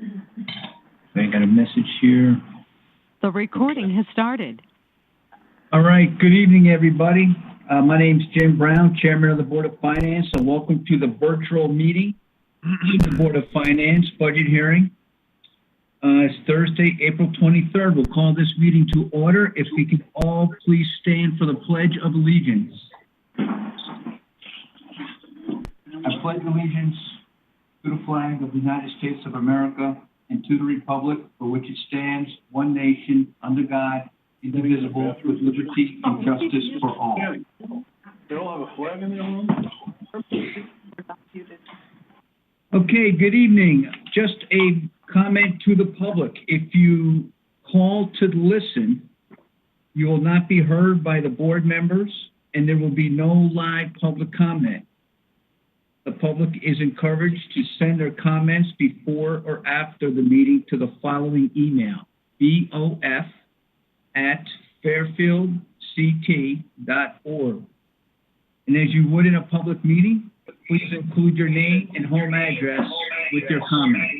I got a message here. The recording has started. All right, good evening, everybody. My name's Jim Brown, Chairman of the Board of Finance, and welcome to the virtual meeting of the Board of Finance budget hearing. It's Thursday, April 23rd. We'll call this meeting to order. If we could all please stand for the Pledge of Allegiance. I pledge allegiance to the flag of the United States of America and to the republic for which it stands, one nation, under God, indivisible, with liberty and justice for all. They all have a flag in their room? Okay, good evening. Just a comment to the public. If you call to listen, you will not be heard by the board members, and there will be no live public comment. The public is encouraged to send their comments before or after the meeting to the following email, bof@fairfieldct.org. And as you would in a public meeting, please include your name and home address with your comment.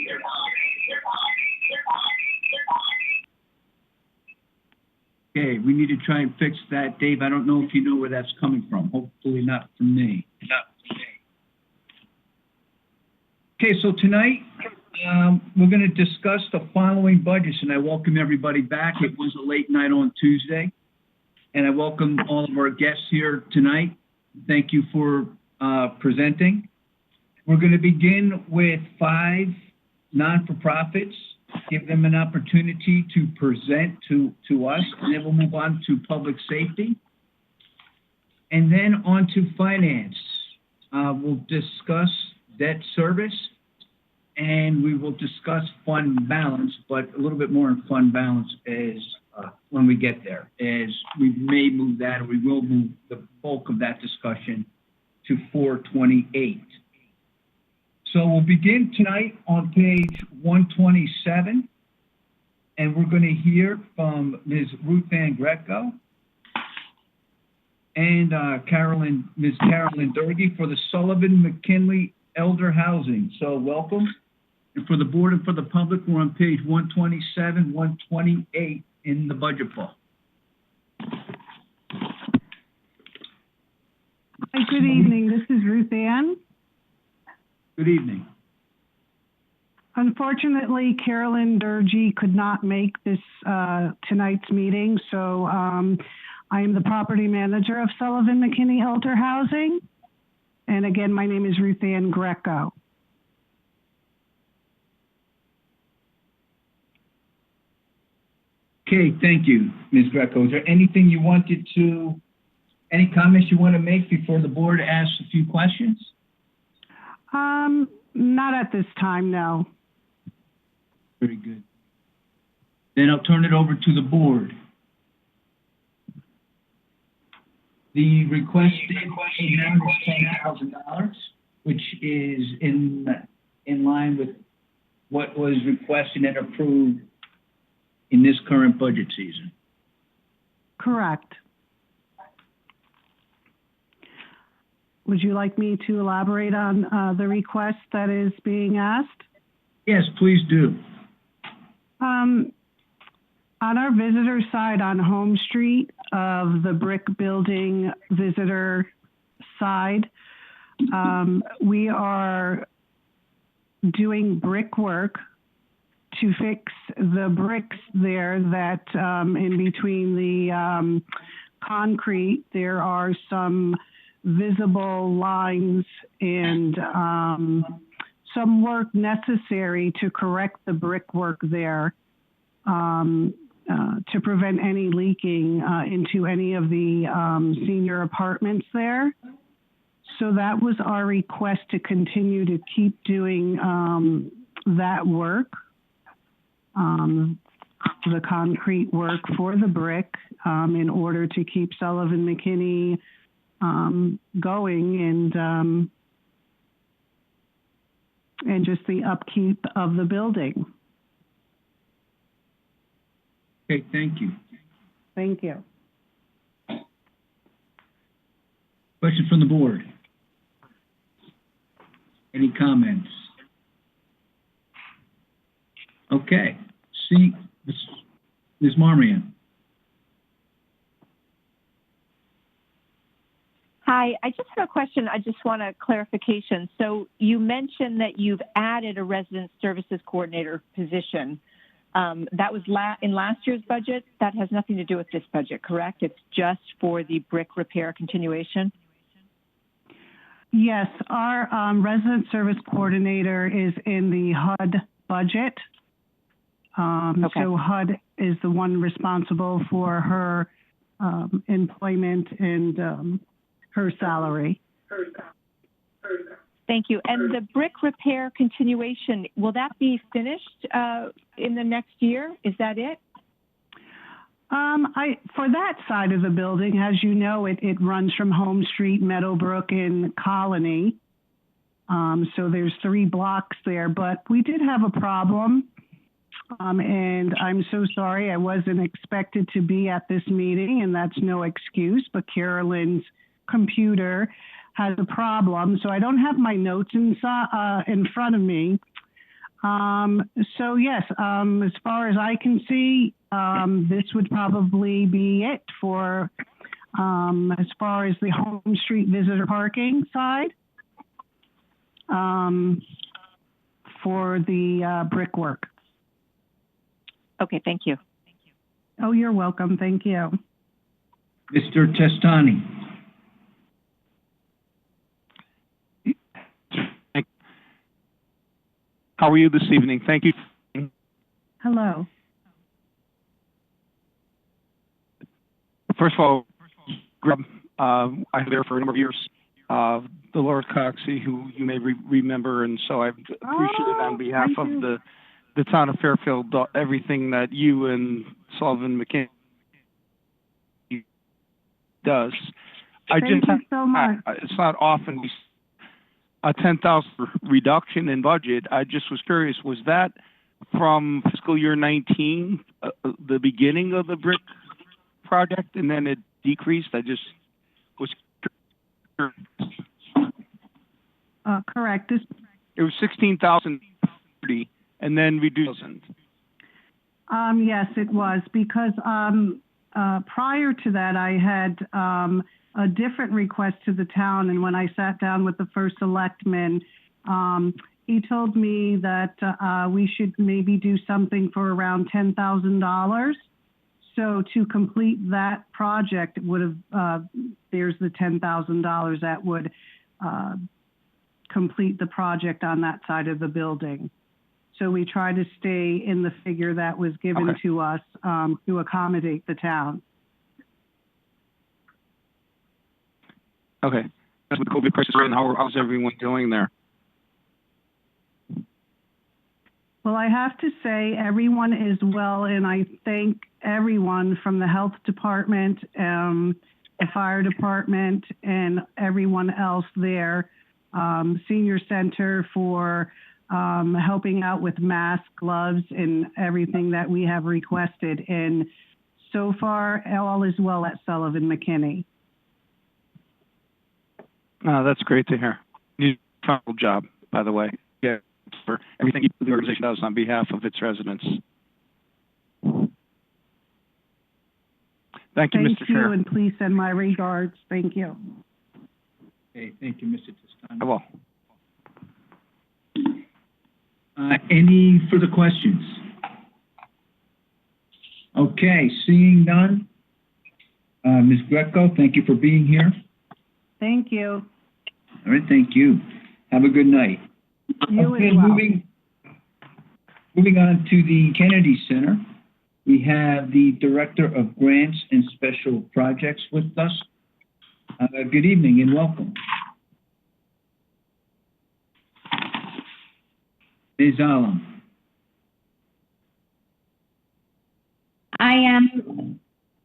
Okay, we need to try and fix that. Dave, I don't know if you know where that's coming from. Hopefully not from me. Okay, so tonight we're going to discuss the following budgets, and I welcome everybody back. It was a late night on Tuesday, and I welcome all of our guests here tonight. Thank you for presenting. We're going to begin with 5 non-for-profits, give them an opportunity to present to us, and then we'll move on to public safety, and then on to finance. We'll discuss debt service, and we will discuss fund balance, but a little bit more on fund balance as when we get there, as we may move that, or we will move the bulk of that discussion to 428. So we'll begin tonight on page 127, and we're going to hear from Ms. Ruth Ann Greco and Ms. Carolyn Durkee for the Sullivan McKinney Elder Housing. So welcome. And for the board and for the public, we're on page 127, 128 in the budget book. Hi, good evening. This is Ruth Ann. Good evening. Unfortunately, Carolyn Durkee could not make this tonight's meeting, so I am the property manager of Sullivan McKinney Elder Housing. And again, my name is Ruth Ann Greco. Okay, thank you, Ms. Greco. Is there anything you wanted to, any comments you want to make before the board asks a few questions? Not at this time, no. Very good. Then I'll turn it over to the board. The requested amount is $10,000, which is in line with what was requested and approved in this current budget season. Correct. Would you like me to elaborate on the request that is being asked? Yes, please do. On our visitor side on Home Street of the brick building visitor side, we are doing brickwork to fix the bricks there that in between the concrete, there are some visible lines and some work necessary to correct the brickwork there to prevent any leaking into any of the senior apartments there. So that was our request, to continue to keep doing that work, the concrete work for the brick, in order to keep Sullivan McKinney going, and just the upkeep of the building. Okay, thank you. Thank you. Questions from the board? Any comments? Okay, see, Ms. Marmion. Hi, I just have a question. I just want a clarification. So you mentioned that you've added a resident services coordinator position. That was in last year's budget. That has nothing to do with this budget, correct? It's just for the brick repair continuation? Yes, our resident service coordinator is in the HUD budget. Okay. So HUD is the one responsible for her employment and her salary. Thank you. And the brick repair continuation, will that be finished in the next year? Is that it? For that side of the building, as you know, it runs from Home Street, Meadowbrook, and Colony. So there's 3 blocks there, but we did have a problem. And I'm so sorry, I wasn't expected to be at this meeting, and that's no excuse, but Carolyn's computer has a problem, so I don't have my notes in front of me. So yes, as far as I can see, this would probably be it for as far as the Home Street visitor parking side for the brickwork. Okay, thank you. Oh, you're welcome. Thank you. Mr. Testani. How are you this evening? Thank you. Hello. First of all, I'm there for a number of years. Dolores Coxey, who you may remember, and so I've appreciated on behalf of the town of Fairfield everything that you and Sullivan McKinney does. Thank you so much. It's not often a 10,000 reduction in budget. I just was curious, was that from fiscal year 19, the beginning of the brick project, and then it decreased? I just was curious. Correct. It was 16,030 and then reduced. Yes, it was, because prior to that, I had a different request to the town, and when I sat down with the first selectman, he told me that we should maybe do something for around $10,000. So to complete that project, it would have there's the $10,000 that would complete the project on that side of the building. So we try to stay in the figure that was given to us to accommodate the town. Okay. That's with the COVID crisis, and how's everyone doing there? Well, I have to say everyone is well, and I thank everyone from the health department, the fire department, and everyone else there, senior center for helping out with masks, gloves, and everything that we have requested. And so far, all is well at Sullivan McKinney. That's great to hear. You did a wonderful job, by the way. Yeah, for everything the organization does on behalf of its residents. Thank you, Mr. Chair. Thank you, and please send my regards. Thank you. Okay, thank you, Mr. Testani. I will. Any further questions? Okay, seeing none. Ms. Greco, thank you for being here. Thank you. All right, thank you. Have a good night. You Okay, as well. moving on to the Kennedy Center. We have the Director of Grants and Special Projects with us. Good evening and welcome. Ms. Alam. I'm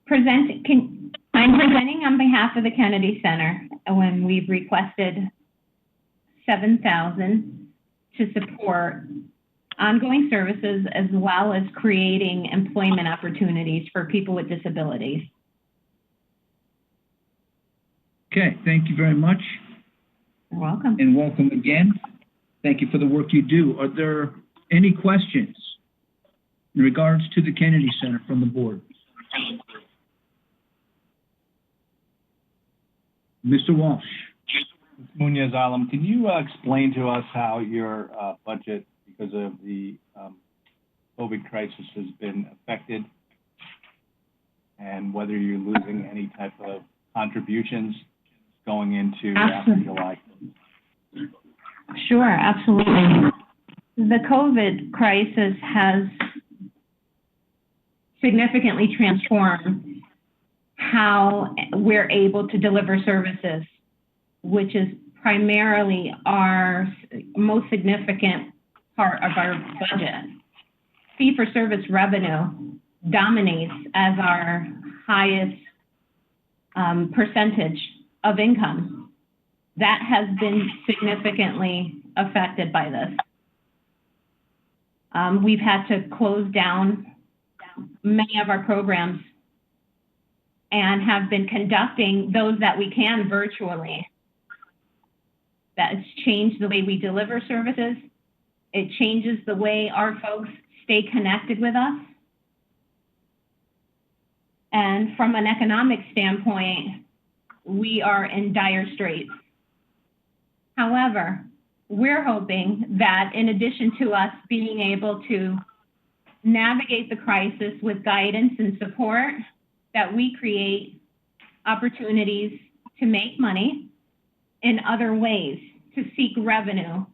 presenting on behalf of the Kennedy Center when we've requested $7,000 to support ongoing services as well as creating employment opportunities for people with disabilities. Okay, thank you very much. You're welcome. And welcome again. Thank you for the work you do. Are there any questions in regards to the Kennedy Center from the board? Mr. Walsh? Munoz Alam, can you explain to us how your budget, because of the COVID crisis, has been affected, and whether you're losing any type of contributions going into after July? Sure, absolutely. The COVID crisis has significantly transformed how we're able to deliver services, which is primarily our most significant part of our budget. Fee-for-service revenue dominates as our highest percentage of income. That has been significantly affected by this. We've had to close down many of our programs and have been conducting those that we can virtually. That has changed the way we deliver services. It changes the way our folks stay connected with us. And from an economic standpoint, we are in dire straits. However, we're hoping that in addition to us being able to navigate the crisis with guidance and support, that we create opportunities to make money in other ways, to seek revenue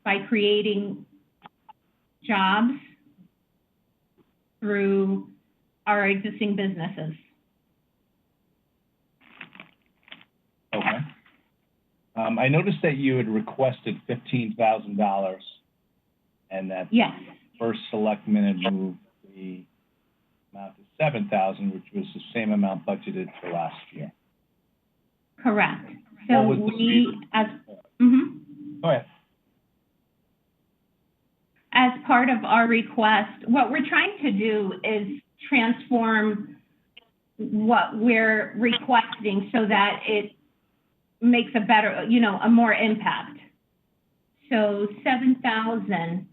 by creating jobs through our existing businesses. Okay. I noticed that you had requested $15,000, and that Yes. first selectman had moved the amount to $7,000, which was the same amount budgeted for last year. Correct. So What was the reason? Go ahead. As part of our request, what we're trying to do is transform what we're requesting so that it makes a better, a more impact. So 7,000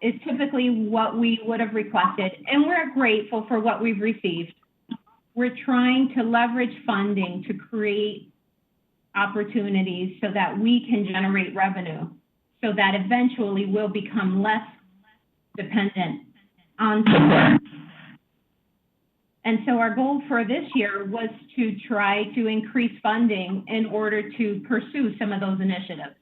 is typically what we would have requested, and we're grateful for what we've received. We're trying to leverage funding to create opportunities so that we can generate revenue, so that eventually we'll become less dependent on support. And so our goal for this year was to try to increase funding in order to pursue some of those initiatives.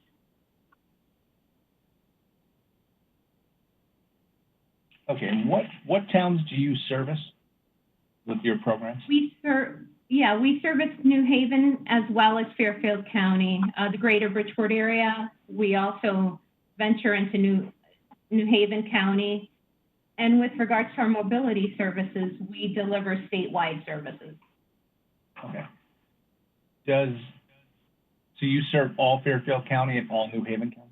Okay, and what towns do you service with your programs? We service New Haven as well as Fairfield County, the greater Bridgeport area. We also venture into New Haven County. And with regards to our mobility services, we deliver statewide services. Okay. So you serve all Fairfield County and all New Haven County?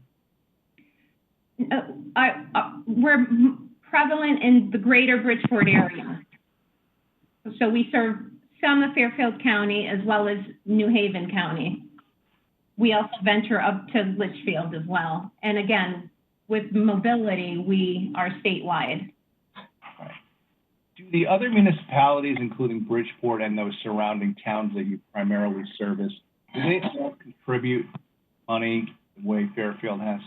We're prevalent in the greater Bridgeport area. So we serve some of Fairfield County as well as New Haven County. We also venture up to Litchfield as well. And again, with mobility, we are statewide. Right. Do the other municipalities, including Bridgeport and those surrounding towns that you primarily service, do they all contribute money the way Fairfield has?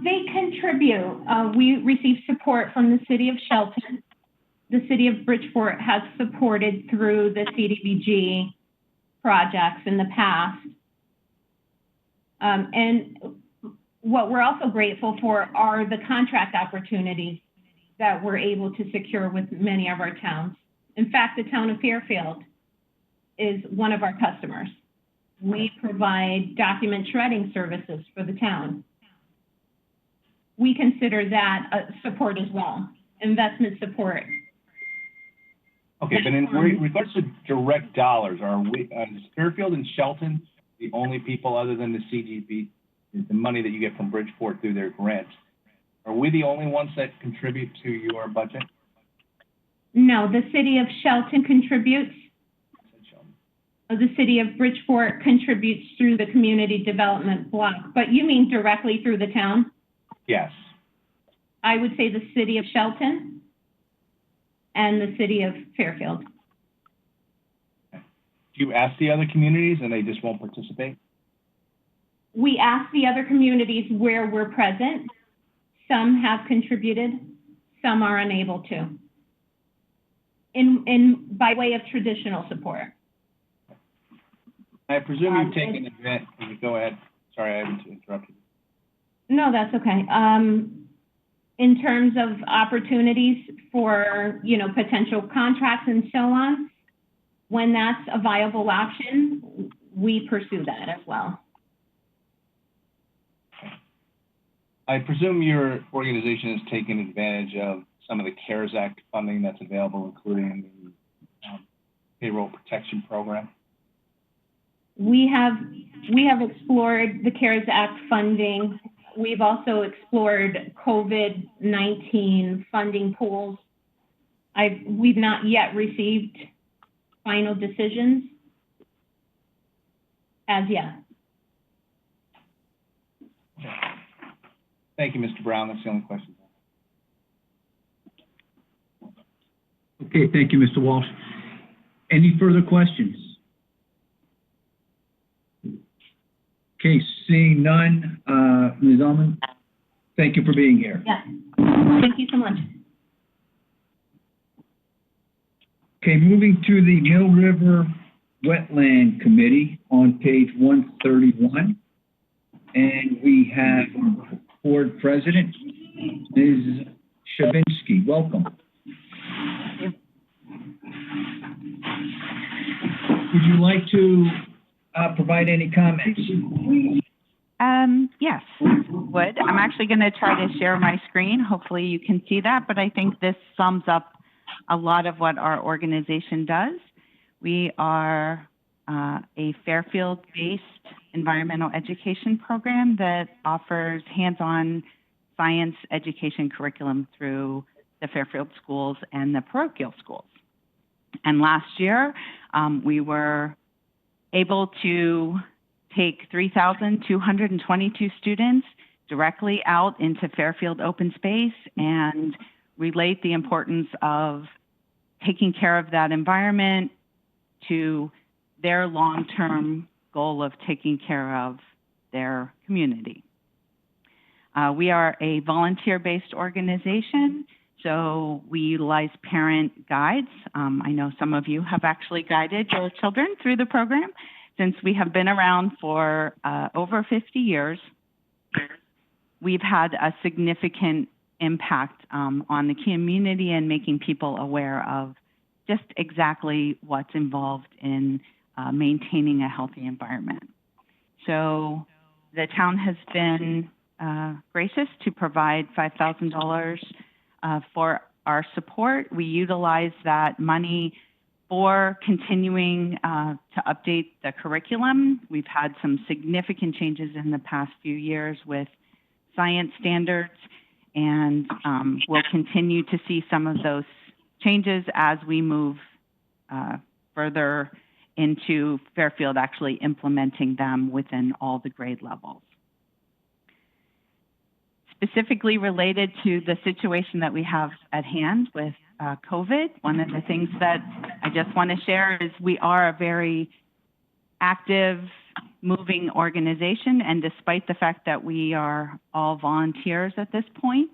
They contribute. We receive support from the city of Shelton. The city of Bridgeport has supported through the CDBG projects in the past. And what we're also grateful for are the contract opportunities that we're able to secure with many of our towns. In fact, the town of Fairfield is one of our customers. We provide document shredding services for the town. We consider that support as well, investment support. Okay, but in regards to direct dollars, is Fairfield and Shelton the only people other than the CGB, the money that you get from Bridgeport through their grants? Are we the only ones that contribute to your budget? No, the city of Shelton contributes. The city of Bridgeport contributes through the community development block, but you mean directly through the town? Yes. I would say the city of Shelton and the city of Fairfield. Do you ask the other communities and they just won't participate? We ask the other communities where we're present. Some have contributed, some are unable to. By way of traditional support. I presume you've taken advantage. Go ahead. Sorry, I haven't interrupted you. No, that's okay. In terms of opportunities for, potential contracts and so on, when that's a viable option, we pursue that as well. I presume your organization has taken advantage of some of the CARES Act funding that's available, including the payroll protection program. We have explored the CARES Act funding. We've also explored COVID-19 funding pools. We've not yet received final decisions as yet. Thank you, Mr. Brown. That's the only question. Okay, thank you, Mr. Walsh. Any further questions? Okay, seeing none, Ms. Ullman, thank you for being here. Yes, thank you so much. Okay, moving to the Mill River Wetland Committee on page 131. And we have our board president, Ms. Shabinsky. Welcome. Would you like to provide any comments? Yes, would. I'm actually going to try to share my screen. Hopefully you can see that, but I think this sums up a lot of what our organization does. We are a Fairfield-based environmental education program that offers hands-on science education curriculum through the Fairfield schools and the parochial schools. And last year, we were able to take 3,222 students directly out into Fairfield open space and relate the importance of taking care of that environment to their long-term goal of taking care of their community. We are a volunteer-based organization, so we utilize parent guides. I know some of you have actually guided your children through the program. Since we have been around for over 50 years, we've had a significant impact on the community and making people aware of just exactly what's involved in maintaining a healthy environment. So the town has been gracious to provide $5,000 for our support. We utilize that money for continuing to update the curriculum. We've had some significant changes in the past few years with science standards, and we'll continue to see some of those changes as we move further into Fairfield actually implementing them within all the grade levels. Specifically related to the situation that we have at hand with COVID, one of the things that I just want to share is we are a very active, moving organization, and despite the fact that we are all volunteers at this point,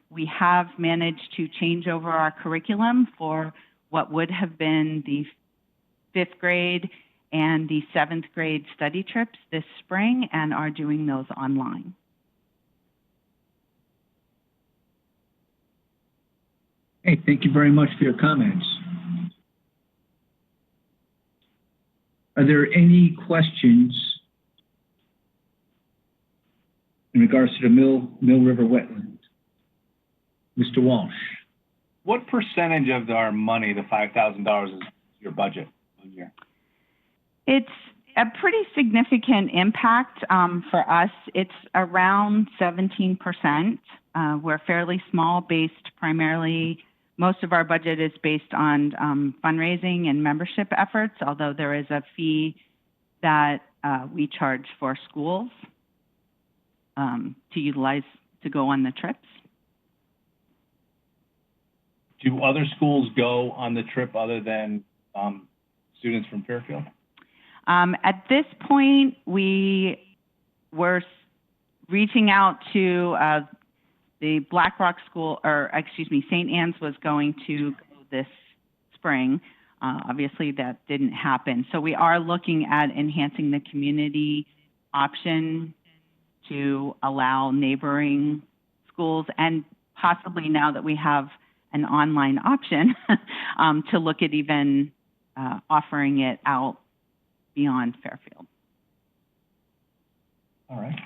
we have managed to change over our curriculum for what would have been the 5th grade and the 7th grade study trips this spring and are doing those online. Hey, thank you very much for your comments. Are there any questions in regards to the Mill River Wetland? Mr. Walsh. What percentage of our money, the $5,000, is your budget a year? It's a pretty significant impact for us. It's around 17%. We're fairly small, based primarily, most of our budget is based on fundraising and membership efforts, although there is a fee that we charge for schools to utilize to go on the trips. Do other schools go on the trip other than students from Fairfield? At this point, we were reaching out to the Black Rock School, or excuse me, St. Anne's was going to go this spring. Obviously, that didn't happen. So we are looking at enhancing the community option to allow neighboring schools, and possibly now that we have an online option, to look at even offering it out beyond Fairfield. All right.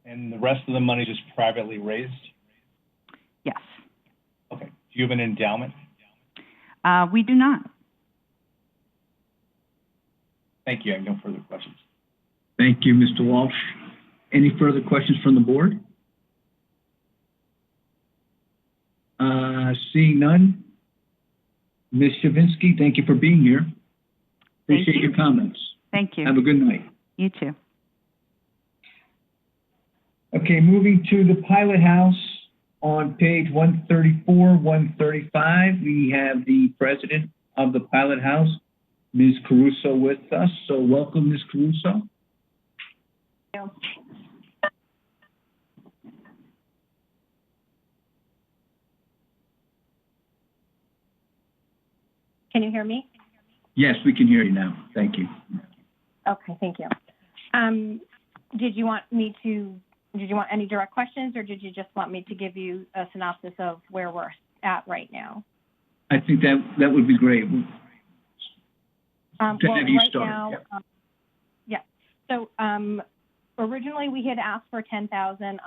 And the rest of the money just privately raised? Yes. Okay. Do you have an endowment? We do not. Thank you. I have no further questions. Thank you, Mr. Walsh. Any further questions from the board? Seeing none. Ms. Shavinsky, thank you for being here. Appreciate your comments. Thank you. Have a good night. You too. Okay, moving to the pilot house on page 134, 135, we have the president of the pilot house, Ms. Caruso, with us. So welcome, Ms. Caruso. Can you hear me? Yes, we can hear you now. Thank you. Okay, thank you. Did you want any direct questions, or did you just want me to give you a synopsis of where we're at right now? I think that would be great. Well, Have you right started? now, So originally we had asked for 10,000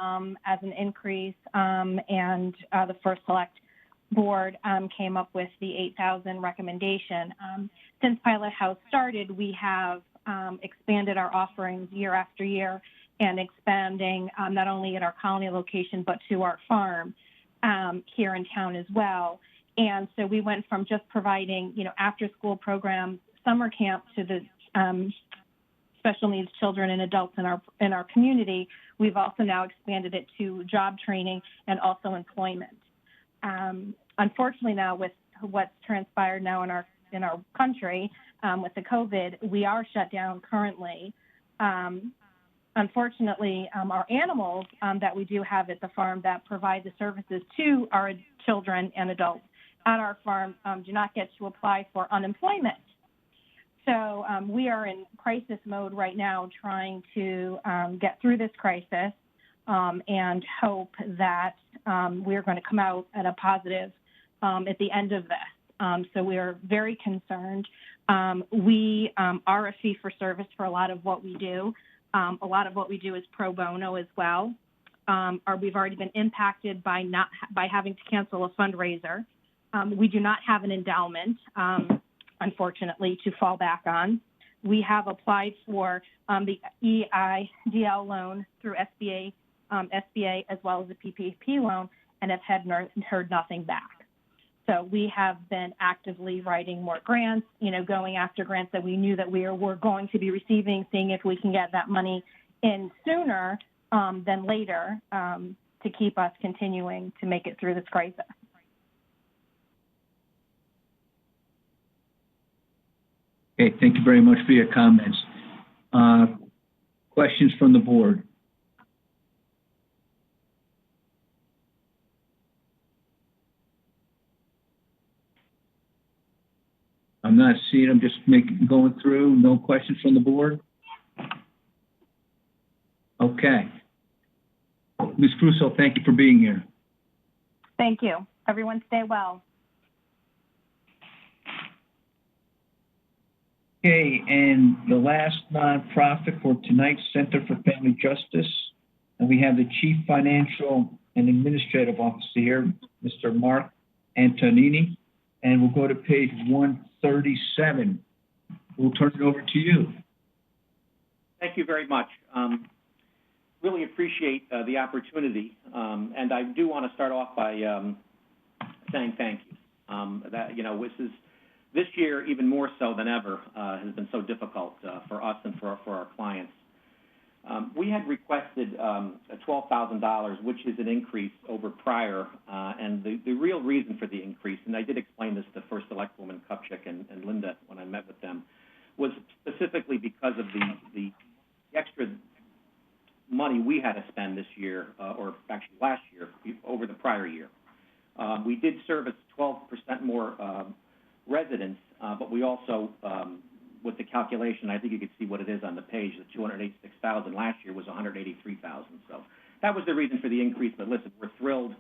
as an increase, and the first select board came up with the 8,000 recommendation. Since Pilot House started, we have expanded our offerings year after year, and expanding not only at our Colony location, but to our farm here in town as well. And so we went from just providing, after-school programs, summer camp, to the special needs children and adults in our community. We've also now expanded it to job training and also employment. Unfortunately, now with what's transpired now in our country with the COVID, we are shut down currently. Unfortunately, our animals that we do have at the farm that provide the services to our children and adults at our farm do not get to apply for unemployment. So we are in crisis mode right now, trying to get through this crisis and hope that we're going to come out at a positive at the end of this. So we are very concerned. We are a fee-for-service for a lot of what we do. A lot of what we do is pro bono as well. We've already been impacted by having to cancel a fundraiser. We do not have an endowment, unfortunately, to fall back on. We have applied for the EIDL loan through SBA as well as the PPP loan, and have heard nothing back. So we have been actively writing more grants, going after grants that we knew that we were going to be receiving, seeing if we can get that money in sooner than later to keep us continuing to make it through this crisis. Okay, thank you very much for your comments. Questions from the board? I'm not seeing them, just going through. No questions from the board? Okay. Ms. Crusoe, thank you for being here. Thank you. Everyone stay well. Okay, and the last nonprofit for tonight's Center for Family Justice. And we have the Chief Financial and Administrative Officer here, Mr. Mark Antonini. And we'll go to page 137. We'll turn it over to you. Thank you very much. Really appreciate the opportunity. And I do want to start off by saying thank you. This year, even more so than ever, has been so difficult for us and for our clients. We had requested $12,000, which is an increase over prior, and the real reason for the increase, and I did explain this to First Selectwoman Kupchak and Linda when I met with them, was specifically because of the extra money we had to spend this year, or actually last year, over the prior year. We did service 12% more residents, but we also, with the calculation, I think you can see what it is on the page, the 286,000 last year was 183,000. So that was the reason for the increase, but listen, we're thrilled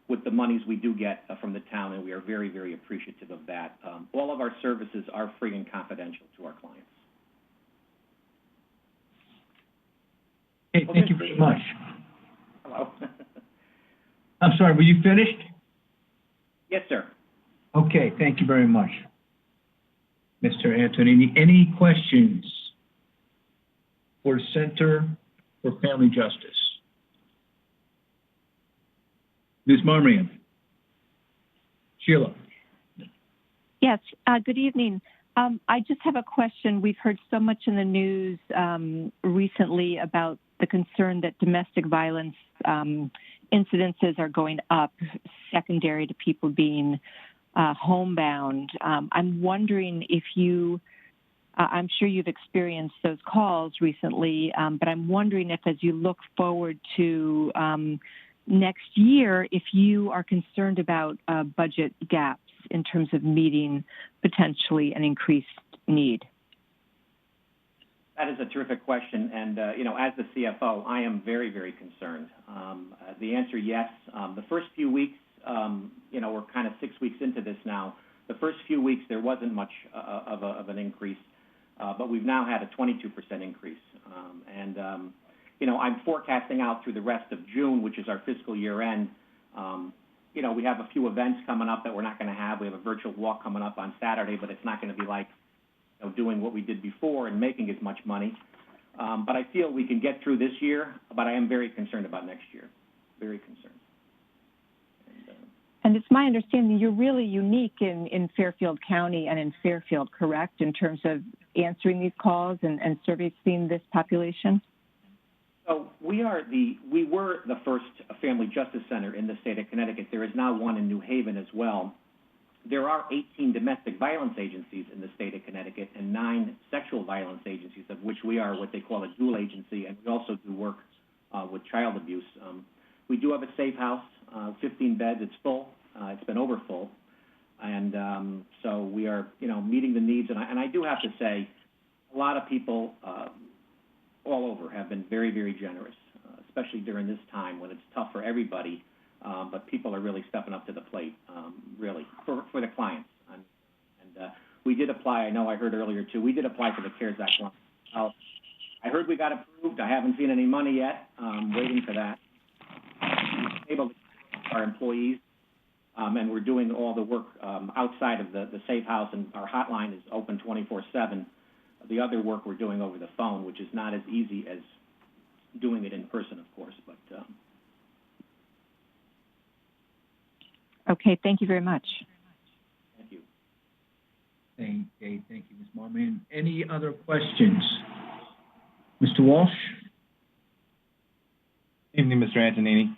with the monies we do get from the town, and we are very, very appreciative of that. All of our services are free and confidential to our clients. Okay, thank you very much. Hello. I'm sorry, were you finished? Yes, sir. Okay, thank you very much, Mr. Antonini. Any questions for Center for Family Justice? Ms. Marmion. Sheila. Yes, good evening. I just have a question. We've heard so much in the news recently about the concern that domestic violence incidences are going up, secondary to people being homebound. I'm wondering if you, I'm sure you've experienced those calls recently, but I'm wondering if as you look forward to next year, if you are concerned about budget gaps in terms of meeting potentially an increased need. That is a terrific question, and you know, as the CFO, I am very, very concerned. The answer, yes. The first few weeks, you know, we're kind of 6 weeks into this now. The first few weeks, there wasn't much of an increase, but we've now had a 22% increase. You know, I'm forecasting out through the rest of June, which is our fiscal year end. You know, we have a few events coming up that we're not going to have. We have a virtual walk coming up on Saturday, but it's not going to be like, you know, doing what we did before and making as much money. But I feel we can get through this year, but I am very concerned about next year. Very concerned. And it's my understanding you're really unique in Fairfield County and in Fairfield, correct, in terms of answering these calls and servicing this population? So we were the first family justice center in the state of Connecticut. There is now one in New Haven as well. There are 18 domestic violence agencies in the state of Connecticut and 9 sexual violence agencies, of which we are what they call a dual agency, and we also do work with child abuse. We do have a safe house, 15 beds. It's full. It's been over full. And so we are, you know, meeting the needs. And I do have to say, a lot of people all over have been very, very generous, especially during this time when it's tough for everybody. But people are really stepping up to the plate, really, for the clients. And we did apply. I know I heard earlier, too. We did apply for the CARES Act loan. I heard we got approved. I haven't seen any money yet. Waiting for that. We're able to our employees, and we're doing all the work outside of the safe house, and our hotline is open 24/7. The other work we're doing over the phone, which is not as easy as doing it in person, of course, but... Okay, thank you very much. Thank you. Thank you, Ms. Marmion. Any other questions? Mr. Walsh? Evening, Mr. Antonini.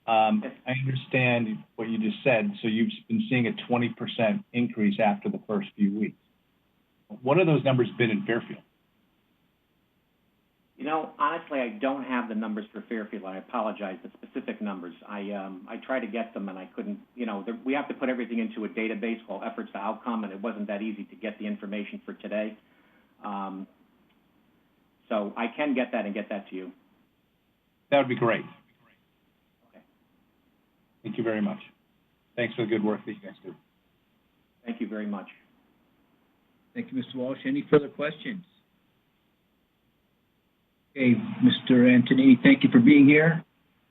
I understand what you just said. So you've been seeing a 20% increase after the first few weeks. What have those numbers been in Fairfield? You know, honestly, I don't have the numbers for Fairfield. I apologize, the specific numbers. I tried to get them, and I couldn't, you know, we have to put everything into a database called Efforts to Outcome, and it wasn't that easy to get the information for today. So I can get that and get that to you. That would be great. Okay. Thank you very much. Thanks for the good work that you guys do. Thank you very much. Thank you, Mr. Walsh. Any further questions? Okay, Mr. Antonini, thank you for being here.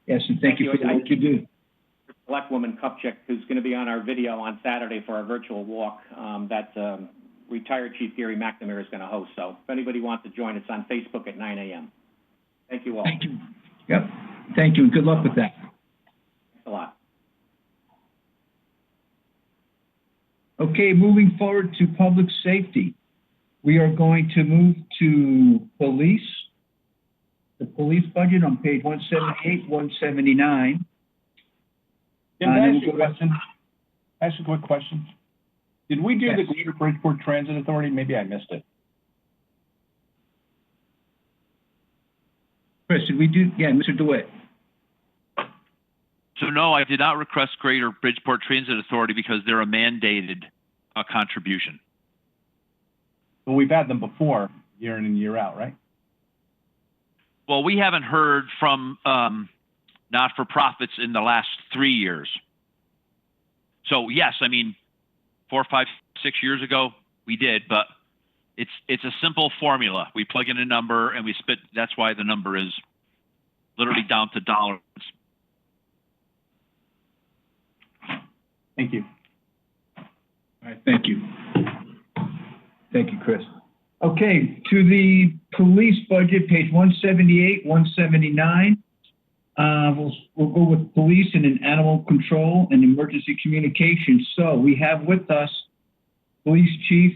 Yes, and thank you for the work you do. Selectwoman Kupchak, who's going to be on our video on Saturday for our virtual walk, that retired Chief Gary McNamara is going to host. So if anybody wants to join, it's on Facebook at 9 a.m. Thank you all. Thank you. Yep. Thank you, and good luck with that. Thanks a lot. Okay, moving forward to public safety. We are going to move to police. the police budget on page 178, 179. Can I then ask you we'll a go question? Ask a quick question. Did we do Yes. the Greater Bridgeport Transit Authority? Maybe I missed it. Chris, did we do, yeah, Mr. DeWitt? So no, I did not request Greater Bridgeport Transit Authority because they're a mandated contribution. Well, we've had them before, year in and year out, right? Well, we haven't heard from not-for-profits in the last 3 years. So yes, I mean, 4, 5, 6 years ago we did, but it's a simple formula. We plug in a number and we spit. That's why the number is literally down to dollars. Thank you. All right, thank you. Thank you, Chris. Okay, to the police budget, page 178, 179. We'll go with police and then animal control and emergency communications. So we have with us Police Chief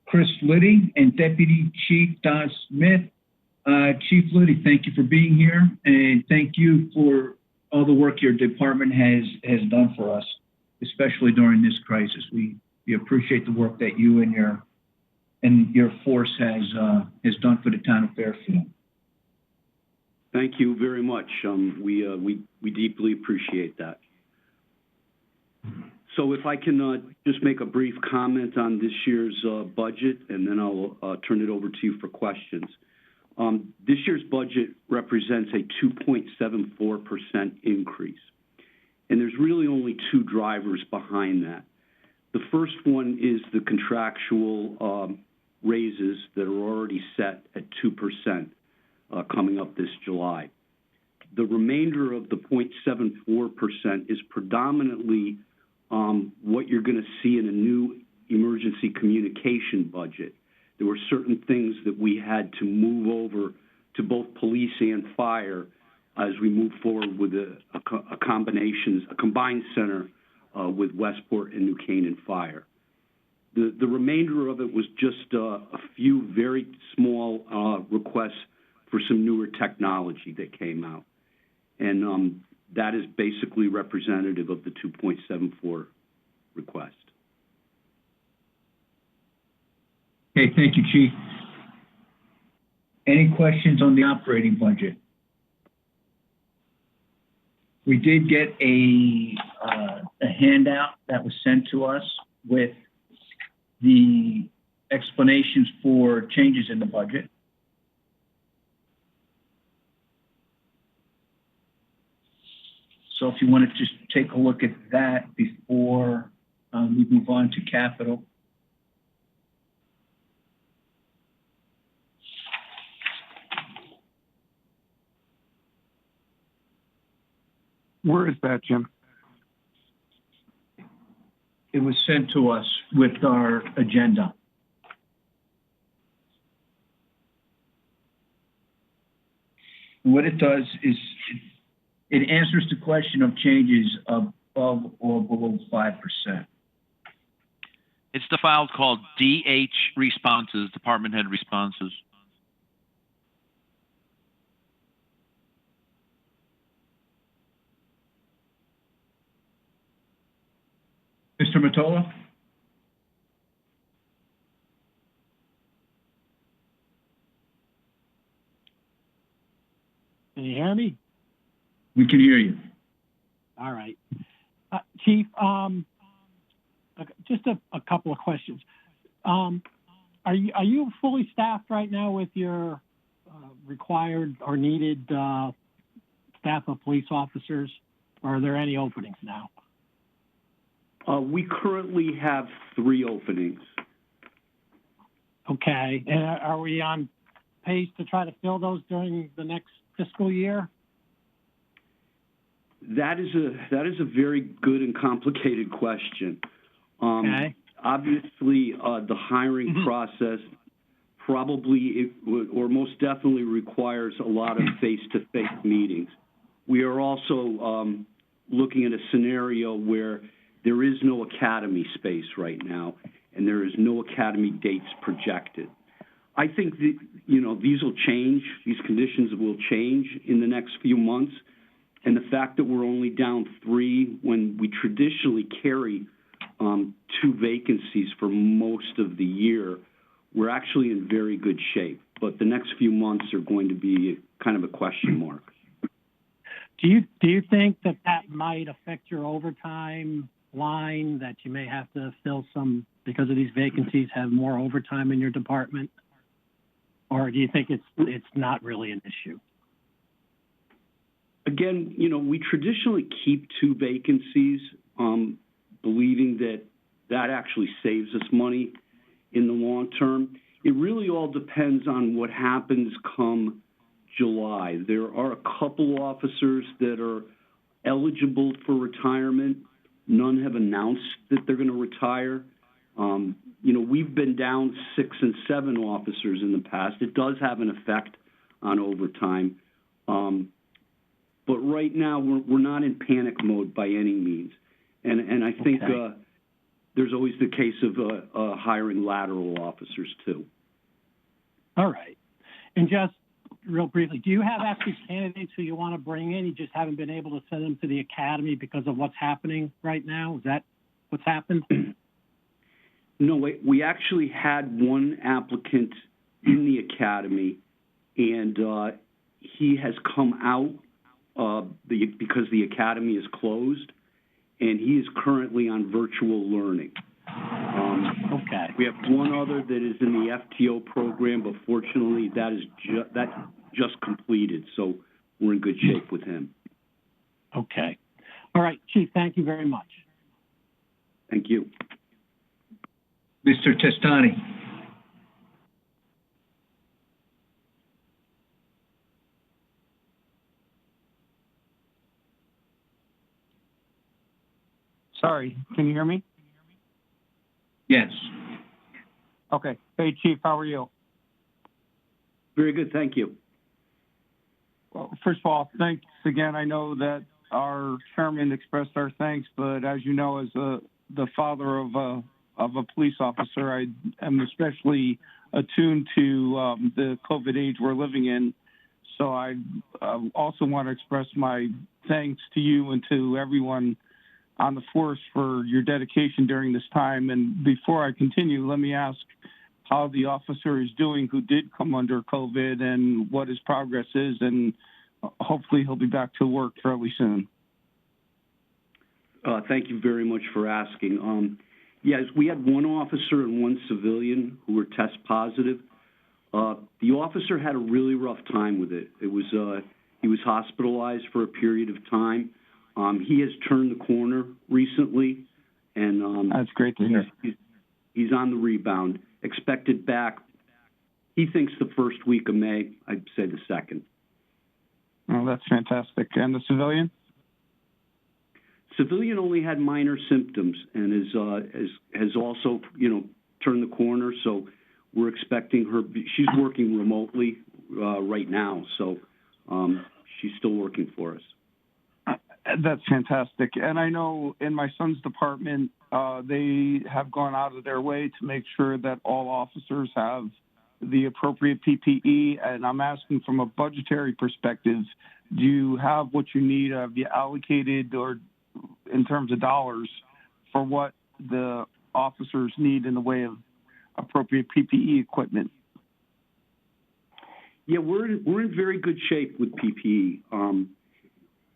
Chris Liddy and Deputy Chief Don Smith. Chief Liddy, thank you for being here, and thank you for all the work your department has done for us, especially during this crisis. We appreciate the work that you and your force has done for the town of Fairfield. Thank you very much. We deeply appreciate that. So if I can just make a brief comment on this year's budget, and then I'll turn it over to you for questions. This year's budget represents a 2.74% increase. And there's really only two drivers behind that. The first one is the contractual raises that are already set at 2% coming up this July. The remainder of the 0.74% is predominantly what you're going to see in a new emergency communication budget. There were certain things that we had to move over to both police and fire as we move forward with a combined center with Westport and New Canaan Fire. The remainder of it was just a few very small requests for some newer technology that came out. And that is basically representative of the 2.74 request. Okay, thank you, Chief. Any questions on the operating budget? We did get a handout that was sent to us with the explanations for changes in the budget. So if you want to just take a look at that before we move on to capital. Where is that, Jim? It was sent to us with our agenda. And what it does is it answers the question of changes above or below 5%. It's the file called DH responses, department head responses. Mr. Mottola? Can you hear me? We can hear you. All right. Chief, just a couple of questions. Are you fully staffed right now with your required or needed staff of police officers, or are there any openings now? We currently have 3 openings. Okay. And are we on pace to try to fill those during the next fiscal year? That is a very good and complicated question. Okay. Obviously, the hiring process probably or most definitely requires a lot of face-to-face meetings. We are also looking at a scenario where there is no academy space right now, and there is no academy dates projected. I think that, you know, these will change, these conditions will change in the next few months. And the fact that we're only down 3 when we traditionally carry 2 vacancies for most of the year, we're actually in very good shape. But the next few months are going to be kind of a question mark. Do you think that might affect your overtime line, that you may have to fill some, because of these vacancies, have more overtime in your department? Or do you think it's not really an issue? Again, you know, we traditionally keep 2 vacancies, believing that that actually saves us money in the long term. It really all depends on what happens come July. There are a couple officers that are eligible for retirement. None have announced that they're going to retire. You know, we've been down 6 and 7 officers in the past. It does have an effect on overtime. But right now, we're not in panic mode by any means. And I think there's always the case of hiring lateral officers, too. All right. And just real briefly, do you have active candidates who you want to bring in? You just haven't been able to send them to the academy because of what's happening right now? Is that what's happened? No, we actually had one applicant in the academy, and he has come out because the academy is closed, and he is currently on virtual learning. Okay. We have one other that is in the FTO program, but fortunately that is just completed, so we're in good shape with him. Okay. All right, Chief, thank you very much. Thank you. Mr. Testani. Sorry, can you hear me? Yes. Okay. Hey, Chief, how are you? Very good, thank you. Well, first of all, thanks again. I know that our chairman expressed our thanks, but as you know, as the father of a police officer, I am especially attuned to the COVID age we're living in. So I also want to express my thanks to you and to everyone on the force for your dedication during this time. And before I continue, let me ask how the officer is doing who did come under COVID and what his progress is, and hopefully he'll be back to work fairly soon. Thank you very much for asking. Yes, we had one officer and one civilian who were test positive. The officer had a really rough time with it. It was he was hospitalized for a period of time. He has turned the corner recently, and that's great to hear. He's on the rebound. Expected back, he thinks the first week of May. I'd say the second. Oh, that's fantastic. And the civilian? Civilian only had minor symptoms and has also, you know, turned the corner. So we're expecting her. She's working remotely right now, so she's still working for us. That's fantastic. And I know in my son's department, they have gone out of their way to make sure that all officers have the appropriate PPE. And I'm asking from a budgetary perspective, do you have what you need? Have you allocated, or in terms of dollars, for what the officers need in the way of appropriate PPE equipment? Yeah, we're in very good shape with PPE.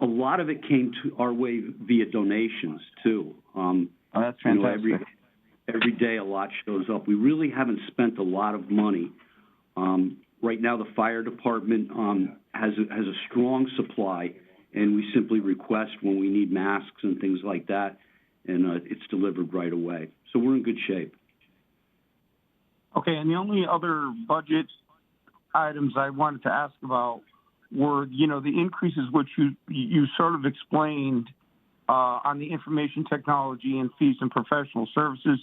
A lot of it came to our way via donations too. That's fantastic. You know, every day a lot shows up. We really haven't spent a lot of money. Right now, the fire department has a strong supply, and we simply request when we need masks and things like that, and it's delivered right away. So we're in good shape. Okay, and the only other budget items I wanted to ask about were, you know, the increases which you sort of explained on the information technology and fees and professional services.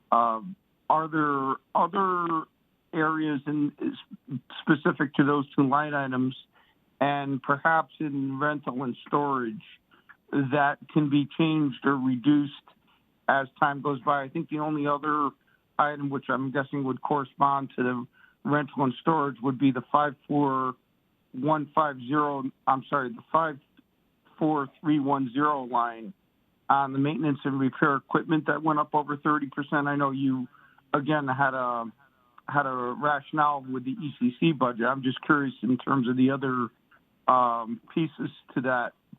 Are there other areas specific to those 2 line items, and perhaps in rental and storage, that can be changed or reduced as time goes by? I think the only other item which I'm guessing would correspond to the rental and storage would be the 54310 line on the maintenance and repair equipment that went up over 30%. I know you, again, had a rationale with the ECC budget. I'm just curious in terms of the other pieces to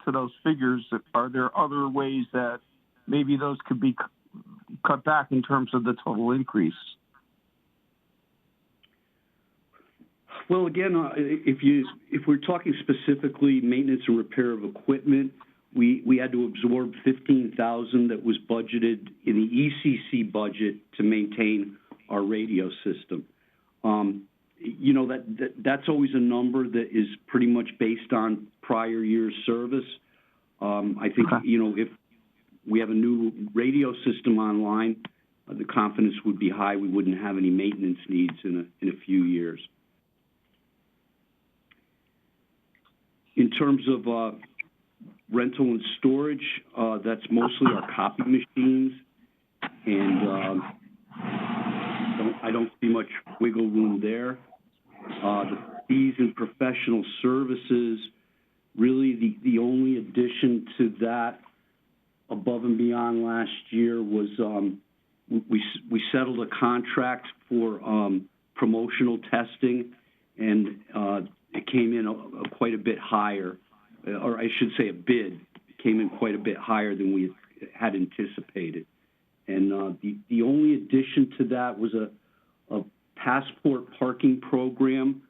those figures. Are there other ways that maybe those could be cut back in terms of the total increase? Well, again, if we're talking specifically maintenance and repair of equipment, we had to absorb $15,000 that was budgeted in the ECC budget to maintain our radio system. You know, that's always a number that is pretty much based on prior year's service. I think, you know, if we have a new radio system online, the confidence would be high we wouldn't have any maintenance needs in a few years. In terms of rental and storage, that's mostly our copy machines, and I don't see much wiggle room there. The fees and professional services, really the only addition to that above and beyond last year was we settled a contract for promotional testing, and it came in quite a bit higher, or I should say a bid came in quite a bit higher than we had anticipated. And the only addition to that was a passport parking program,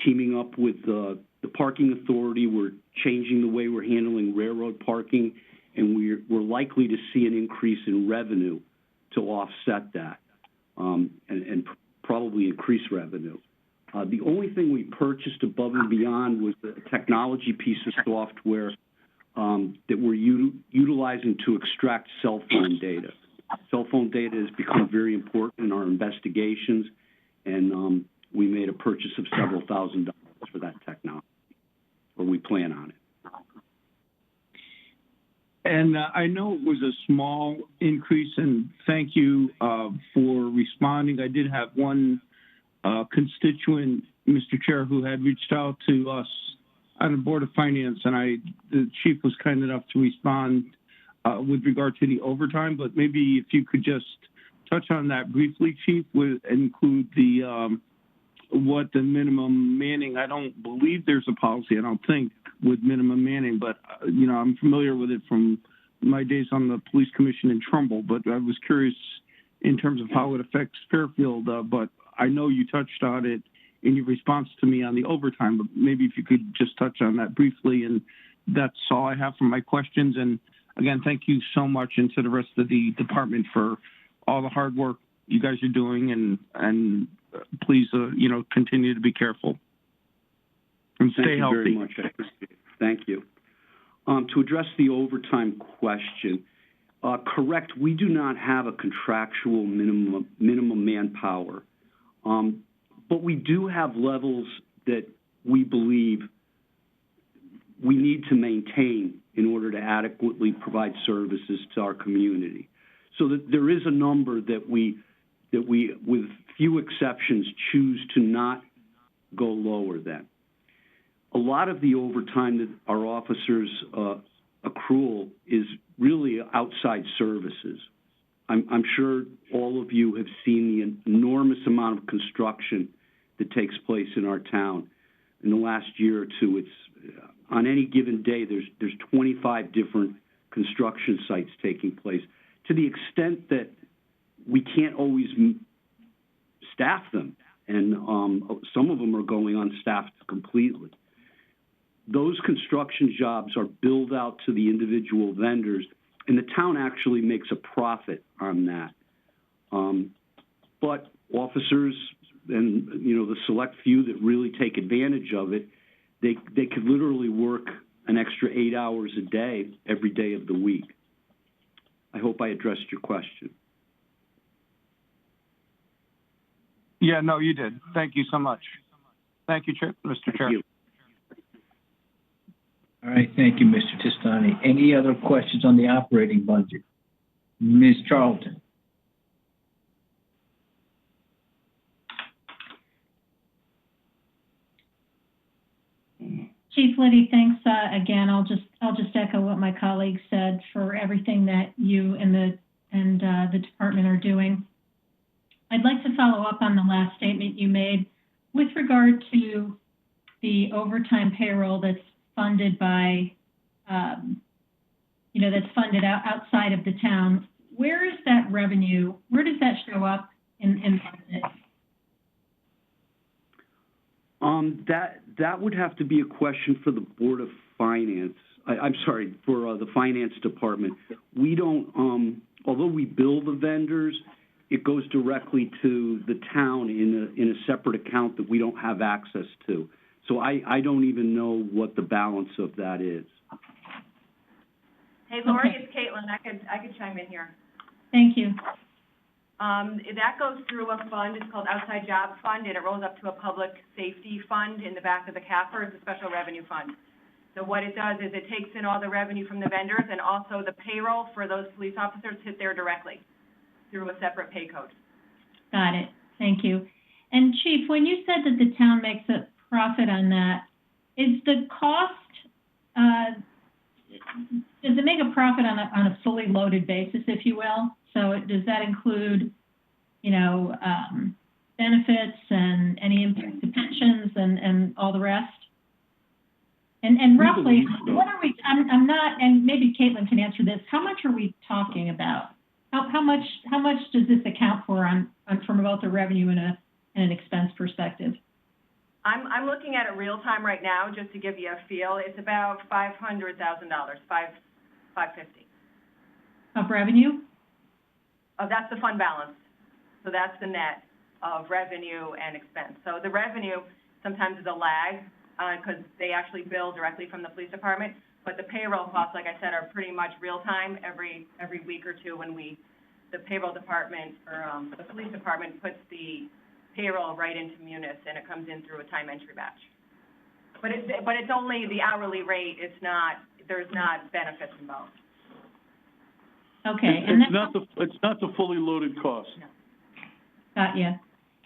teaming up with the parking authority. We're changing the way we're handling railroad parking, and we're likely to see an increase in revenue to offset that, and probably increase revenue. The only thing we purchased above and beyond was the technology piece of software that we're utilizing to extract cell phone data. Cell phone data has become very important in our investigations, and we made a purchase of several $1,000s for that technology, or we plan on it. And I know it was a small increase, and thank you for responding. I did have one constituent, Mr. Chair, who had reached out to us on the Board of Finance, and the chief was kind enough to respond with regard to the overtime, but maybe if you could just touch on that briefly, Chief, would include the what the minimum manning. I don't believe there's a policy, I don't think, with minimum manning, but you know, I'm familiar with it from my days on the police commission in Trumbull, but I was curious in terms of how it affects Fairfield, but I know you touched on it in your response to me on the overtime, but maybe if you could just touch on that briefly. And that's all I have for my questions. And again, thank you so much, and to the rest of the department for all the hard work you guys are doing, and please, you know, continue to be careful and stay healthy. Thank you very much. I appreciate it. Thank you. To address the overtime question, correct, we do not have a contractual minimum manpower. But we do have levels that we believe we need to maintain in order to adequately provide services to our community. So that there is a number that we, with few exceptions, choose to not go lower than. A lot of the overtime that our officers accrual is really outside services. I'm sure all of you have seen the enormous amount of construction that takes place in our town. In the last year or two, it's on any given day, there's 25 different construction sites taking place. To the extent that we can't always staff them, and some of them are going unstaffed completely. Those construction jobs are billed out to the individual vendors, and the town actually makes a profit on that. But officers and, you know, the select few that really take advantage of it, they could literally work an extra 8 hours a day, every day of the week. I hope I addressed your question. Yeah, no, you did. Thank you so much. Thank you, Mr. Chair. Thank you. All right, thank you, Mr. Testani. Any other questions on the operating budget? Ms. Charlton? Chief Liddy, thanks again. I'll just echo what my colleagues said for everything that you and the department are doing. I'd like to follow up on the last statement you made with regard to the overtime payroll that's funded by, that's funded outside of the town. Where is that revenue? Where does that show up in the budget? That would have to be a question for the Board of Finance. I'm sorry, for the Finance Department. We don't, although we bill the vendors, it goes directly to the town in a separate account that we don't have access to. So I don't even know what the balance of that is. Hey, Lori, Okay. it's Caitlin. I could chime in here. Thank you. That goes through a fund. It's called Outside Jobs Fund, and it rolls up to a public safety fund in the back of the CAFR. It's a special revenue fund. So what it does is it takes in all the revenue from the vendors, and also the payroll for those police officers hit there directly through a separate pay code. Got it. Thank you. And Chief, when you said that the town makes a profit on that, is the cost, does it make a profit on a fully loaded basis, if you will? So does that include, benefits and any impact to pensions and all the rest? And roughly, what are we, I'm not, and maybe Caitlin can answer this, how much are we talking about? How much does this account for from both a revenue and an expense perspective? I'm looking at it real time right now just to give you a feel. It's about $500,000, $550,000. Of revenue? That's the fund balance. So that's the net of revenue and expense. So the revenue sometimes is a lag because they actually bill directly from the police department. But the payroll costs, like I said, are pretty much real time every week or two when the payroll department or the police department puts the payroll right into Munis and it comes in through a time entry batch. But it's only the hourly rate. There's not benefits involved. Okay. It's not the fully loaded cost. No. Got you.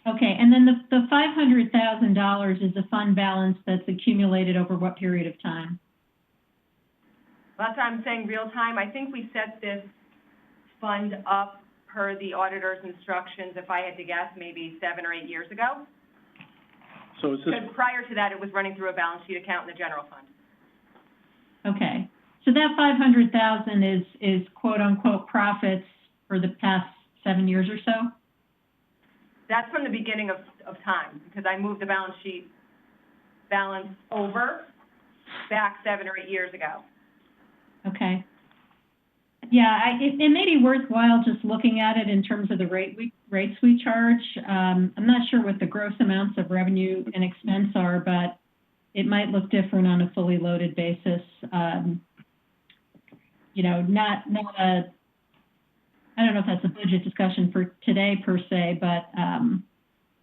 Okay, and then the $500,000 is a fund balance that's accumulated over what period of time? That's why I'm saying real time. I think we set this fund up per the auditor's instructions, if I had to guess, maybe 7 or 8 years ago. So it's just, Because prior to that, it was running through a balance sheet account in the general fund. Okay, so that $500,000 is quote unquote profits for the past 7 years or so? That's from the beginning of time, because I moved the balance sheet balance over back 7 or 8 years ago. Okay. Yeah, it may be worthwhile just looking at it in terms of the rates we charge. I'm not sure what the gross amounts of revenue and expense are, but it might look different on a fully loaded basis. Not a, I don't know if that's a budget discussion for today per se, but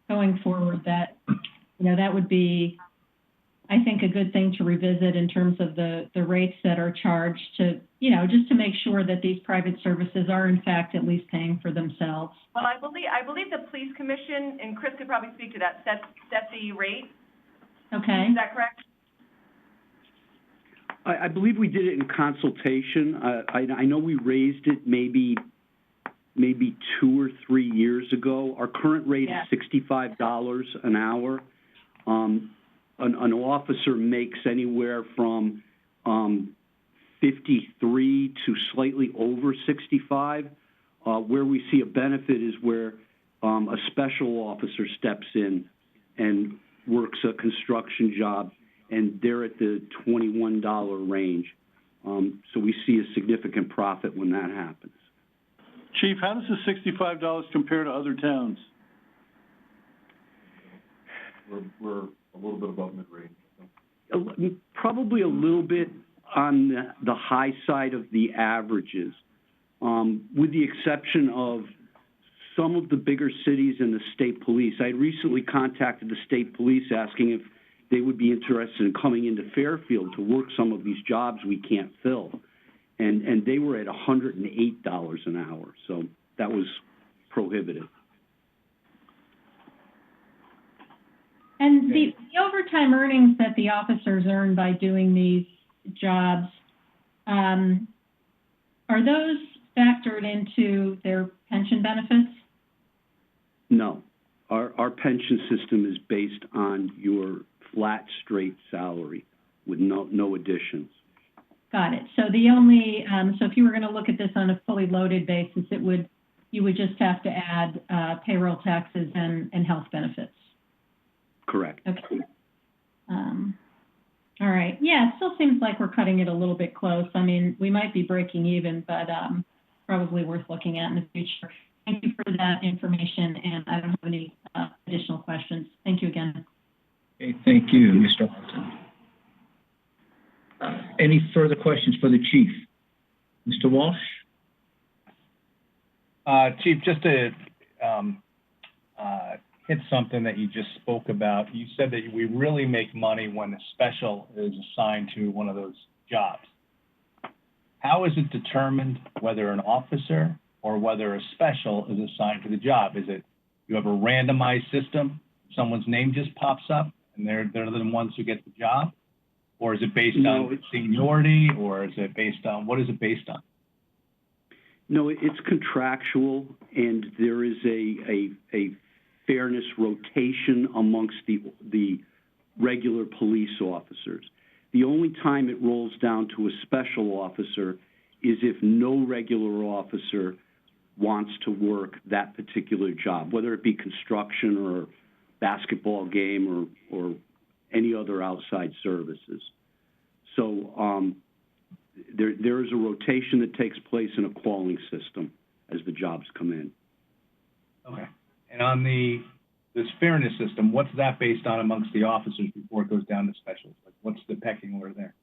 going forward, that would be, I think, a good thing to revisit in terms of the rates that are charged to, just to make sure that these private services are in fact at least paying for themselves. Well, I believe the police commission, and Chris could probably speak to that, set the rate. Okay. Is that correct? I believe we did it in consultation. I know we raised it maybe 2 or 3 years ago. Our current rate is $65 an hour. An officer makes anywhere from 53 to slightly over 65. Where we see a benefit is where a special officer steps in and works a construction job, and they're at the $21 range. So we see a significant profit when that happens. Chief, how does the $65 compare to other towns? We're a little bit above mid-range. Probably a little bit on the high side of the averages, with the exception of some of the bigger cities and the state police. I recently contacted the state police asking if they would be interested in coming into Fairfield to work some of these jobs we can't fill. And they were at $108 an hour, so that was prohibitive. And the overtime one-time earnings that the officers earn by doing these jobs, are those factored into their pension benefits? No. Our pension system is based on your flat, straight salary with no additions. Got it. So the only, so if you were going to look at this on a fully loaded basis, you would just have to add payroll taxes and health benefits. Correct. Okay. All right. Yeah, it still seems like we're cutting it a little bit close. I mean, we might be breaking even, but probably worth looking at in the future. Thank you for that information, and I don't have any additional questions. Thank you again. Okay, thank you, Mr. Halton. Any further questions for the chief? Mr. Walsh? Chief, just to hit something that you just spoke about, you said that we really make money when a special is assigned to one of those jobs. How is it determined whether an officer or whether a special is assigned to the job? Is it you have a randomized system, someone's name just pops up and they're the ones who get the job? Or is it based on seniority, or is it based on, what is it based on? No, it's contractual, and there is a fairness rotation amongst the regular police officers. The only time it rolls down to a special officer is if no regular officer wants to work that particular job, whether it be construction or basketball game or any other outside services. So there is a rotation that takes place in a calling system as the jobs come in. Okay. And on this fairness system, what's that based on amongst the officers before it goes down to specials? Like, what's the pecking order there?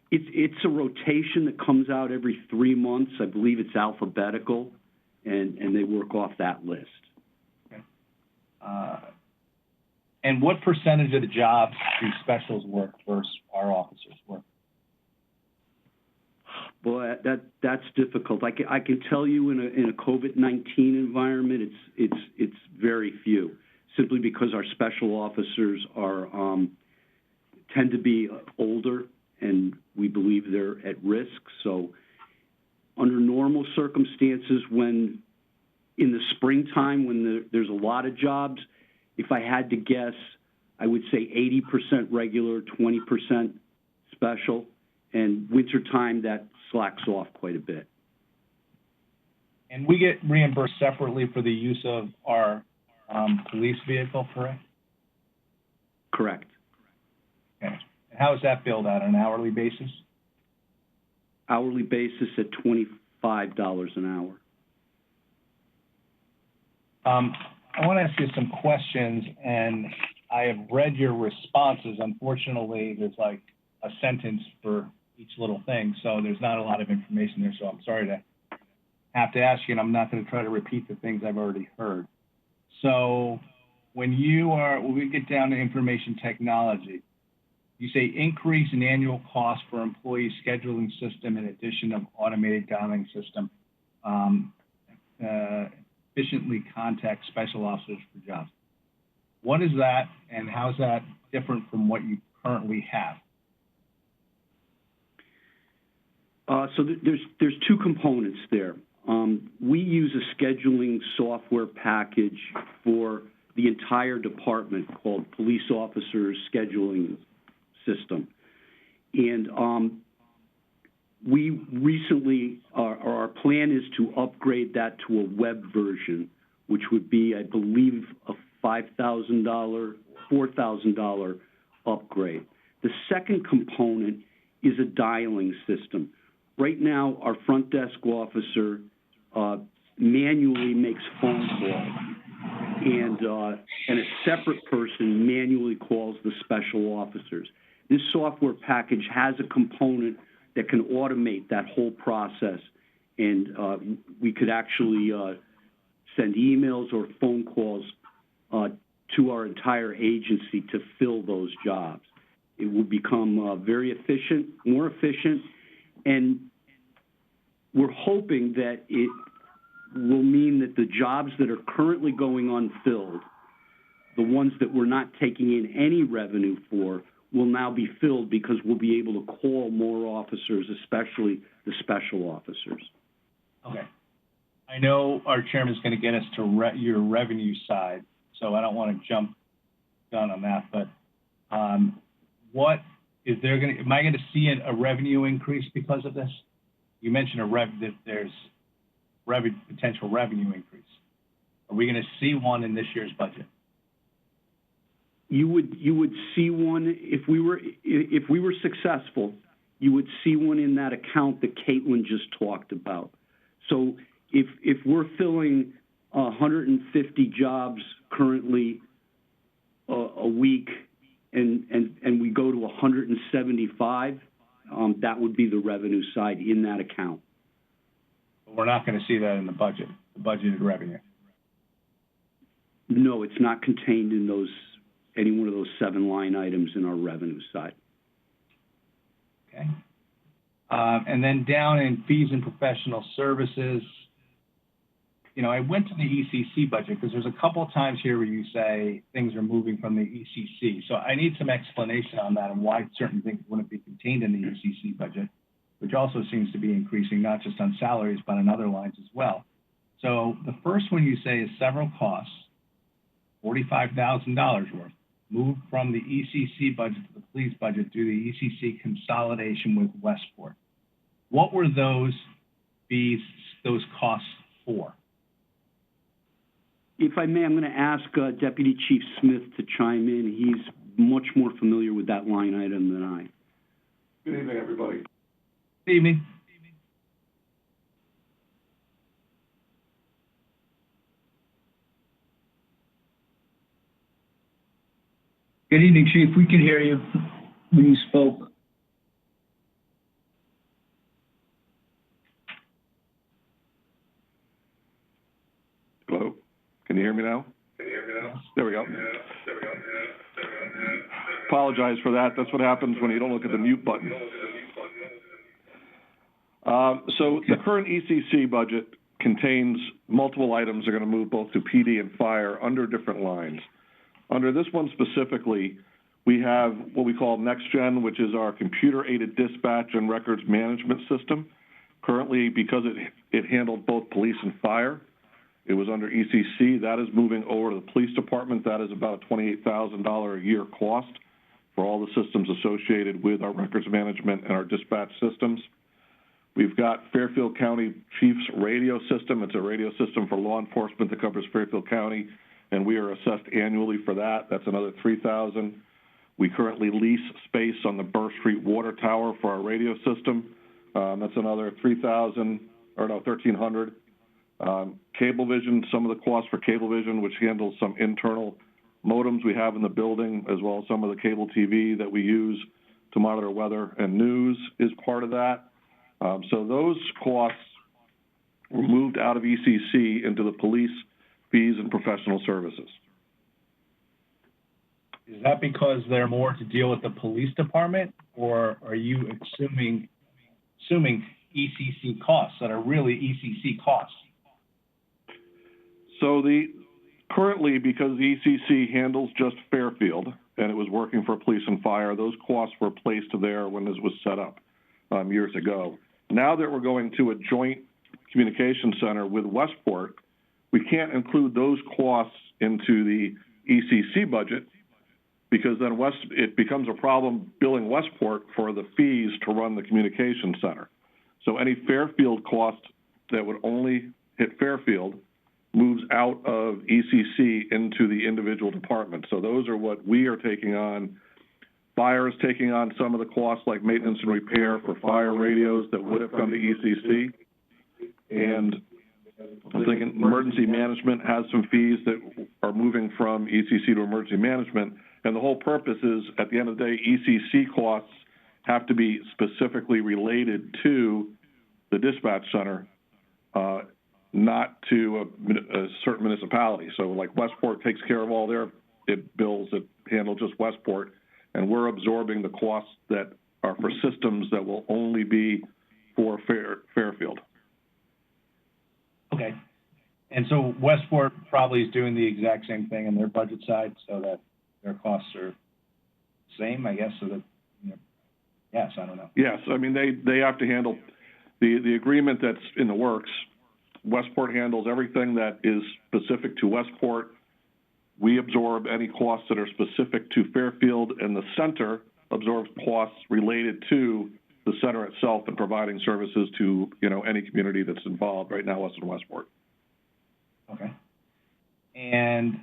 It's a rotation that comes out every 3 months. I believe it's alphabetical, and they work off that list. Okay. And what percentage of the jobs do specials work versus our officers work? Well, that's difficult. I can tell you in a COVID-19 environment, it's very few, simply because our special officers are tend to be older, and we believe they're at risk. So under normal circumstances, when in the springtime, when there's a lot of jobs, if I had to guess, I would say 80% regular, 20% special, and wintertime that slacks off quite a bit. And we get reimbursed separately for the use of our police vehicle, correct? Correct. Okay. And how is that billed out, on an hourly basis? Hourly basis at $25 an hour. I want to ask you some questions, and I have read your responses. Unfortunately, there's like a sentence for each little thing, so there's not a lot of information there, so I'm sorry to have to ask you, and I'm not going to try to repeat the things I've already heard. So when we get down to information technology, you say increase in annual cost for employee scheduling system in addition of automated dialing system, efficiently contact special officers for jobs. What is that, and how is that different from what you currently have? So there's two components there. We use a scheduling software package for the entire department called Police Officers Scheduling System. And we recently, our plan is to upgrade that to a web version, which would be, I believe, a $5,000, $4,000 upgrade. The second component is a dialing system. Right now, our front desk officer manually makes phone calls, and a separate person manually calls the special officers. This software package has a component that can automate that whole process, and we could actually send emails or phone calls to our entire agency to fill those jobs. It will become very efficient, more efficient, and we're hoping that it will mean that the jobs that are currently going unfilled the ones that we're not taking in any revenue for will now be filled because we'll be able to call more officers, especially the special officers. Okay. I know our chairman's going to get us to your revenue side, so I don't want to jump gun on that, but what is there going to, am I going to see a revenue increase because of this? You mentioned that there's potential revenue increase. Are we going to see one in this year's budget? You would see one if we were successful. You would see one in that account that Caitlin just talked about. So if we're filling 150 jobs currently a week, and we go to 175, that would be the revenue side in that account. But we're not going to see that in the budget, the budgeted revenue. No, it's not contained in any one of those 7 line items in our revenue side. Okay. And then down in fees and professional services, you know, I went to the ECC budget because there's a couple of times here where you say things are moving from the ECC. So I need some explanation on that and why certain things wouldn't be contained in the ECC budget, which also seems to be increasing, not just on salaries, but on other lines as well. So the first one you say is several costs, $45,000 worth, moved from the ECC budget to the police budget due to the ECC consolidation with Westport. What were those fees, those costs for? If I may, I'm going to ask Deputy Chief Smith to chime in. He's much more familiar with that line item than I. Good evening, everybody. Good evening. Good evening, Chief. We can hear you when you spoke. Hello? Can you hear me now? There we go. Apologize for that. That's what happens when you don't look at the mute button. So the current ECC budget contains multiple items that are going to move both to PD and fire under different lines. Under this one specifically, we have what we call NextGen, which is our computer-aided dispatch and records management system. Currently, because it handled both police and fire, it was under ECC. That is moving over to the police department. That is about a $28,000 a year cost for all the systems associated with our records management and our dispatch systems. We've got Fairfield County Chief's radio system. It's a radio system for law enforcement that covers Fairfield County, and we are assessed annually for that. That's another $3,000. We currently lease space on the Burr Street Water Tower for our radio system. That's another $1,300. Cablevision, some of the costs for Cablevision, which handles some internal modems we have in the building, as well as some of the cable TV that we use to monitor weather and news is part of that. So those costs were moved out of ECC into the police fees and professional services. Is that because they're more to deal with the police department, or are you assuming ECC costs that are really ECC costs? So currently, because the ECC handles just Fairfield, and it was working for police and fire, those costs were placed there when this was set up years ago. Now that we're going to a joint communication center with Westport, we can't include those costs into the ECC budget because then it becomes a problem billing Westport for the fees to run the communication center. So any Fairfield cost that would only hit Fairfield moves out of ECC into the individual departments. So those are what we are taking on. Fire is taking on some of the costs like maintenance and repair for fire radios that would have come to ECC. And I'm thinking emergency management has some fees that are moving from ECC to emergency management. And the whole purpose is, at the end of the day, ECC costs have to be specifically related to the dispatch center, not to a certain municipality. So like Westport takes care of all their bills that handle just Westport, and we're absorbing the costs that are for systems that will only be for Fairfield. Okay. And And so Westport probably is doing the exact same thing on their budget side, so that their costs are same, I guess, so that, you know, yes, I don't know. Yes, I mean, they have to handle the agreement that's in the works. Westport handles everything that is specific to Westport. We absorb any costs that are specific to Fairfield, and the center absorbs costs related to the center itself and providing services to, you know, any community that's involved. Right now, us in Westport. Okay. And,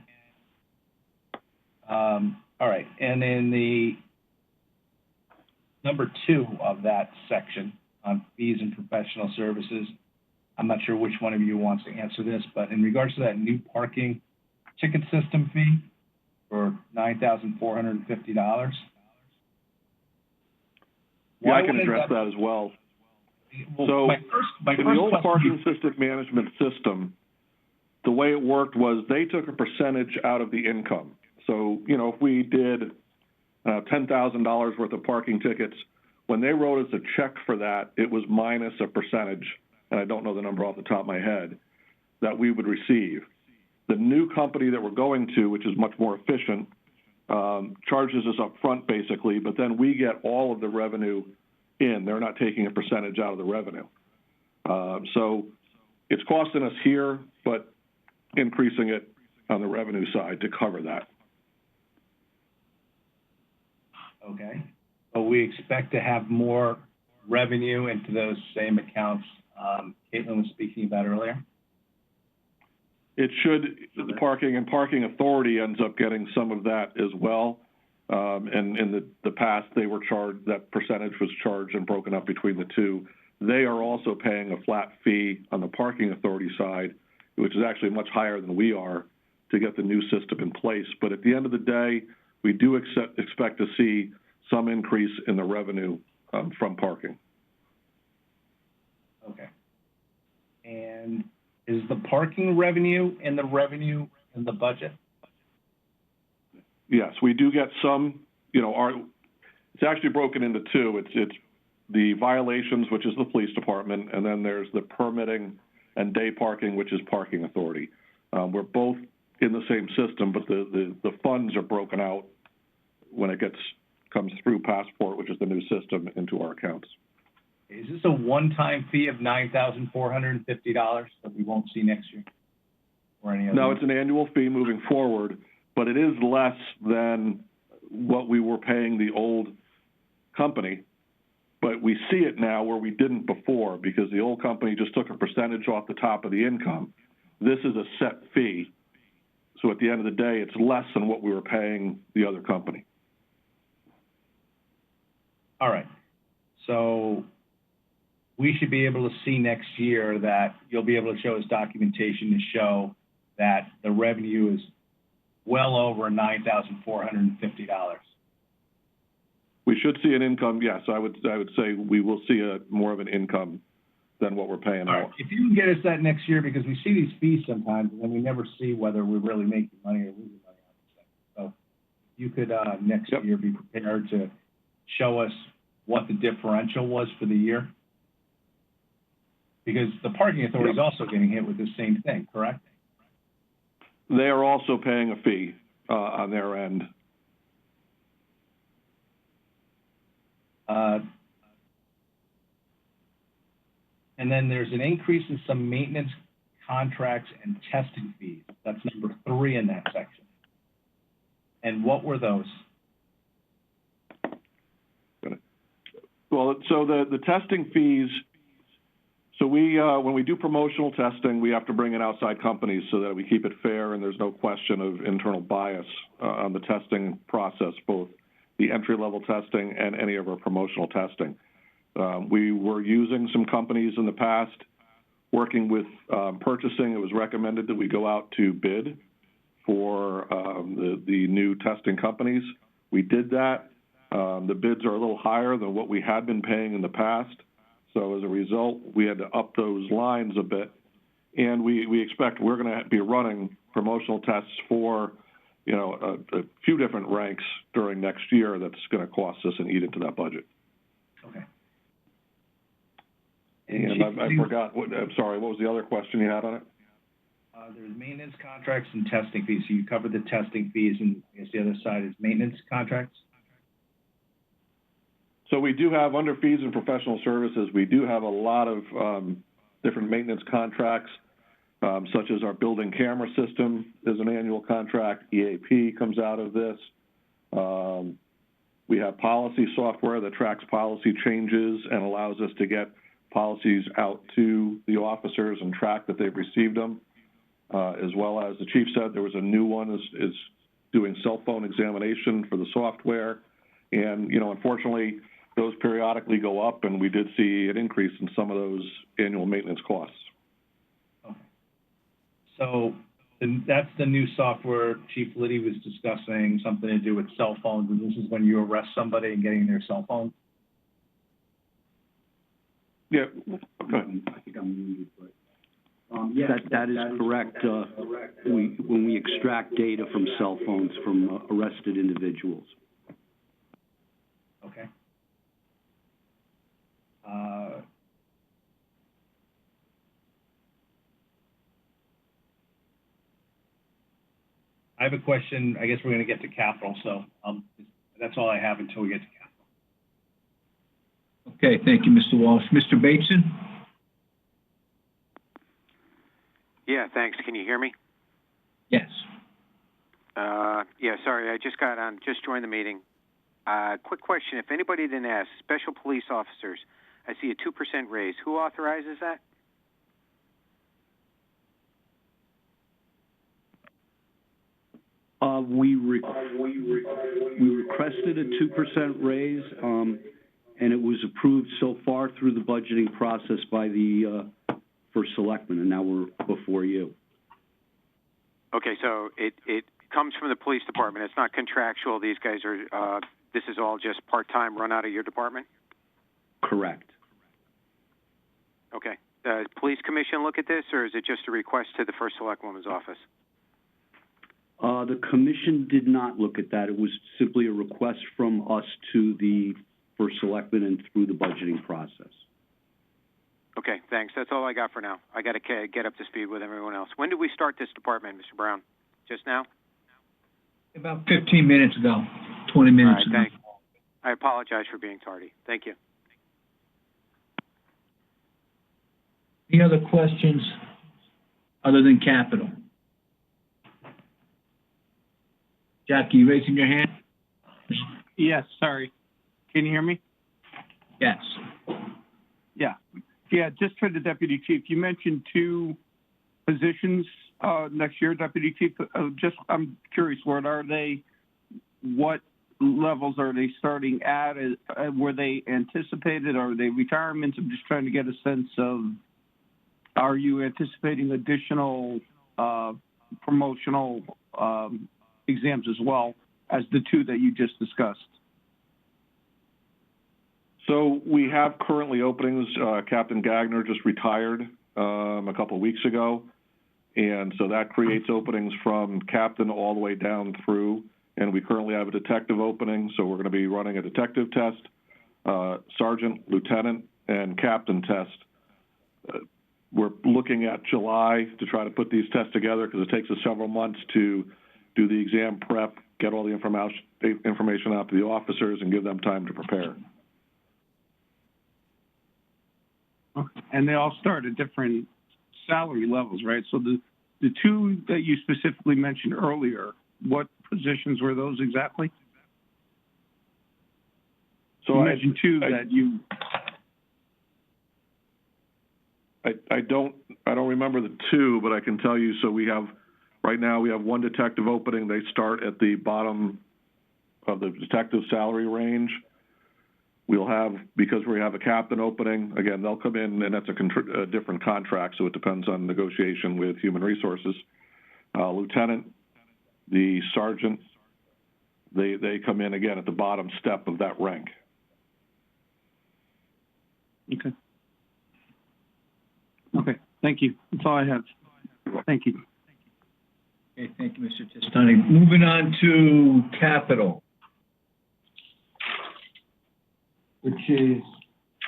all right, and in the number 2 of that section on fees and professional services, I'm not sure which one of you wants to answer this, but in regards to that new parking ticket system fee for $9,450. Yeah, I can address that as well. So, in the old parking system management system, the way it worked was they took a percentage out of the income. So, you know, if we did $10,000 worth of parking tickets, when they wrote us a check for that, it was minus a percentage, and I don't know the number off the top of my head, that we would receive. The new company that we're going to, which is much more efficient, charges us up front basically, but then we get all of the revenue in. They're not taking a percentage out of the revenue. So it's costing us here, but increasing it on the revenue side to cover that. Okay. But we expect to have more revenue into those same accounts Caitlin was speaking about earlier? It should, the parking authority ends up getting some of that as well. And in the past, they were charged, that percentage was charged and broken up between the two. They are also paying a flat fee on the parking authority side, which is actually much higher than we are, to get the new system in place. But at the end of the day, we do expect to see some increase in the revenue from parking. Okay. And is the parking revenue in the budget? Yes, we do get some, you know, it's actually broken into two. It's the violations, which is the police department, and then there's the permitting and day parking, which is parking authority. We're both in the same system, but the funds are broken out when it comes through Passport, which is the new system, into our accounts. Is this a one-time fee of $9,450 that we won't see next year? Or any other? No, it's an annual fee moving forward, but it is less than what we were paying the old company. But we see it now where we didn't before, because the old company just took a percentage off the top of the income. This is a set fee. So at the end of the day, it's less than what we were paying the other company. All right. So we should be able to see next year that you'll be able to show us documentation to show that the revenue is well over $9,450. We should see an income, yes. I would say we will see more of an income than what we're paying now. Right. If you can get us that next year, because we see these fees sometimes, and then we never see whether we're really making money or losing money on this thing. So you could next year be prepared to show us what the differential was for the year? Because the parking authority is also getting hit with the same thing, correct? They are also paying a fee on their end. And then there's an increase in some maintenance contracts and testing fees. That's number 3 in that section. And what were those? Well, so the testing fees, so we, when we do promotional testing, we have to bring in outside companies so that we keep it fair and there's no question of internal bias on the testing process, both the entry-level testing and any of our promotional testing. We were using some companies in the past, working with purchasing. It was recommended that we go out to bid for the new testing companies. We did that. The bids are a little higher than what we had been paying in the past. So as a result, we had to up those lines a bit. And we expect we're going to be running promotional tests for, you know, a few different ranks during next year that's going to cost us and eat into that budget. Okay. And I forgot, I'm sorry, what was the other question you had on it? There's maintenance contracts and testing fees. So you cover the testing fees, and I guess the other side is maintenance contracts. So we do have, under fees and professional services, we do have a lot of different maintenance contracts, such as our building camera system is an annual contract. EAP comes out of this. We have policy software that tracks policy changes and allows us to get policies out to the officers and track that they've received them. As well as the chief said, there was a new one is doing cell phone examination for the software. And, you know, unfortunately, those periodically go up, and we did see an increase in some of those annual maintenance costs. Okay. So that's the new software Chief Liddy was discussing, something to do with cell phones, and this is when you arrest somebody and getting their cell phone? Yeah, go ahead. I think I'm muted, but that is correct. When we extract data from cell phones from arrested individuals. Okay. I have a question. I guess we're going to get to capital, so that's all I have until we get to capital. Okay, thank you, Mr. Walsh. Mr. Bateson? Yeah, thanks. Can you hear me? Yes. Yeah, sorry, I just got on, just joined the meeting. Quick question, if anybody didn't ask, special police officers, I see a 2% raise. Who authorizes that? We requested a 2% raise, and it was approved so far through the budgeting process by the first selectman, and now we're before you. Okay, so it comes from the police department. It's not contractual. These guys are, this is all just part-time run out of your department? Correct. Okay. Does police commission look at this, or is it just a request to the first selectwoman's office? The commission did not look at that. It was simply a request from us to the first selectman and through the budgeting process. Okay, thanks. That's all I got for now. I got to get up to speed with everyone else. When did we start this department, Mr. Brown? Just now? About 15 minutes ago, 20 minutes ago. Thanks. I apologize for being tardy. Thank you. Any other questions other than capital? Jackie, you raising your hand? Yes, sorry. Can you hear me? Yes. Yeah, just for the deputy chief, you mentioned 2 positions next year, deputy chief. I'm curious, what are they? What levels are they starting at? Were they anticipated? Are they retirements? I'm just trying to get a sense of, are you anticipating additional promotional exams as well as the 2 that you just discussed? So we have currently openings. Captain Gagner just retired a couple of weeks ago, and so that creates openings from captain all the way down through. And we currently have a detective opening, so we're going to be running a detective test, sergeant, lieutenant, and captain test. We're looking at July to try to put these tests together because it takes us several months to do the exam prep, get all the information out to the officers, and give them time to prepare. And they all start at different salary levels, right? So the 2 that you specifically mentioned earlier, what positions were those exactly? So you mentioned 2 that you. I don't remember the 2, but I can tell you. So right now we have 1 detective opening. They start at the bottom of the detective salary range. We'll have, because we have a captain opening, again, they'll come in, and that's a different contract, so it depends on negotiation with human resources. Lieutenant, the sergeant, they come in, again, at the bottom step of that rank. Okay, thank you. That's all I have. Thank you. Okay, thank you, Mr. Testani. Moving on to capital, which is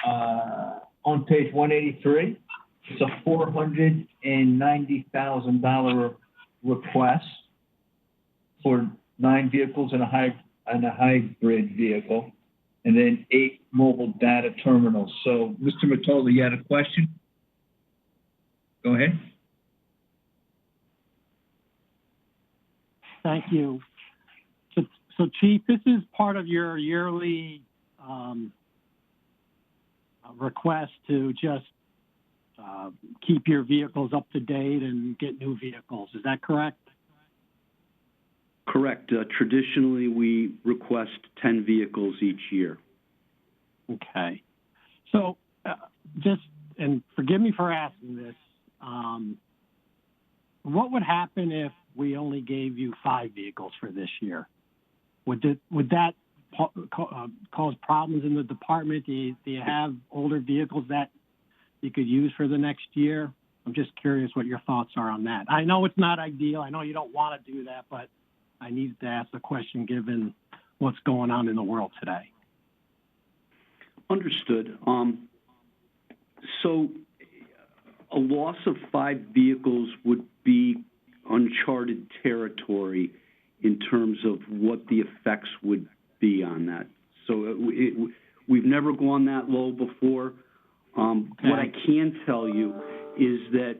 on page 183. It's a $490,000 request for 9 vehicles and a hybrid vehicle, and then 8 mobile data terminals. So, Mr. Mottola, you had a question? Go ahead. Thank you. So Chief, this is part of your yearly request to just keep your vehicles up to date and get new vehicles. Is that correct? Correct. Traditionally, we request 10 vehicles each year. Okay. So and forgive me for asking this, what would happen if we only gave you 5 vehicles for this year? Would that cause problems in the department? Do you have older vehicles that you could use for the next year? I'm just curious what your thoughts are on that. I know it's not ideal. I know you don't want to do that, but I need to ask the question given what's going on in the world today. Understood. So a loss of 5 vehicles would be uncharted territory in terms of what the effects would be on that. So we've never gone that low before. What I can tell you is that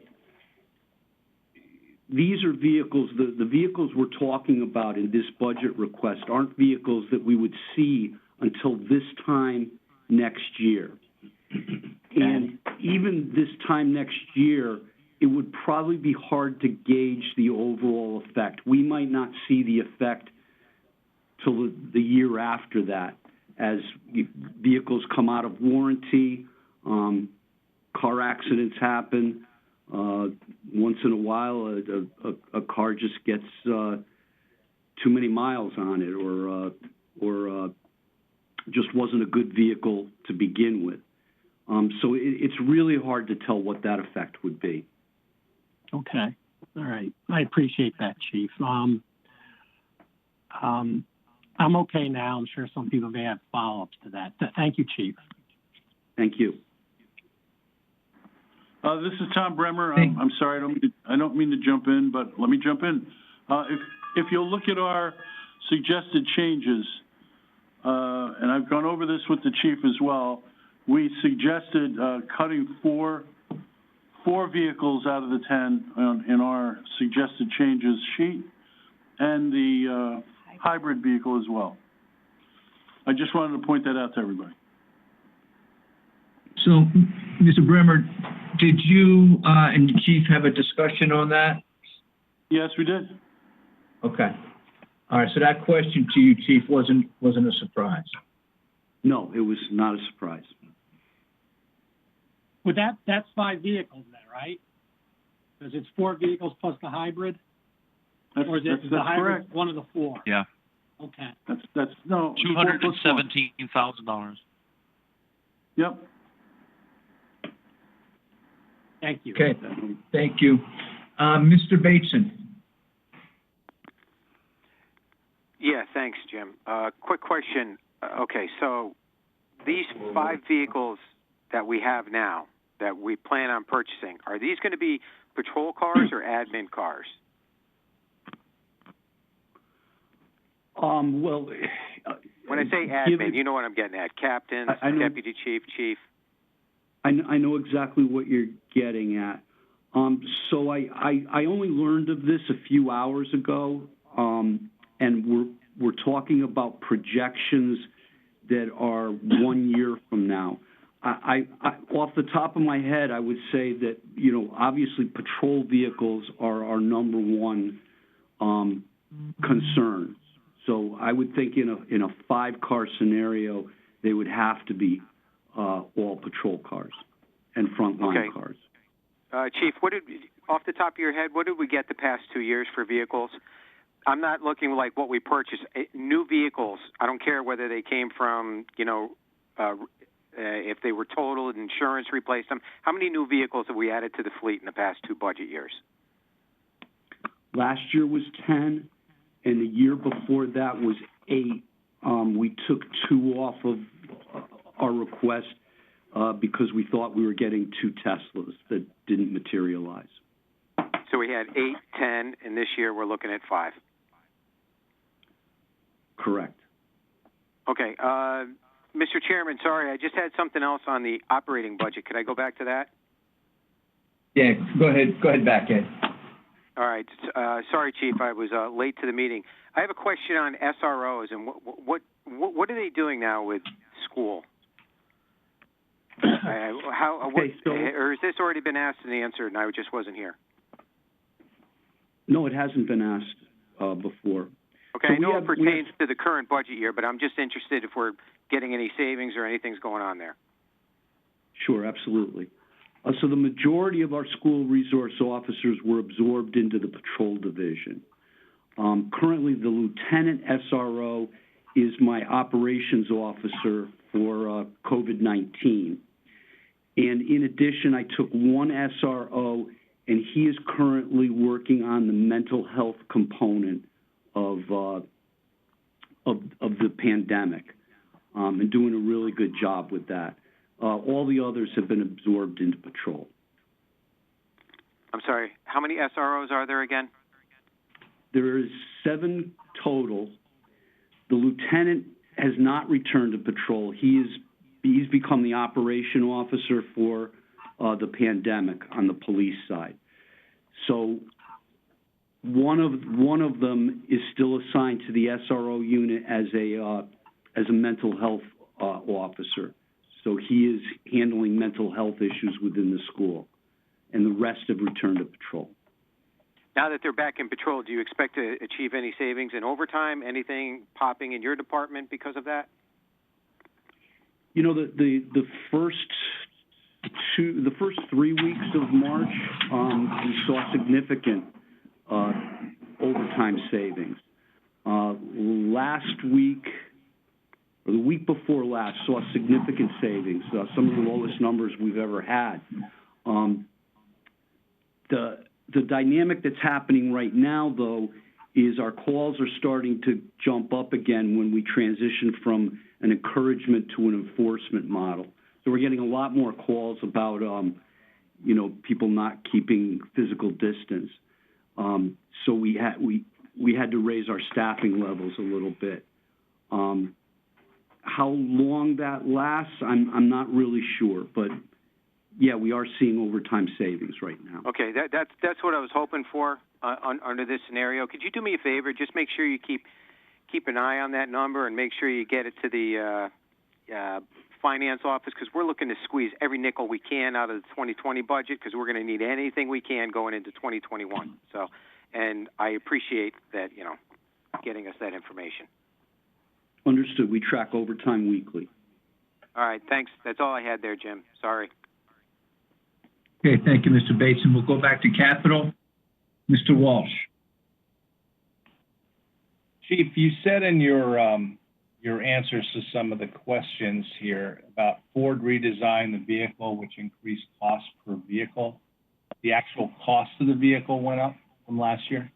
these are vehicles, the vehicles we're talking about in this budget request aren't vehicles that we would see until this time next year. And even this time next year, it would probably be hard to gauge the overall effect. We might not see the effect till the year after that as vehicles come out of warranty, car accidents happen. Once in a while, a car just gets too many miles on it, or just wasn't a good vehicle to begin with. So it's really hard to tell what that effect would be. Okay. All right. I appreciate that, Chief. I'm okay now. I'm sure some people may have follow-ups to that. Thank you, Chief. Thank you. This is Tom Bremer. I'm sorry, I don't mean to jump in, but let me jump in. If you'll look at our suggested changes, and I've gone over this with the chief as well, we suggested cutting four vehicles out of the 10 in our suggested changes sheet, and the hybrid vehicle as well. I just wanted to point that out to everybody. So, Mr. Bremer, did you and the chief have a discussion on that? Yes, we did. Okay. All right. So that question to you, Chief, wasn't a surprise. No, it was not a surprise. With that's 5 vehicles then, right? Because it's 4 vehicles plus the hybrid? Or is it the hybrid correct. One of the 4? Yeah. Okay. That's no. $217,000. Yep. Thank you. Okay. Thank you. Mr. Bateson. Yeah, thanks, Jim. Quick question. Okay, so these 5 vehicles that we have now that we plan on purchasing, are these going to be patrol cars or admin cars? Well, when I say admin, you know what I'm getting at. Captains, deputy chief. I know exactly what you're getting at. So I only learned of this a few hours ago, and we're talking about projections that are 1 year from now. I off the top of my head, I would say that, obviously patrol vehicles are our number one concern. So I would think in a 5-car scenario, they would have to be all patrol cars and frontline cars. Chief, off the top of your head, what did we get the past 2 years for vehicles? I'm not looking like what we purchased. New vehicles, I don't care whether they came from, if they were totaled, insurance replaced them. How many new vehicles have we added to the fleet in the past 2 budget years? Last year was 10, and the year before that was 8. We took 2 off of our request because we thought we were getting 2 Teslas that didn't materialize. So we had 8, 10, and this year we're looking at 5. Correct. Okay. Mr. Chairman, sorry, I just had something else on the operating budget. Could I go back to that? Yeah, go ahead. Go ahead back, Ed. All right. Sorry, Chief, I was late to the meeting. I have a question on SROs and what are they doing now with school? Or has this already been asked and answered, and I just wasn't here? No, it hasn't been asked before. Okay, so I know it pertains to the current budget year, but I'm just interested if we're getting any savings or anything's going on there. Sure, absolutely. So the majority of our school resource officers were absorbed into the patrol division. Currently, the lieutenant SRO is my operations officer for COVID-19. And in addition, I took 1 SRO, and he is currently working on the mental health component of the pandemic, and doing a really good job with that. All the others have been absorbed into patrol. I'm sorry, how many SROs are there again? There is 7 total. The lieutenant has not returned to patrol. He's become the operation officer for the pandemic on the police side. So one of them is still assigned to the SRO unit as a mental health officer. So he is handling mental health issues within the school, and the rest have returned to patrol. Now that they're back in patrol, do you expect to achieve any savings in overtime? Anything popping in your department because of that? You know, the first 3 weeks of March, we saw significant overtime savings. Last week, or the week before last, saw significant savings, some of the lowest numbers we've ever had. The dynamic that's happening right now, though, is our calls are starting to jump up again when we transition from an encouragement to an enforcement model. So we're getting a lot more calls about, people not keeping physical distance. So we had to raise our staffing levels a little bit. How long that lasts, I'm not really sure, but yeah, we are seeing overtime savings right now. Okay, that's what I was hoping for under this scenario. Could you do me a favor? Just make sure you keep an eye on that number and make sure you get it to the finance office, because we're looking to squeeze every nickel we can out of the 2020 budget, because we're going to need anything we can going into 2021. So, and I appreciate that, getting us that information. Understood. We track overtime weekly. All right, thanks. That's all I had there, Jim. Sorry. Okay, thank you, Mr. Bateson. We'll go back to Capital. Mr. Walsh. Chief, you said in your answers to some of the questions here about Ford redesigned the vehicle, which increased cost per vehicle. The actual cost of the vehicle went up from last year?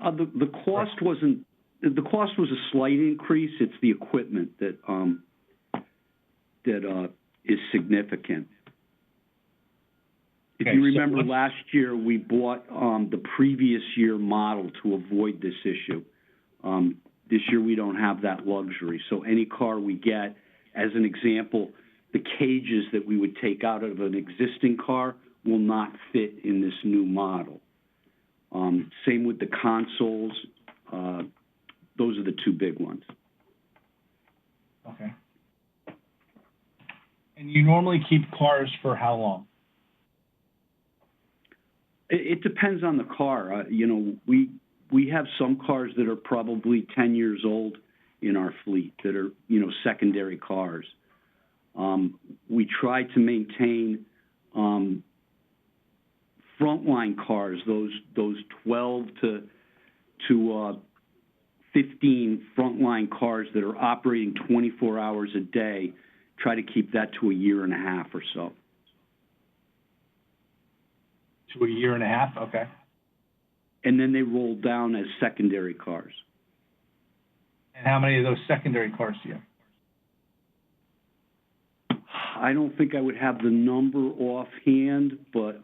The cost wasn't. The cost was a slight increase. It's the equipment that is significant. If you remember, last year we bought the previous year model to avoid this issue. This year we don't have that luxury. So any car we get, as an example, the cages that we would take out of an existing car will not fit in this new model. Same with the consoles. Those are the 2 big ones. Okay. And you normally keep cars for how long? It depends on the car. We have some cars that are probably 10 years old in our fleet that are, secondary cars. We try to maintain frontline cars, those 12 to 15 frontline cars that are operating 24 hours a day, try to keep that to 1.5 years or so. To 1.5 years, okay. And then they roll down as secondary cars. And how many of those secondary cars do you have? I don't think I would have the number offhand, but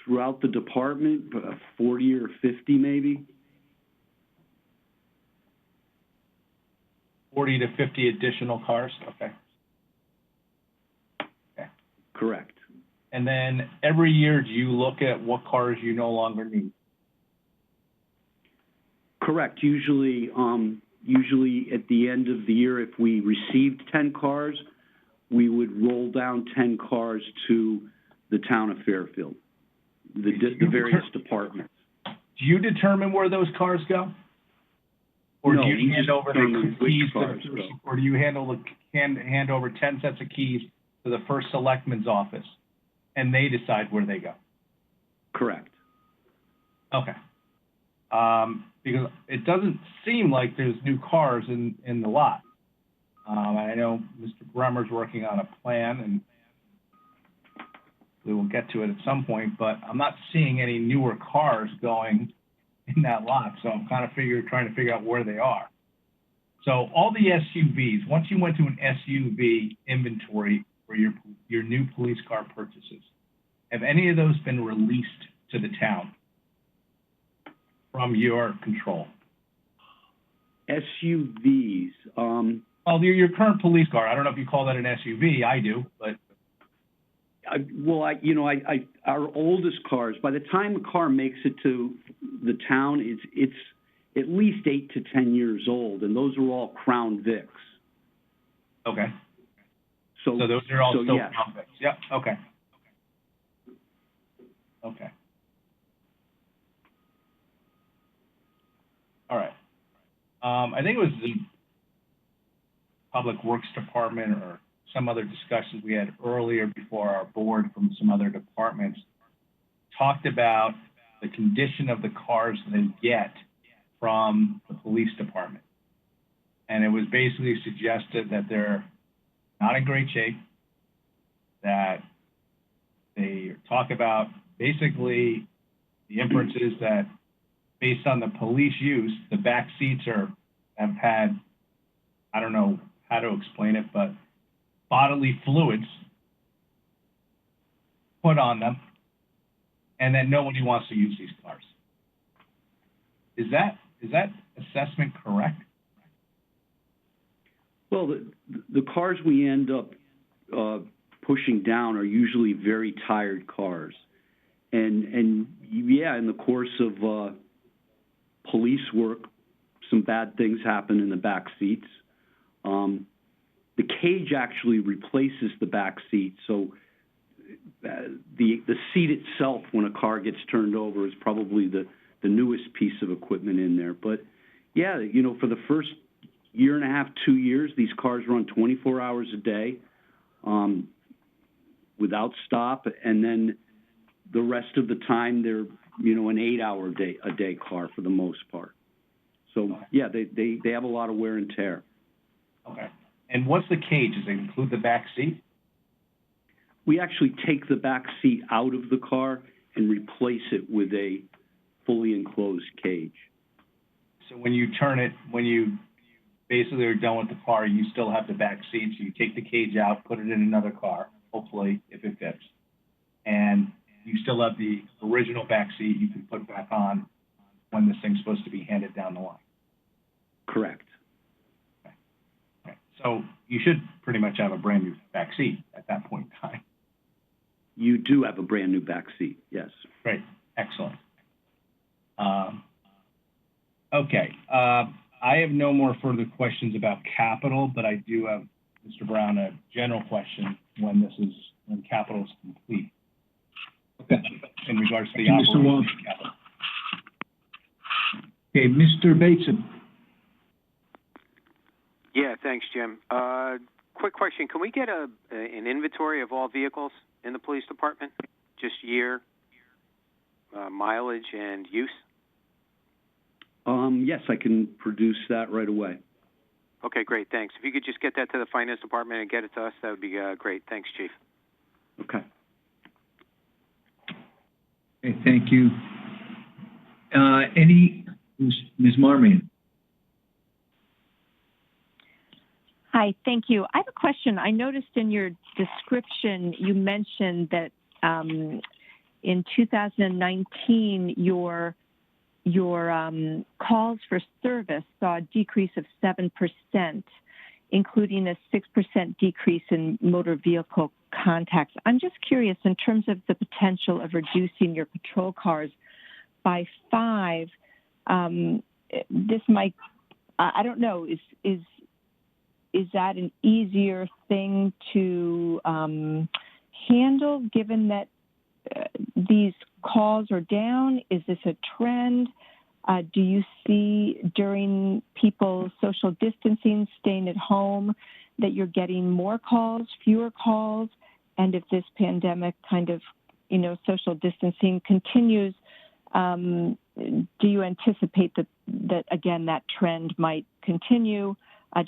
throughout the department, 40 or 50 maybe. 40 to 50 additional cars? Okay. Okay. Correct. And then every year, do you look at what cars you no longer need? Correct. Usually at the end of the year, if we received 10 cars, we would roll down 10 cars to the town of Fairfield, the various departments. Do you determine where those cars go? Or No, do you we hand just over the determine which keys to cars the go. first, or do you hand over 10 sets of keys to the first selectman's office and they decide where they go? Correct. Okay. Because it doesn't seem like there's new cars in the lot. I know Mr. Bremer's working on a plan, and we will get to it at some point, but I'm not seeing any newer cars going in that lot, so I'm kind of trying to figure out where they are. So all the SUVs, once you went to an SUV inventory for your new police car purchases, have any of those been released to the town from your control? SUVs. Well, your current police car. I don't know if you call that an SUV. I do, but our oldest cars. By the time a car makes it to the town, it's at least 8 to 10 years old, and those are all Crown Vics. Okay. So those are all still yes. Crown Vics. Yep. Okay. Okay. All right. I think it was the Public Works Department or some other discussions we had earlier before our board from some other departments talked about the condition of the cars they get from the police department. And it was basically suggested that they're not in great shape, that they talk about basically the inference is that based on the police use, the back seats have had, I don't know how to explain it, but bodily fluids put on them, and that nobody wants to use these cars. Is that assessment correct? Well, the cars we end up pushing down are usually very tired cars, and yeah, in the course of police work, some bad things happen in the back seats. The cage actually replaces the back seat, so the seat itself, when a car gets turned over, is probably the newest piece of equipment in there. But yeah, for the first year and a half, 2 years, these cars run 24 hours a day without stop, and then the rest of the time they're an 8-hour a day car for the most part. So yeah, they have a lot of wear and tear. Okay. And what's the cage? Does it include the back seat? We actually take the back seat out of the car and replace it with a fully enclosed cage. So when you turn it, when you basically are done with the car, you still have the back seat. So you take the cage out, put it in another car, hopefully, if it fits. And you still have the original back seat you can put back on when this thing's supposed to be handed down the line. Correct. Okay. So you should pretty much have a brand new back seat at that point in time. You do have a brand new back seat, yes. Great. Excellent. Okay. I have no more further questions about capital, but I do have, Mr. Brown, a general question when capital is complete. Okay. In regards to the Thank you, Mr. Walsh. operation of capital. Okay, Mr. Bateson. Yeah, thanks, Jim. Quick question. Can we get an inventory of all vehicles in the police department? Just year, mileage, and use? Yes, I can produce that right away. Okay, great. Thanks. If you could just get that to the finance department and get it to us, that would be great. Thanks, Chief. Okay. Okay, thank you. Ms. Marmion? Hi, Hi, thank you. I have a question. I noticed in your description you mentioned that in 2019 your calls for service saw a decrease of 7%, including a 6% decrease in motor vehicle contacts. I'm just curious, in terms of the potential of reducing your patrol cars by 5, this might, I don't know, is that an easier thing to handle, given that these calls are down? Is this a trend? Do you see during people's social distancing, staying at home, that you're getting more calls, fewer calls? And if this pandemic kind of, social distancing continues, do you anticipate that again, that trend might continue?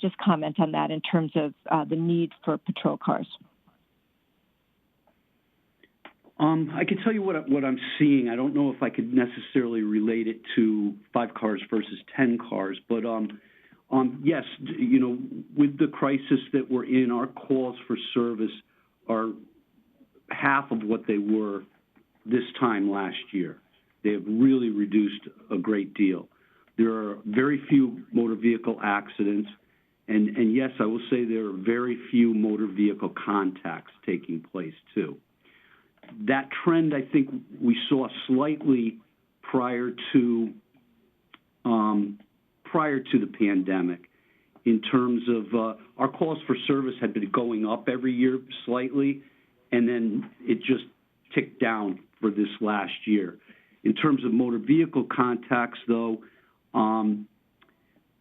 Just comment on that in terms of the need for patrol cars. I can tell you what I'm seeing. I don't know if I could necessarily relate it to 5 cars versus 10 cars, but yes, with the crisis that we're in, our calls for service are half of what they were this time last year. They have really reduced a great deal. There are very few motor vehicle accidents, and yes, I will say there are very few motor vehicle contacts taking place too. That trend, I think, we saw slightly prior to the pandemic, in terms of our calls for service had been going up every year slightly, and then it just ticked down for this last year. In terms of motor vehicle contacts, though,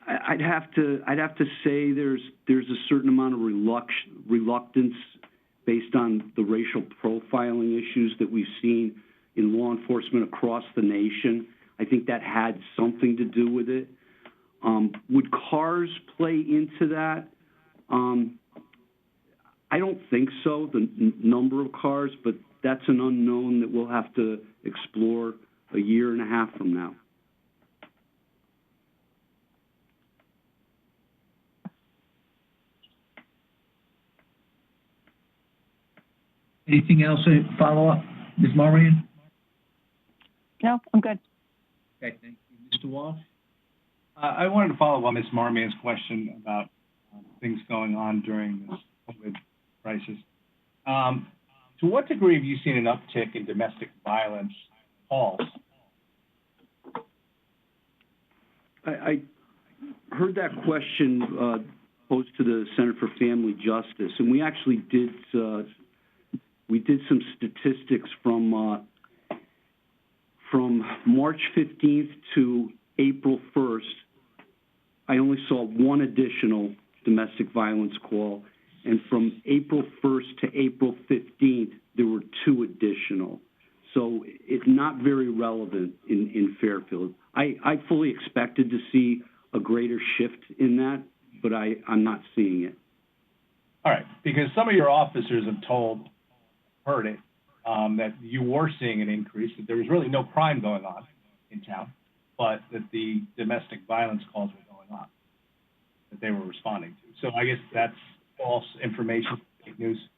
I'd have to say there's a certain amount of reluctance based on the racial profiling issues that we've seen in law enforcement across the nation. I think that had something to do with it. Would cars play into that? I don't think so, the number of cars, but that's an unknown that we'll have to explore a year and a half from now. Anything else, a follow-up, Ms. Marion? No, I'm good. Okay, thank you. Mr. Walsh? I wanted to follow up on Ms. Marmion's question about things going on during this COVID crisis. To what degree have you seen an uptick in domestic violence calls? I heard that question posed to the Center for Family Justice, and we actually did some statistics from March 15th to April 1st. I only saw one additional domestic violence call, and from April 1st to April 15th, there were 2 additional. So it's not very relevant in Fairfield. I fully expected to see a greater shift in that, but I'm not seeing it. All right, because some of your officers have heard it, that you were seeing an increase, that there was really no crime going on in town, but that the domestic violence calls were going on, that they were responding to. So I guess that's false information, fake news.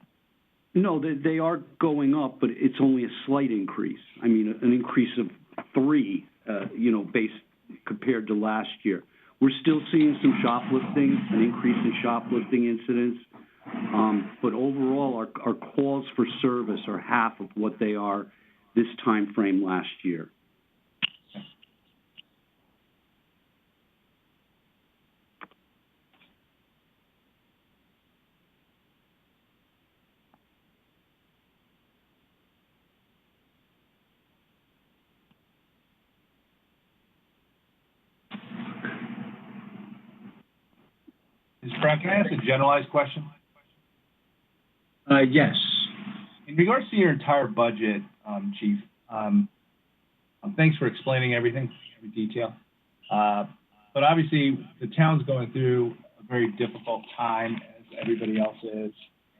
No, they are going up, but it's only a slight increase. I mean, an increase of 3, based compared to last year. We're still seeing some shoplifting, an increase in shoplifting incidents, but overall, our calls for service are half of what they are this time frame last year. Ms. Brown, can I ask a generalized question? Yes. In regards to your entire budget, Chief, thanks for explaining everything, every detail. But obviously, the town's going through a very difficult time, as everybody else is,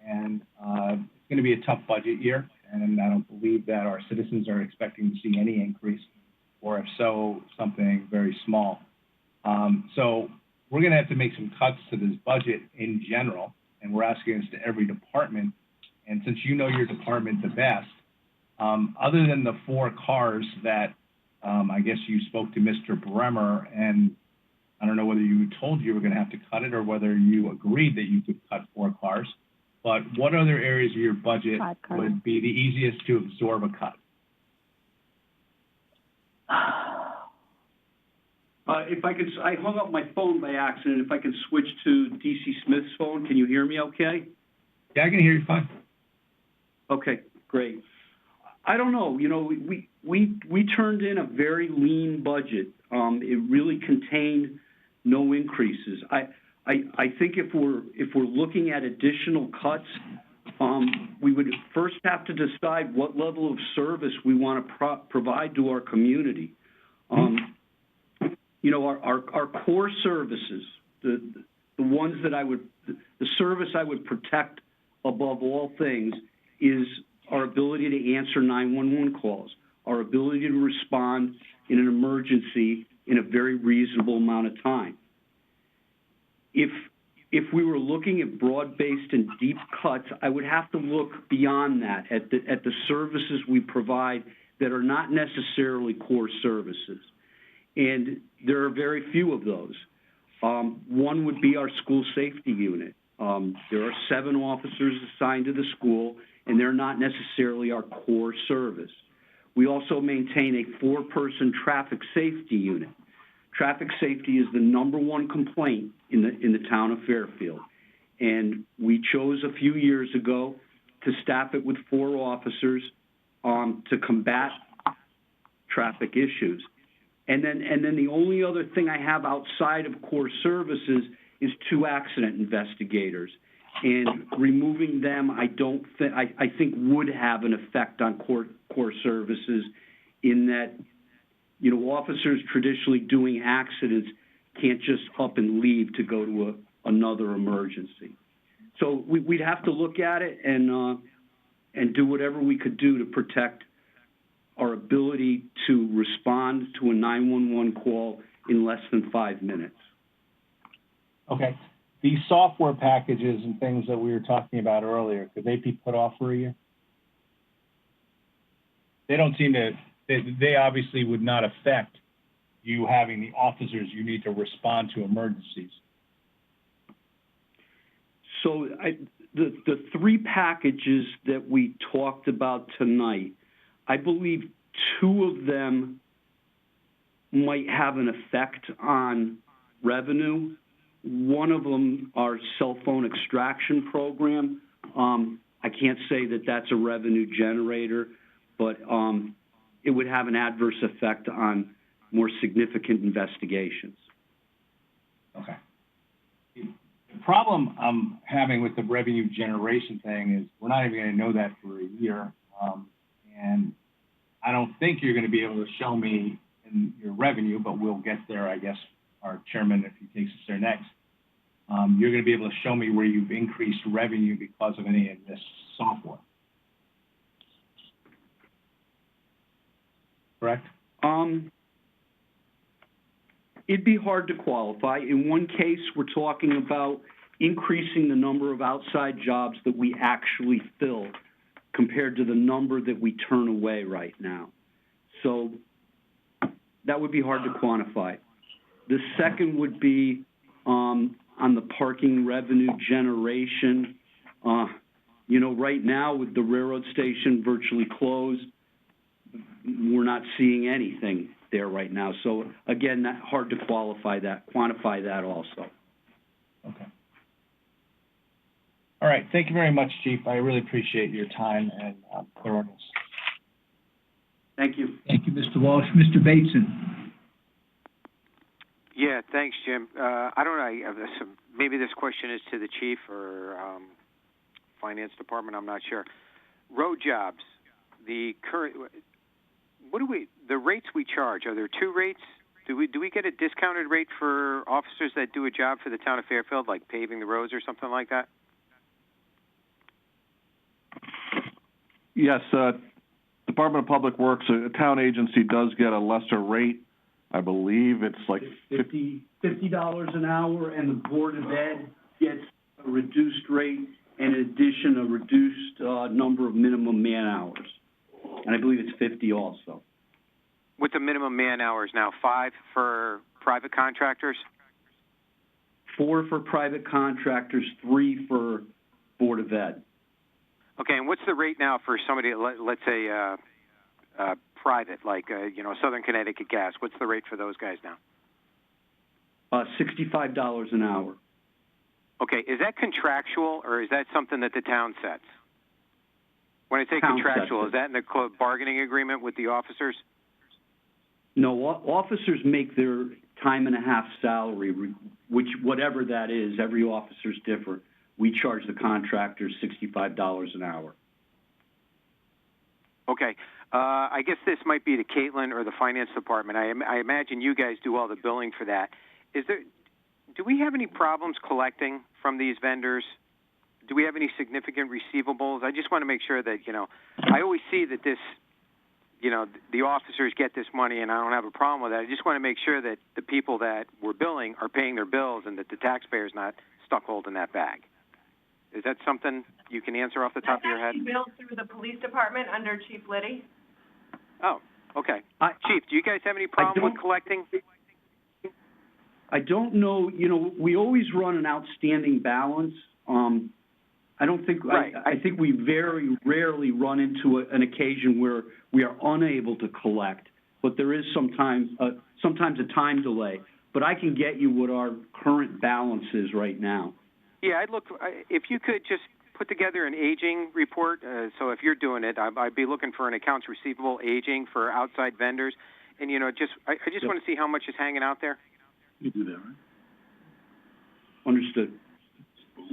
and it's going to be a tough budget year, and I don't believe that our citizens are expecting to see any increase, or if so, something very small. So we're going to have to make some cuts to this budget in general, and we're asking this to every department. And since you know your department the best, other than the 4 cars that I guess you spoke to Mr. Bremer, and I don't know whether you told you were going to have to cut it or whether you agreed that you could cut 4 cars, but what other areas of your budget would be the easiest to absorb a cut? If I could, I hung up my phone by accident. If I could switch to DC Smith's phone, can you hear me okay? Yeah, I can hear you fine. Okay, great. I don't know, you know, we turned in a very lean budget. It really contained no increases. I think if we're looking at additional cuts, we would first have to decide what level of service we want to provide to our community. You know, our core services, the ones that the service I would protect above all things is our ability to answer 911 calls, our ability to respond in an emergency in a very reasonable amount of time. If we were looking at broad-based and deep cuts, I would have to look beyond that at the services we provide that are not necessarily core services. And there are very few of those. One would be our school safety unit. There are 7 officers assigned to the school, and they're not necessarily our core service. We also maintain a 4-person traffic safety unit. Traffic safety is the #1 complaint in the town of Fairfield. And we chose a few years ago to staff it with 4 officers to combat traffic issues. And then the only other thing I have outside of core services is 2 accident investigators. And removing them, I think would have an effect on core services in that, you know, officers traditionally doing accidents can't just up and leave to go to another emergency. So we'd have to look at it and do whatever we could do to protect our ability to respond to a 911 call in less than 5 minutes. Okay. These software packages and things that we were talking about earlier, could they be put off for a year? They don't seem to, they obviously would not affect you having the officers you need to respond to emergencies. So the 3 packages that we talked about tonight, I believe 2 of them might have an effect on revenue. One of them, our cell phone extraction program. I can't say that that's a revenue generator, but it would have an adverse effect on more significant investigations. Okay. The problem I'm having with the revenue generation thing is we're not even going to know that for a year. And I don't think you're going to be able to show me in your revenue, but we'll get there, I guess, our chairman, if he takes us there next. You're going to be able to show me where you've increased revenue because of any of this software. Correct? It'd be hard to qualify. In one case, we're talking about increasing the number of outside jobs that we actually fill compared to the number that we turn away right now. So that would be hard to quantify. The second would be on the parking revenue generation. You know, right now with the railroad station virtually closed, we're not seeing anything there right now. So again, that hard to quantify that also. Okay. All right. Thank you very much, Chief. I really appreciate your time and thoroughness. Thank you. Thank you, Mr. Walsh. Mr. Bateson. Yeah, thanks, Jim. I don't know. Maybe this question is to the chief or finance department. I'm not sure. Road jobs. The rates we charge? Are there 2 rates? Do we get a discounted rate for officers that do a job for the town of Fairfield, like paving the roads or something like that? Yes, Department of Public Works, a town agency does get a lesser rate. I believe it's like 50 $50 an hour, and the Board of Ed gets a reduced rate, and in addition, a reduced number of minimum man hours. And I believe it's 50 also. With the minimum man hours now, 5 for private contractors? 4 for private contractors, 3 for Board of Ed. Okay, and what's the rate now for somebody, let's say, private, like, Southern Connecticut Gas? What's the rate for those guys now? $65 an hour. Okay, is that contractual, or is that something that the town sets? When I say Town contractual, sets is that in the bargaining agreement with the officers? No, officers make their time and a half salary, which, whatever that is, every officer's different. We charge the contractors $65 an hour. Okay. I guess this might be to Caitlin or the finance department. I imagine you guys do all the billing for that. Do we have any problems collecting from these vendors? Do we have any significant receivables? I just want to make sure that, I always see that this, the officers get this money and I don't have a problem with that. I just want to make sure that the people that we're billing are paying their bills and that the taxpayer's not stuck holding that bag. Is that something you can answer off the top of your head? That's actually billed through the police department under Chief Liddy. Oh, okay. Chief, do you guys have any problem with collecting? I don't know. We always run an outstanding balance. I don't think. Right. I think we very rarely run into an occasion where we are unable to collect. But there is sometimes a time delay. But I can get you what our current balance is right now. Yeah, if you could just put together an aging report. So if you're doing it, I'd be looking for an accounts receivable aging for outside vendors, and I just want to see how much is hanging out there. You do that, right? Understood.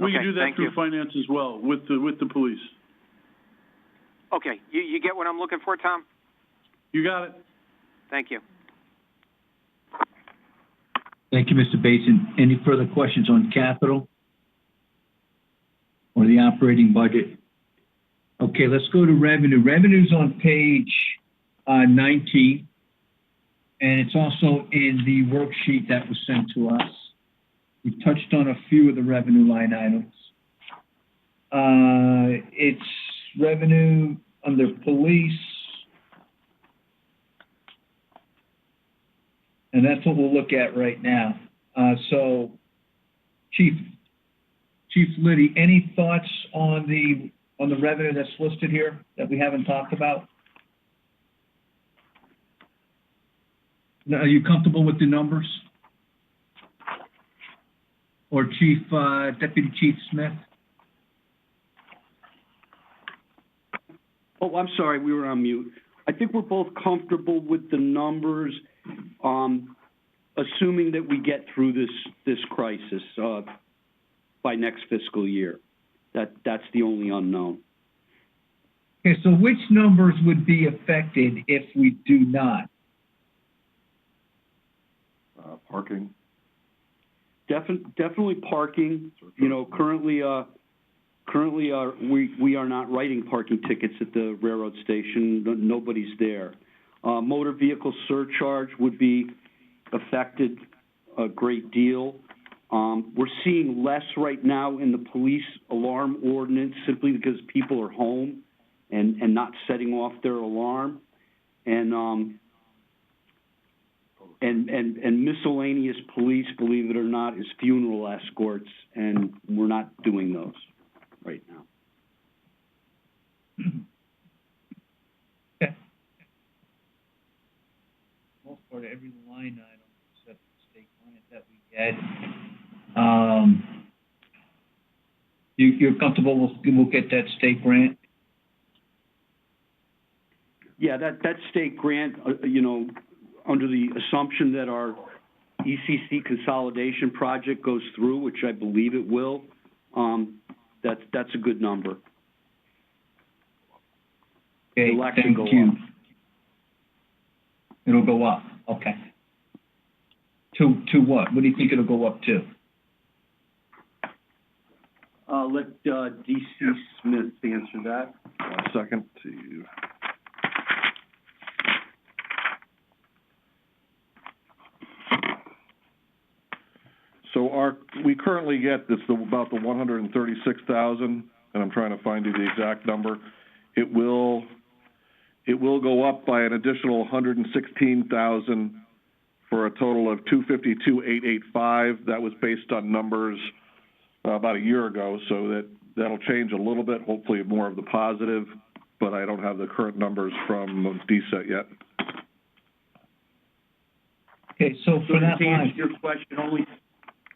We can do that through finance as well with the police. Okay, you get what I'm looking for, Tom? You got it. Thank you. Thank you, Mr. Basin. Any further questions on capital or the operating budget? Okay, let's go to revenue. Revenue's on page 19, and it's also in the worksheet that was sent to us. We touched on a few of the revenue line items. It's revenue under police, and that's what we'll look at right now. So, Chief Liddy, any thoughts on the revenue that's listed here that we haven't talked about? Now, are you comfortable with the numbers? Or Deputy Chief Smith? Oh, I'm sorry, we were on mute. I think we're both comfortable with the numbers, assuming that we get through this crisis by next fiscal year. That's the only unknown. Okay, so which numbers would be affected if we do not? Parking. Definitely parking. Currently we are not writing parking tickets at the railroad station. Nobody's there. Motor vehicle surcharge would be affected a great deal. We're seeing less right now in the police alarm ordinance simply because people are home and not setting off their alarm. And miscellaneous police, believe it or not, is funeral escorts, and we're not doing those right now. Okay. Most part of every line item except the state grant that we get. You're comfortable we'll get that state grant? Yeah, that state grant, under the assumption that our ECC consolidation project goes through, which I believe it will, that's a good number. Okay, thank you. It'll go up, okay. To what? What do you think it'll go up to? Let D.C. Smith answer that. 1 second to... we currently get this, about the 136,000, and I'm trying to find you the exact number. It will go up by an additional 116,000 for a total of 252,885. That was based on numbers about a year ago, so that'll change a little bit, hopefully more of the positive, but I don't have the current numbers from DSET yet. Okay, so for that to line, answer your question,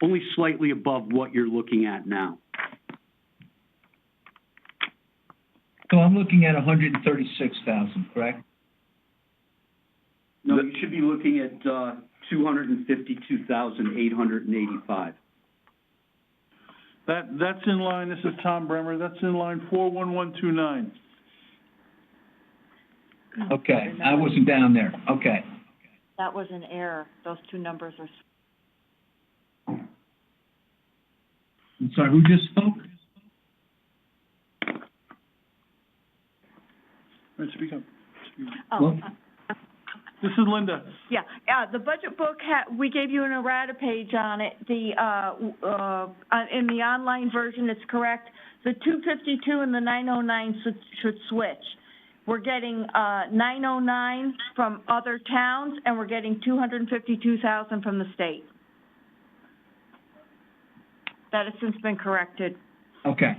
only slightly above what you're looking at now. so I'm looking at 136,000, correct? No, you should be looking at 252,885. That's in line, this is Tom Bremer, that's in line 41129. Okay, I wasn't down there. Okay. That was an error. Those two numbers are. I'm sorry, who just spoke? All right, speak up. Well, This is Linda. Yeah, the budget book we gave you an errata page on it. The in the online version, it's correct. The 252 and the 909 should switch. We're getting 909 from other towns, and we're getting 252,000 from the state. That has since been corrected. okay.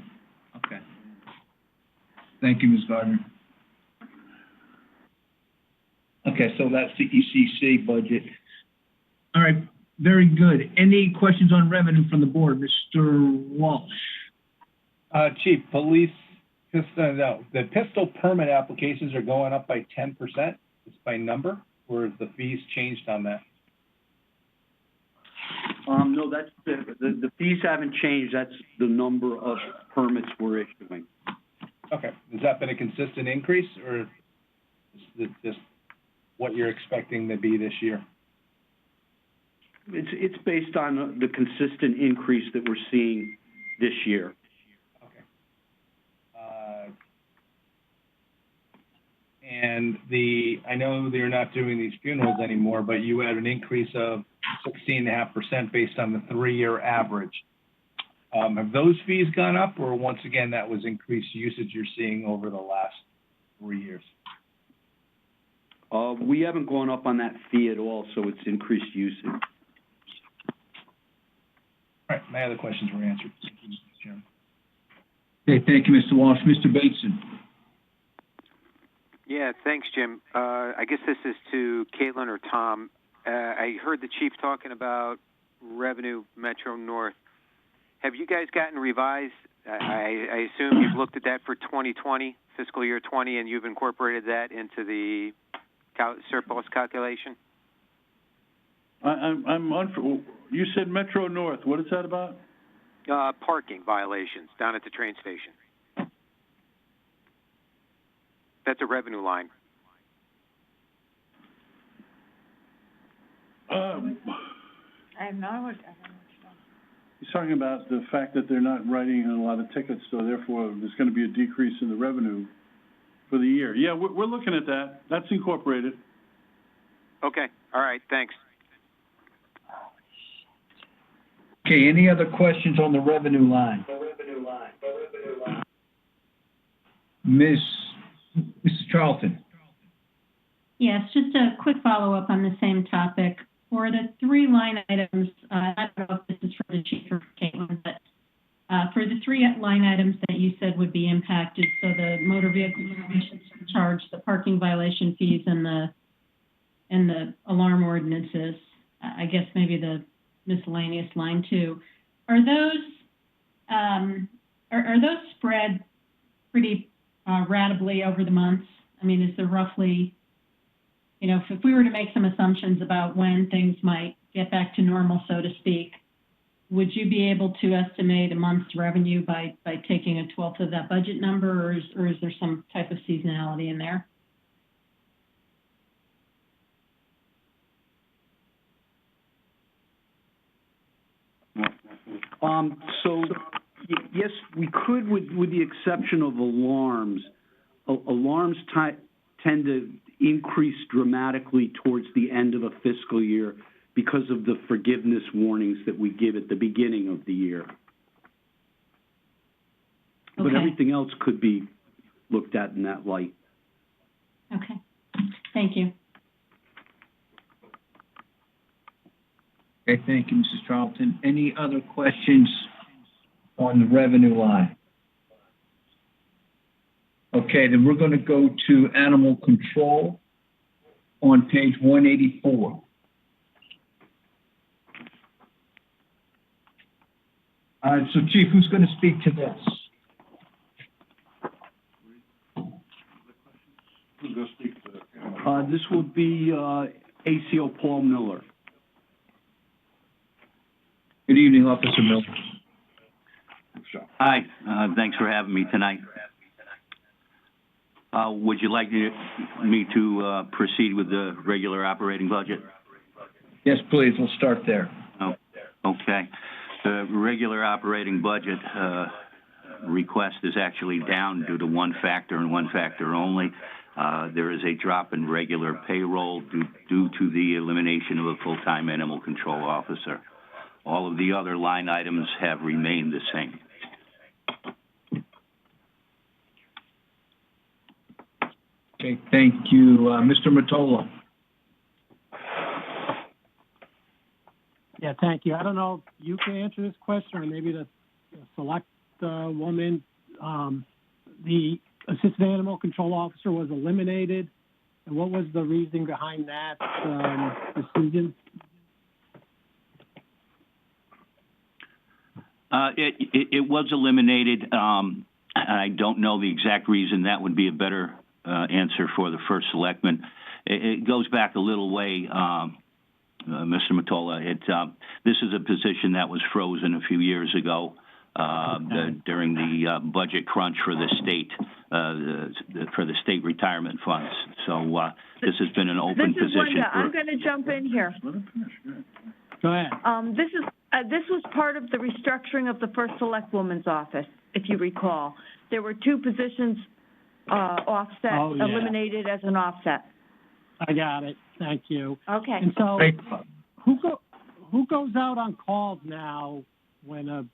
Thank you, Ms. Gardner. Okay, so that's the ECC budget. All right, very good. Any questions on revenue from the board? Mr. Walsh? Chief, police, the pistol permit applications are going up by 10%, just by number, or is the fees changed on that? No, that's the fees haven't changed. That's the number of permits we're issuing. Okay, has that been a consistent increase, or is it just what you're expecting to be this year? It's based on the consistent increase that we're seeing this year. Okay. And I know they're not doing these funerals anymore, but you had an increase of 16.5% based on the 3-year average. Have those fees gone up, or once again, that was increased usage you're seeing over the last 3 years? We haven't gone up on that fee at all, so it's increased usage. All right, my other questions were answered. Thank you, Mr. Chairman. Okay, thank you, Mr. Walsh. Mr. Bateson? Yeah, thanks, Jim. I guess this is to Caitlin or Tom. I heard the chief talking about revenue Metro North. Have you guys gotten revised? I assume you've looked at that for 2020, fiscal year 20, and you've incorporated that into the surplus calculation? You said Metro North. What is that about? Parking violations down at the train station. That's a revenue line. I have no idea. He's talking about the fact that they're not writing a lot of tickets, so therefore there's going to be a decrease in the revenue for the year. Yeah, we're looking at that. That's incorporated. Okay. All right. Thanks. Okay, any other questions on the revenue line? Mrs. Charlton? Yes, just a quick follow-up on the same topic. For the 3 line items, I don't know if this is for the chief or for Caitlin, but for the 3 line items that you said would be impacted, so the motor vehicle charge, the parking violation fees, and the alarm ordinances, I guess maybe the miscellaneous line too. Are those spread pretty ratably over the months? I mean, is there roughly, if we were to make some assumptions about when things might get back to normal, so to speak, would you be able to estimate a month's revenue by taking a 1/12 of that budget number, or is there some type of seasonality in there? So, yes, we could, with the exception of alarms. Alarms tend to increase dramatically towards the end of a fiscal year because of the forgiveness warnings that we give at the beginning of the year. But Okay. everything else could be looked at in that light. Okay, thank you. Okay, thank you, Mrs. Charlton. Any other questions on the revenue line? Okay, then we're going to go to animal control on page 184. All right, so Chief, who's going to speak to this? Who's going to speak to that? This will be ACO Paul Miller. Good evening, Officer Miller. Hi, thanks for having me tonight. Would you like me to proceed with the regular operating budget? Yes, please, we'll start there. Oh, okay. The regular operating budget request is actually down due to one factor and one factor only. There is a drop in regular payroll due to the elimination of a full-time animal control officer. All of the other line items have remained the same. Okay, thank you. Mr. Mottola. Yeah, thank you. I don't know if you can answer this question, or maybe the select woman. The assistant animal control officer was eliminated, and what was the reasoning behind that decision? It was eliminated. I don't know the exact reason. That would be a better answer for the first selectman. It goes back a little way, Mr. Mottola. This is a position that was frozen a few years ago during the budget crunch for the state, for the state retirement funds. So this has been an open position. This is Linda. I'm going to jump in here. Go ahead. This was part of the restructuring of the first select woman's office, if you recall. There were two positions eliminated as an offset. I got it. Thank you. Okay. And so, who goes out on calls now when a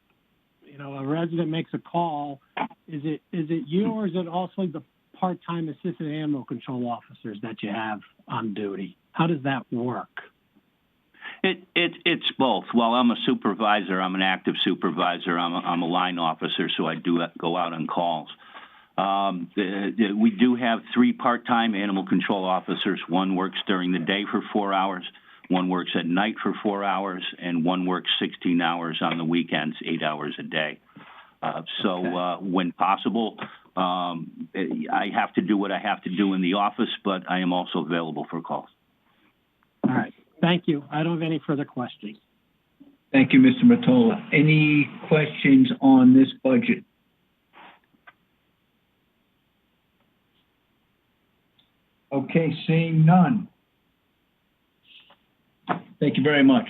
resident makes a call? Is it you, or is it also the part-time assistant animal control officers that you have on duty? How does that work? It's both. Well, I'm a supervisor. I'm an active supervisor. I'm a line officer, so I do go out on calls. We do have 3 part-time animal control officers. One works during the day for 4 hours, one works at night for 4 hours, and one works 16 hours on the weekends, 8 hours a day. When possible, I have to do what I have to do in the office, but I am also available for calls. All right. Thank you. I don't have any further questions. Thank you, Mr. Mottola. Any questions on this budget? Okay, seeing none. Thank you very much.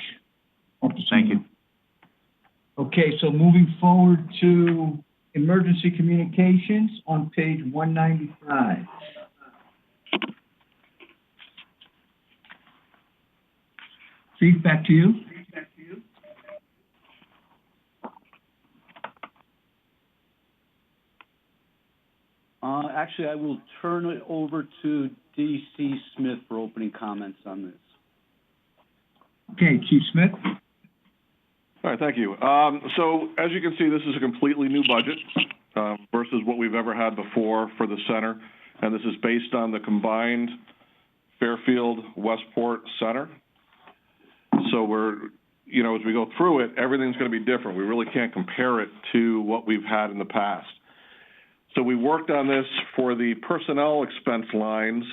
Thank you. Okay, so moving forward to emergency communications on page 195. Chief, back to you. Actually, I will turn it over to D.C. Smith for opening comments on this. Okay, Chief Smith. All right, thank you. So as you can see, this is a completely new budget versus what we've ever had before for the center. And this is based on the combined Fairfield Westport Center. So we're, as we go through it, everything's going to be different. We really can't compare it to what we've had in the past. So we worked on this for the personnel expense lines.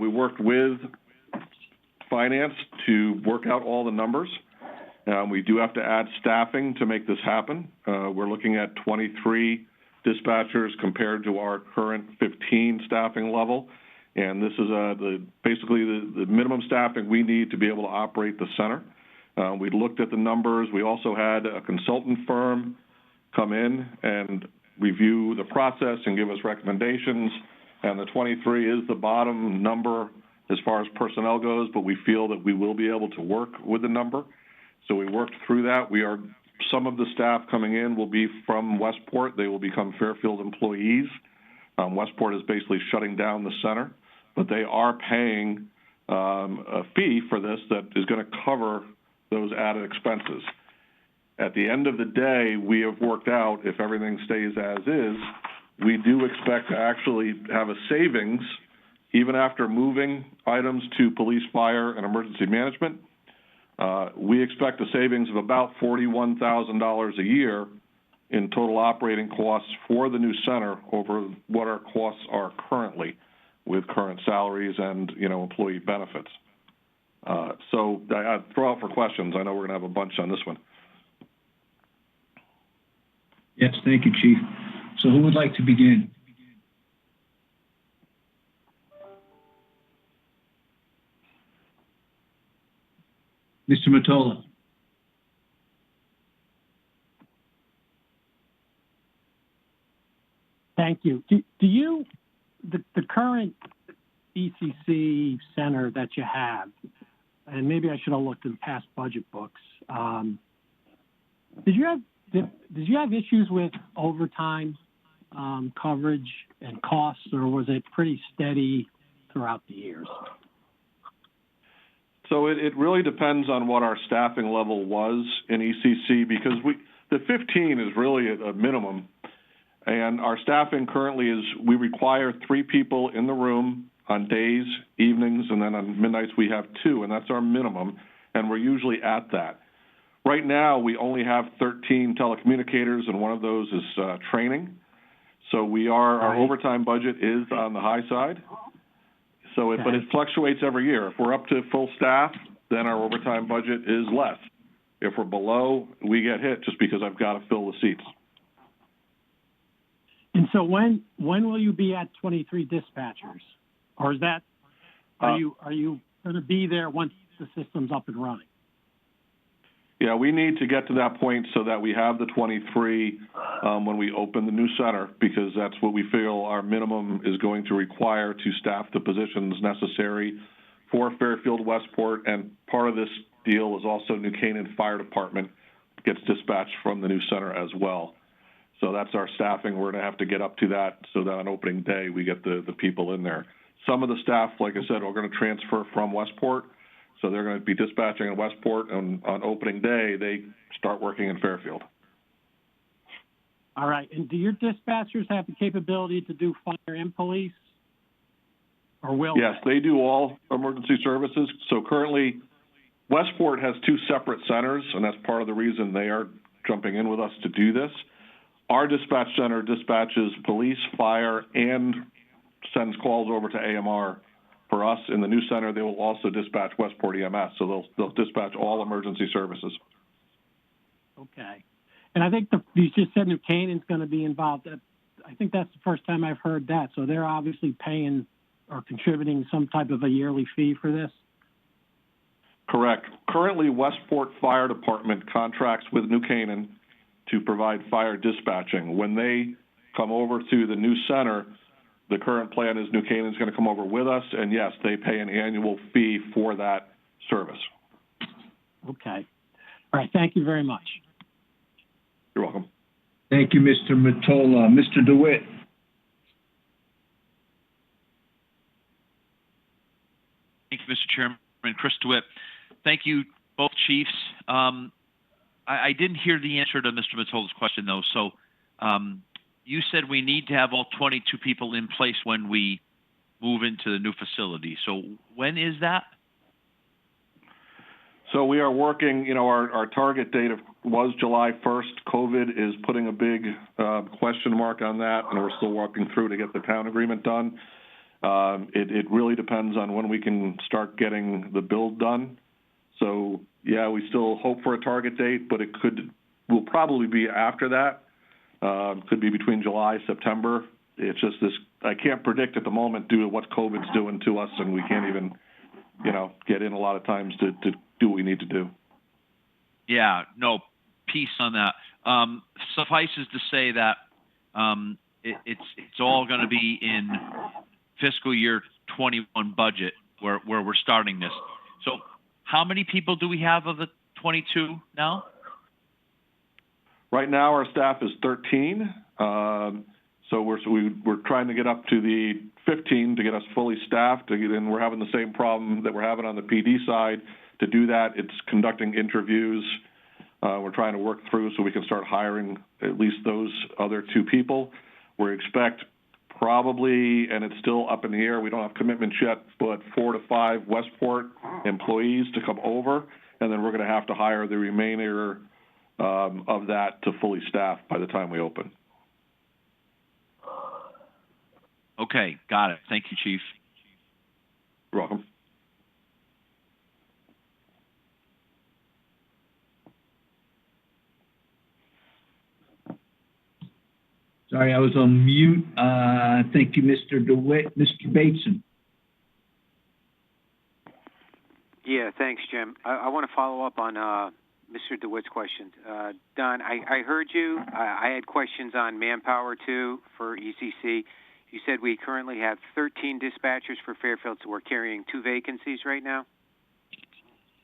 We worked with finance to work out all the numbers. We do have to add staffing to make this happen. We're looking at 23 dispatchers compared to our current 15 staffing level. And this is basically the minimum staffing we need to be able to operate the center. We looked at the numbers. We also had a consultant firm come in and review the process and give us recommendations. And the 23 is the bottom number as far as personnel goes, but we feel that we will be able to work with the number. So we worked through that. Some of the staff coming in will be from Westport. They will become Fairfield employees. Westport is basically shutting down the center, but they are paying a fee for this that is going to cover those added expenses. At the end of the day, we have worked out, if everything stays as is, we do expect to actually have a savings even after moving items to police, fire, and emergency management. We expect a savings of about $41,000 a year in total operating costs for the new center over what our costs are currently with current salaries and, employee benefits. So I throw out for questions. I know we're going to have a bunch on this one. Yes, thank you, Chief. So who would like to begin? Mr. Mottola. Thank you. Do you, the current ECC center that you have, and maybe I should have looked in past budget books, did you have issues with overtime coverage and costs, or was it pretty steady throughout the years? So it really depends on what our staffing level was in ECC, because the 15 is really a minimum, and our staffing currently is we require 3 people in the room on days, evenings, and then on midnights we have 2, and that's our minimum, and we're usually at that. Right now, we only have 13 telecommunicators, and one of those is training. So our overtime budget is on the high side. So, but it fluctuates every year. If we're up to full staff, then our overtime budget is less. If we're below, we get hit just because I've got to fill the seats. And so when will you be at 23 dispatchers? Or is that, are you going to be there once the system's up and running? Yeah, we need to get to that point so that we have the 23 when we open the new center, because that's what we feel our minimum is going to require to staff the positions necessary for Fairfield Westport. And part of this deal is also New Canaan Fire Department gets dispatched from the new center as well. So that's our staffing. We're going to have to get up to that so that on opening day we get the people in there. Some of the staff, like I said, are going to transfer from Westport. So they're going to be dispatching in Westport, and on opening day, they start working in Fairfield. All right. And do your dispatchers have the capability to do fire and police? Or will Yes, they do all emergency services. So currently, Westport has 2 separate centers, and that's part of the reason they are jumping in with us to do this. Our dispatch center dispatches police, fire, and sends calls over to AMR. For us in the new center, they will also dispatch Westport EMS, so they'll dispatch all emergency services. Okay. And I think you just said New Canaan's going to be involved. I think that's the first time I've heard that. So they're obviously paying or contributing some type of a yearly fee for this? Correct. Currently, Westport Fire Department contracts with New Canaan to provide fire dispatching. When they come over to the new center, the current plan is New Canaan's going to come over with us, and yes, they pay an annual fee for that service. Okay. All right. Thank you very much. You're welcome. Thank you, Mr. Mottola. Mr. DeWitt. Thank you, Mr. Chairman. Chris DeWitt. Thank you, both chiefs. I didn't hear the answer to Mr. Mottola's question, though. So you said we need to have all 22 people in place when we move into the new facility. So when is that? So we are working, our target date was July 1st. COVID is putting a big question mark on that, and we're still working through to get the town agreement done. It really depends on when we can start getting the build done. So, yeah, we still hope for a target date, but will probably be after that. Could be between July, September. It's just I can't predict at the moment due to what COVID's doing to us, and we can't even, get in a lot of times to do what we need to do. Yeah, no, peace on that. Suffices to say that it's all going to be in fiscal year 21 budget where we're starting this. So how many people do we have of the 22 now? Right now, our staff is 13. So we're trying to get up to the 15 to get us fully staffed. And we're having the same problem that we're having on the PD side. To do that, it's conducting interviews. We're trying to work through so we can start hiring at least those other 2 people. We expect probably, and it's still up in the air, we don't have commitments yet, but 4 to 5 Westport employees to come over. And then we're going to have to hire the remainder of that to fully staff by the time we open. Okay, got it. Thank you, Chief. You're welcome. Sorry, I was on mute. Thank you, Mr. DeWitt. Mr. Bateson. Yeah, thanks, Jim. I want to follow up on Mr. DeWitt's question. Don, I heard you. I had questions on manpower, too, for ECC. You said we currently have 13 dispatchers for Fairfield, so we're carrying 2 vacancies right now?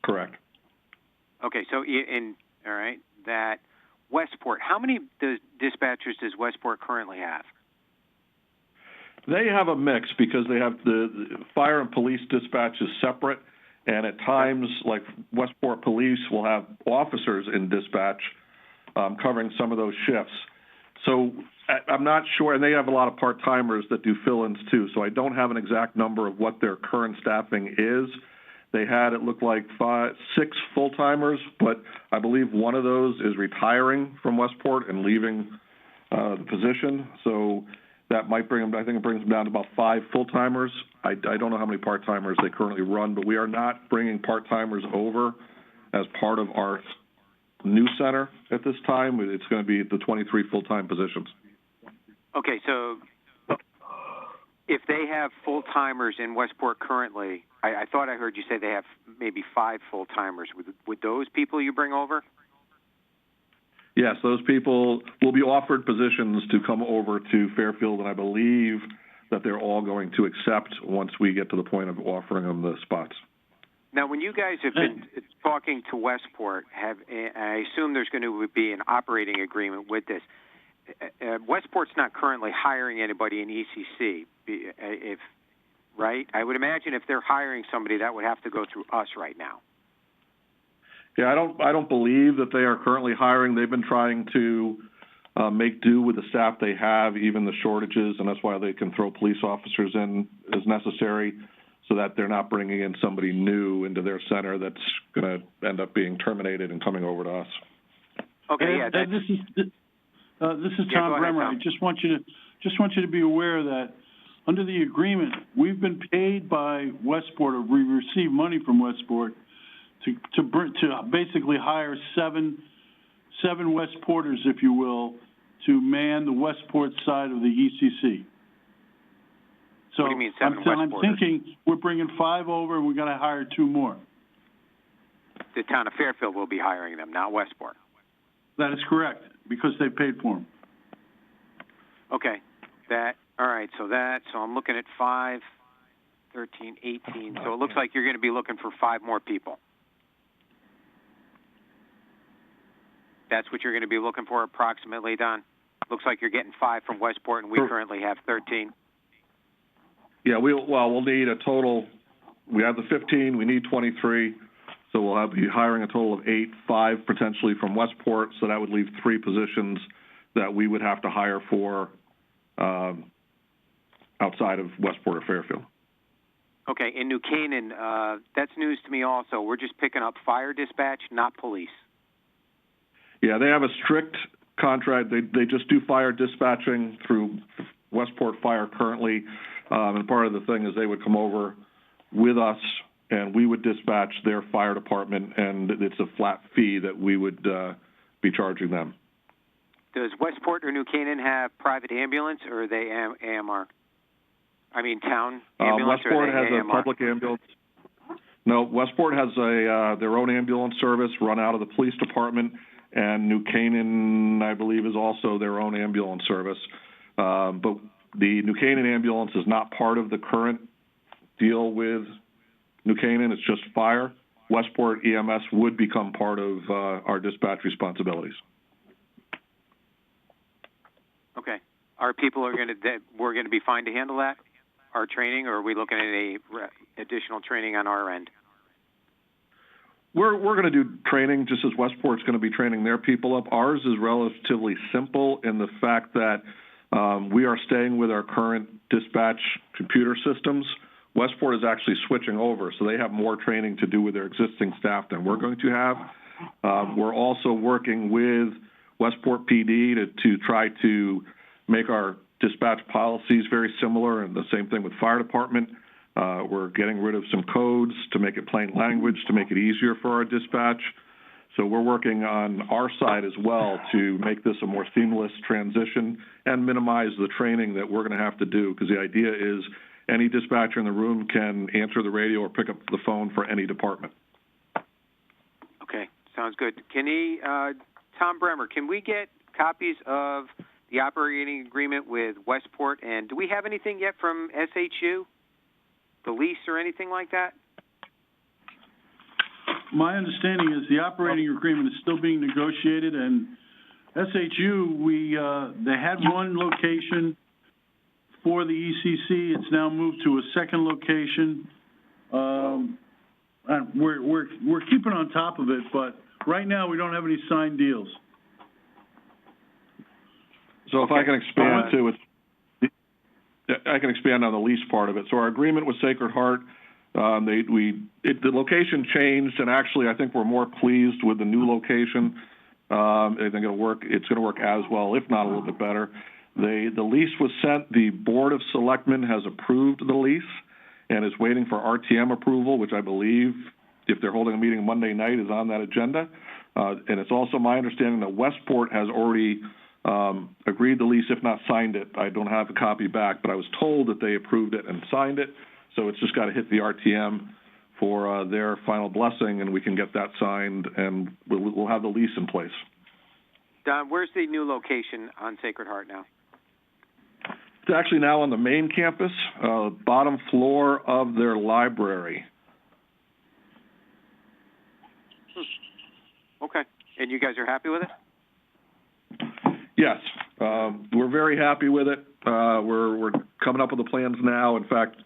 Correct. Okay, so all right, that Westport, how many dispatchers does Westport currently have? They have a mix because they have the fire and police dispatch is separate, and at times, like Westport Police will have officers in dispatch covering some of those shifts. So I'm not sure, and they have a lot of part-timers that do fill-ins too, so I don't have an exact number of what their current staffing is. They had, it looked like 6 full-timers, but I believe one of those is retiring from Westport and leaving the position. So that might bring them, I think it brings them down to about 5 full-timers. I don't know how many part-timers they currently run, but we are not bringing part-timers over as part of our new center at this time. It's going to be the 23 full-time positions. Okay, so if they have full-timers in Westport currently, I thought I heard you say they have maybe 5 full-timers. Would those people you bring over? Yes, those people will be offered positions to come over to Fairfield, and I believe that they're all going to accept once we get to the point of offering them the spots. Now, when you guys have been talking to Westport, I assume there's going to be an operating agreement with this. Westport's not currently hiring anybody in ECC, right? I would imagine if they're hiring somebody, that would have to go through us right now. Yeah, I don't believe that they are currently hiring. They've been trying to make do with the staff they have, even the shortages, and that's why they can throw police officers in as necessary, so that they're not bringing in somebody new into their center that's going to end up being terminated and coming over to us. Okay, yeah. This is Tom Bremer. I just want you to be aware that under the agreement, we've been paid by Westport, or we receive money from Westport to basically hire seven Westporters, if you will, to man the Westport side of the ECC. So what do you mean, 7 Westporters? I'm thinking we're bringing 5 over, and we're going to hire 2 more. The town of Fairfield will be hiring them, not Westport. That is correct, because they paid for them. Okay. All right, so I'm looking at 5, 13, 18. So it looks like you're going to be looking for 5 more people. That's what you're going to be looking for approximately, Don? Looks like you're getting 5 from Westport, and we currently have 13. Yeah, we'll need a total. We have the 15. We need 23. So we'll be hiring a total of 8, 5 potentially from Westport. So that would leave 3 positions that we would have to hire for outside of Westport or Fairfield. Okay, in New Canaan, that's news to me also. We're just picking up fire dispatch, not police. Yeah, they have a strict contract. They just do fire dispatching through Westport Fire currently. And part of the thing is they would come over with us, and we would dispatch their fire department, and it's a flat fee that we would be charging them. Does Westport or New Canaan have private ambulance, or are they AMR? I mean, town ambulance, Westport or are they has AMR? a public ambulance. No, Westport has their own ambulance service run out of the police department, and New Canaan, I believe, is also their own ambulance service. But the New Canaan ambulance is not part of the current deal with New Canaan, it's just fire. Westport EMS would become part of our dispatch responsibilities. Okay. Our people we're going to be fine to handle that, our training, or are we looking at any additional training on our end? We're going to do training just as Westport's going to be training their people up. Ours is relatively simple in the fact that we are staying with our current dispatch computer systems. Westport is actually switching over, so they have more training to do with their existing staff than we're going to have. We're also working with Westport PD to try to make our dispatch policies very similar, and the same thing with fire department. We're getting rid of some codes to make it plain language, to make it easier for our dispatch. So we're working on our side as well to make this a more seamless transition and minimize the training that we're going to have to do, because the idea is any dispatcher in the room can answer the radio or pick up the phone for any department. Okay, sounds good. Tom Bremer, can we get copies of the operating agreement with Westport, and do we have anything yet from SHU, the lease or anything like that? My understanding is the operating agreement is still being negotiated, and SHU, they had one location for the ECC. It's now moved to a second location. And we're keeping on top of it, but right now we don't have any signed deals. So if I can expand too, I can expand on the lease part of it. So our agreement with Sacred Heart, the location changed, and actually I think we're more pleased with the new location. I think it'll work. It's going to work as well, if not a little bit better. The lease was sent. The Board of Selectmen has approved the lease and is waiting for RTM approval, which I believe, if they're holding a meeting Monday night, is on that agenda. And it's also my understanding that Westport has already agreed the lease, if not signed it. I don't have a copy back, but I was told that they approved it and signed it. So it's just got to hit the RTM for their final blessing, and we can get that signed, and we'll have the lease in place. Don, where's the new location on Sacred Heart now? It's actually now on the main campus, bottom floor of their library. Okay. And you guys are happy with it? Yes. We're very happy with it. We're coming up with the plans now. In fact,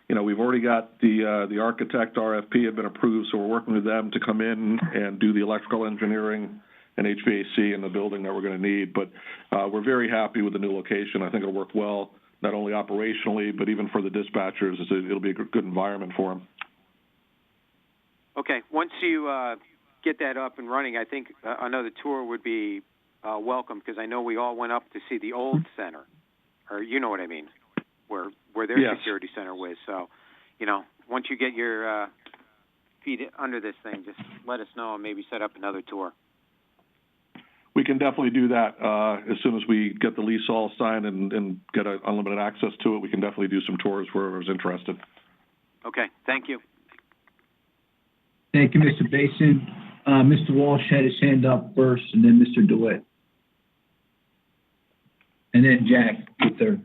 we've already got the architect RFP had been approved, so we're working with them to come in and do the electrical engineering and HVAC in the building that we're going to need. But we're very happy with the new location. I think it'll work well, not only operationally, but even for the dispatchers. It'll be a good environment for them. Okay. Once you get that up and running, I think another tour would be welcome, because I know we all went up to see the old center, or you know what I mean, where their security center was. So, once you get your feet under this thing, just let us know and maybe set up another tour. We can definitely do that as soon as we get the lease all signed and get unlimited access to it. We can definitely do some tours for whoever's interested. Okay, thank you. Thank you, Mr. Basin. Mr. Walsh had his hand up first, and then Mr. DeWitt. And then Jack, the third.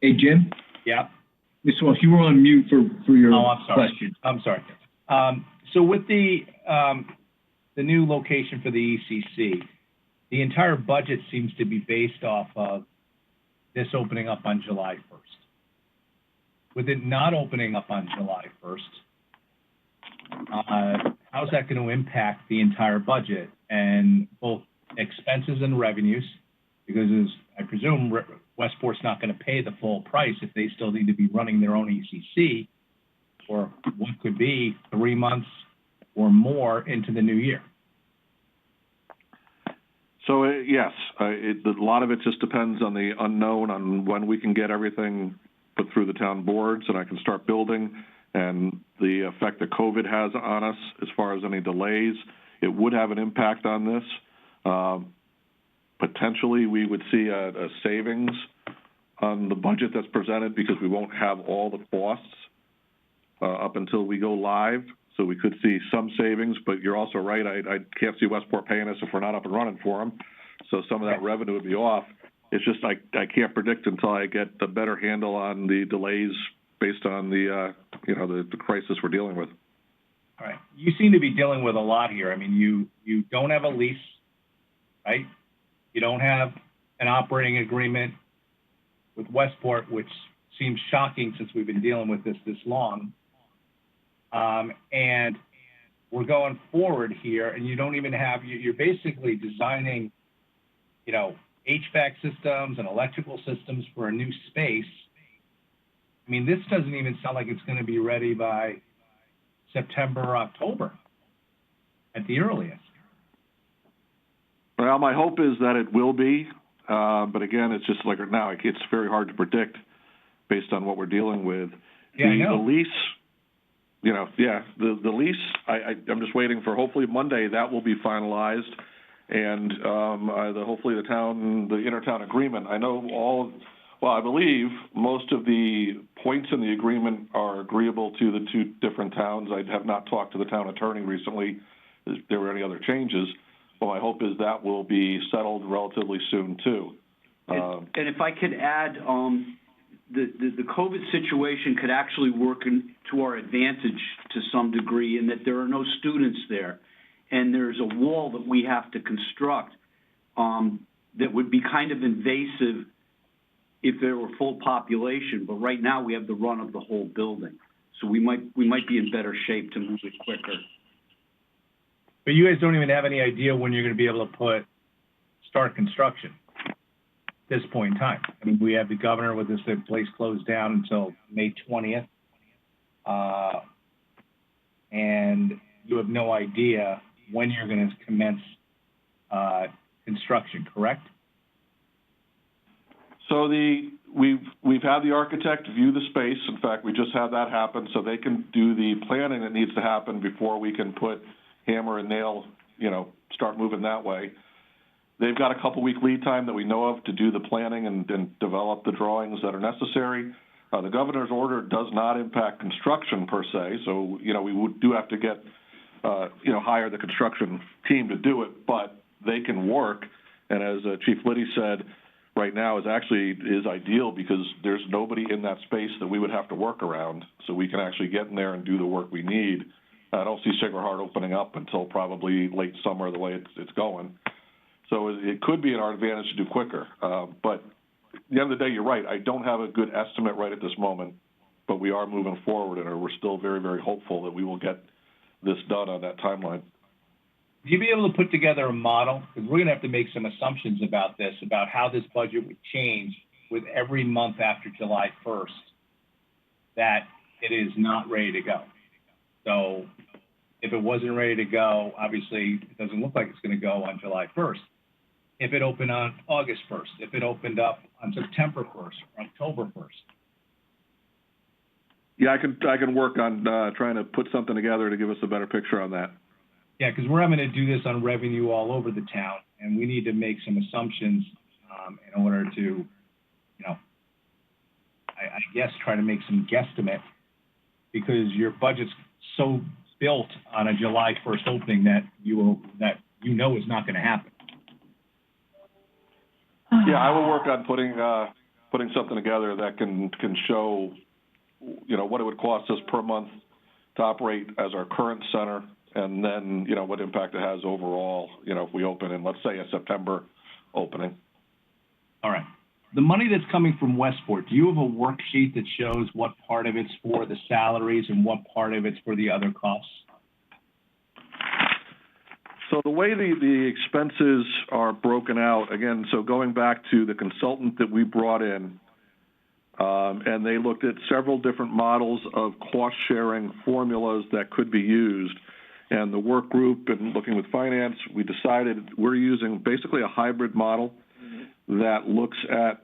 Hey, Jim? Yeah. Mr. Walsh, you were on mute for your question. I'm sorry. So with the new location for the ECC, the entire budget seems to be based off of this opening up on July 1st. With it not opening up on July 1st, how's that going to impact the entire budget and both expenses and revenues? Because I presume Westport's not going to pay the full price if they still need to be running their own ECC for what could be 3 months or more into the new year. So, yes, a lot of it just depends on the unknown, on when we can get everything put through the town boards and I can start building, and the effect that COVID has on us as far as any delays. It would have an impact on this. Potentially, we would see a savings on the budget that's presented because we won't have all the costs up until we go live. So we could see some savings, but you're also right. I can't see Westport paying us if we're not up and running for them. So some of that revenue would be off. It's just I can't predict until I get a better handle on the delays based on the the crisis we're dealing with. All right. You seem to be dealing with a lot here. I mean, you don't have a lease, right? You don't have an operating agreement with Westport, which seems shocking since we've been dealing with this long. And we're going forward here, and you don't even have, you're basically designing, HVAC systems and electrical systems for a new space. I mean, this doesn't even sound like it's going to be ready by September or October at the earliest. Well, my hope is that it will be, but again, it's just like now, it's very hard to predict based on what we're dealing with. Yeah, I know. The lease, the lease, I'm just waiting for hopefully Monday that will be finalized, and hopefully the intertown agreement. I know I believe most of the points in the agreement are agreeable to the two different towns. I have not talked to the town attorney recently if there were any other changes. Well, my hope is that will be settled relatively soon too. And if I could add, the COVID situation could actually work to our advantage to some degree in that there are no students there, and there's a wall that we have to construct that would be kind of invasive if there were full population. But right now we have the run of the whole building, so we might be in better shape to move it quicker. But you guys don't even have any idea when you're going to be able to start construction at this point in time. I mean, we have the governor with this place closed down until May 20th. And you have no idea when you're going to commence construction, correct? So we've had the architect view the space. In fact, we just had that happen, so they can do the planning that needs to happen before we can put hammer and nail, start moving that way. They've got a couple-week lead time that we know of to do the planning and develop the drawings that are necessary. The governor's order does not impact construction per se, so we do have to get hire the construction team to do it, but they can work. And as Chief Liddy said, right now is ideal because there's nobody in that space that we would have to work around, so we can actually get in there and do the work we need. I don't see Sacred Heart opening up until probably late summer the way it's going. So it could be in our advantage to do quicker. But at the end of the day, you're right. I don't have a good estimate right at this moment, but we are moving forward, and we're still very, very hopeful that we will get this done on that timeline. Will you be able to put together a model? Because we're going to have to make some assumptions about this, about how this budget would change with every month after July 1st that it is not ready to go. So if it wasn't ready to go, obviously it doesn't look like it's going to go on July 1st. If it opened on August 1st, if it opened up on September 1st or October 1st. Yeah, I can work on trying to put something together to give us a better picture on that. Yeah, because we're having to do this on revenue all over the town, and we need to make some assumptions in order to, I guess, try to make some guesstimate, because your budget's so built on a July 1st opening that is not going to happen. Yeah, I will work on putting something together that can show, what it would cost us per month to operate as our current center, and then, what impact it has overall, if we open in, let's say, a September opening. All right. The money that's coming from Westport, do you have a worksheet that shows what part of it's for the salaries and what part of it's for the other costs? So the way the expenses are broken out, again, so going back to the consultant that we brought in, and they looked at several different models of cost-sharing formulas that could be used. And the work group and looking with finance, we decided we're using basically a hybrid model that looks at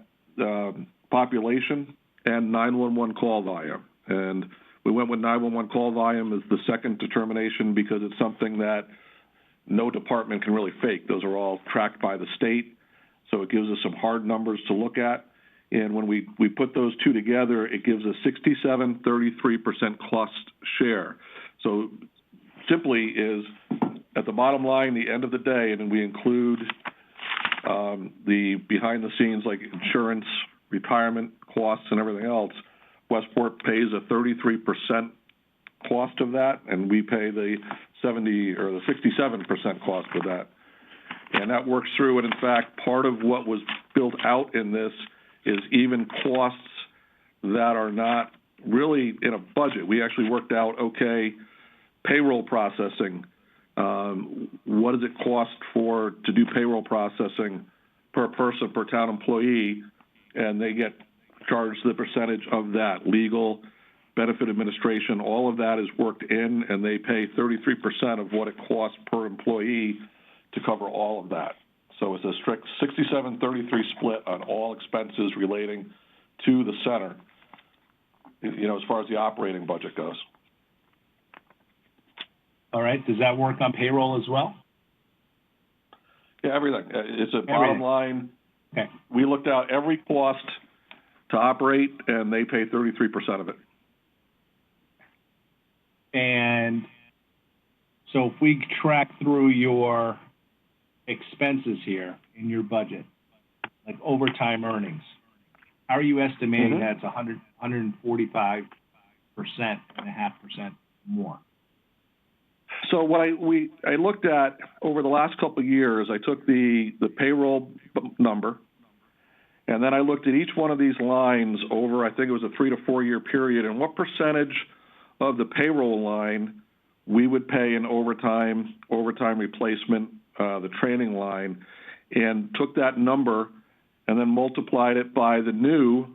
population and 911 call volume. And we went with 911 call volume as the second determination because it's something that no department can really fake. Those are all tracked by the state, so it gives us some hard numbers to look at. And when we put those two together, it gives a 67-33% cost share. So simply is at the bottom line, the end of the day, and then we include the behind the scenes like insurance, retirement costs, and everything else. Westport pays a 33% cost of that, and we pay the 67% cost of that. And that works through, and in fact, part of what was built out in this is even costs that are not really in a budget. We actually worked out, okay, payroll processing. What does it cost to do payroll processing per person, per town employee? And they get charged the percentage of that. Legal, benefit administration, all of that is worked in, and they pay 33% of what it costs per employee to cover all of that. So it's a strict 67-33 split on all expenses relating to the center, as far as the operating budget goes. All right. Does that work on payroll as well? Yeah, everything. It's a bottom line. Okay. We looked out every cost to operate, and they pay 33% of it. And so if we track through your expenses here in your budget, like overtime earnings, how are you estimating that's 145.5% more? So what I looked at over the last couple of years, I took the payroll number, and then I looked at each one of these lines over, I think it was a 3 to 4 year period, and what percentage of the payroll line we would pay in overtime replacement, the training line, and took that number and then multiplied it by the new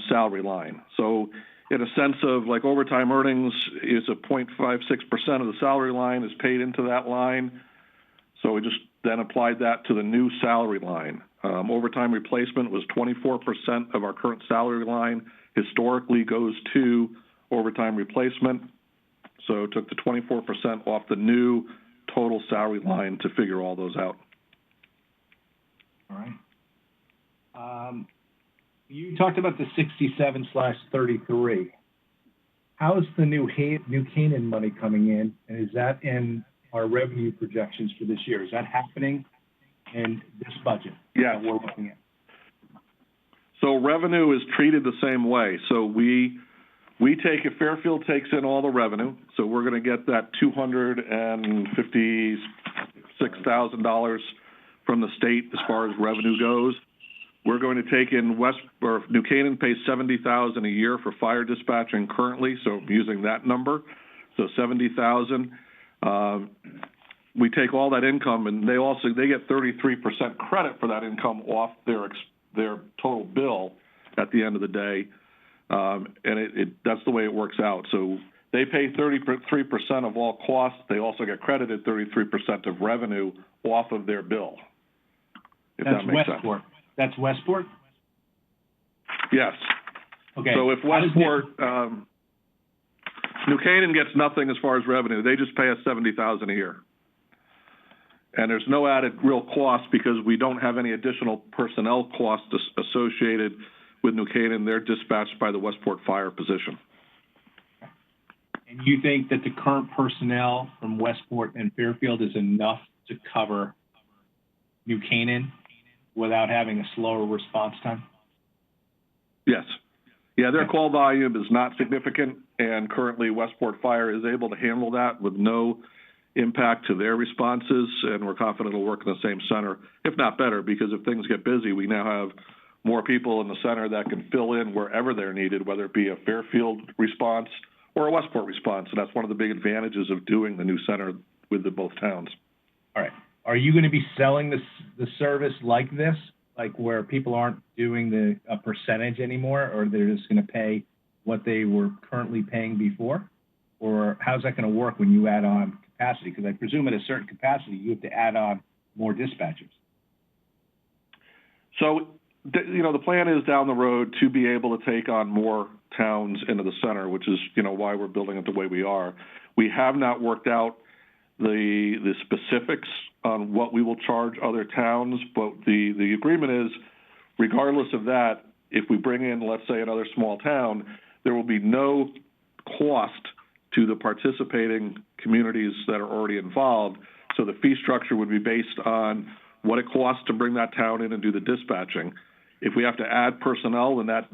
salary line. So in a sense of like overtime earnings is a 0.56% of the salary line is paid into that line. So we just then applied that to the new salary line. Overtime replacement was 24% of our current salary line. Historically goes to overtime replacement. So took the 24% off the new total salary line to figure all those out. All right. You talked about the 67/33. How is the New Canaan money coming in, and is that in our revenue projections for this year? Is that happening in this budget? Yeah, that we're looking at. So revenue is treated the same way. So we take, if Fairfield takes in all the revenue, so we're going to get that $256,000 from the state as far as revenue goes. We're going to take in New Canaan pays $70,000 a year for fire dispatching currently, so using that number, so $70,000. We take all that income, and they get 33% credit for that income off their total bill at the end of the day, and that's the way it works out. So they pay 33% of all costs. They also get credited 33% of revenue off of their bill. If That's that makes Westport. sense. That's Westport? Yes. Okay. So if Westport, New Canaan gets nothing as far as revenue. They just pay us $70,000 a year. And there's no added real cost because we don't have any additional personnel costs associated with New Canaan. They're dispatched by the Westport Fire position. And you think that the current personnel from Westport and Fairfield is enough to cover New Canaan without having a slower response time? Yes. Yeah, their call volume is not significant, and currently Westport Fire is able to handle that with no impact to their responses, and we're confident it'll work in the same center, if not better, because if things get busy, we now have more people in the center that can fill in wherever they're needed, whether it be a Fairfield response or a Westport response, and that's one of the big advantages of doing the new center with the both towns. All right. Are you going to be selling the service like this, like where people aren't doing a percentage anymore, or they're just going to pay what they were currently paying before? Or how's that going to work when you add on capacity? Because I presume at a certain capacity, you have to add on more dispatchers. So, the plan is down the road to be able to take on more towns into the center, which is, why we're building it the way we are. We have not worked out the specifics on what we will charge other towns, but the agreement is, regardless of that, if we bring in, let's say, another small town, there will be no cost to the participating communities that are already involved. So the fee structure would be based on what it costs to bring that town in and do the dispatching. If we have to add personnel, then that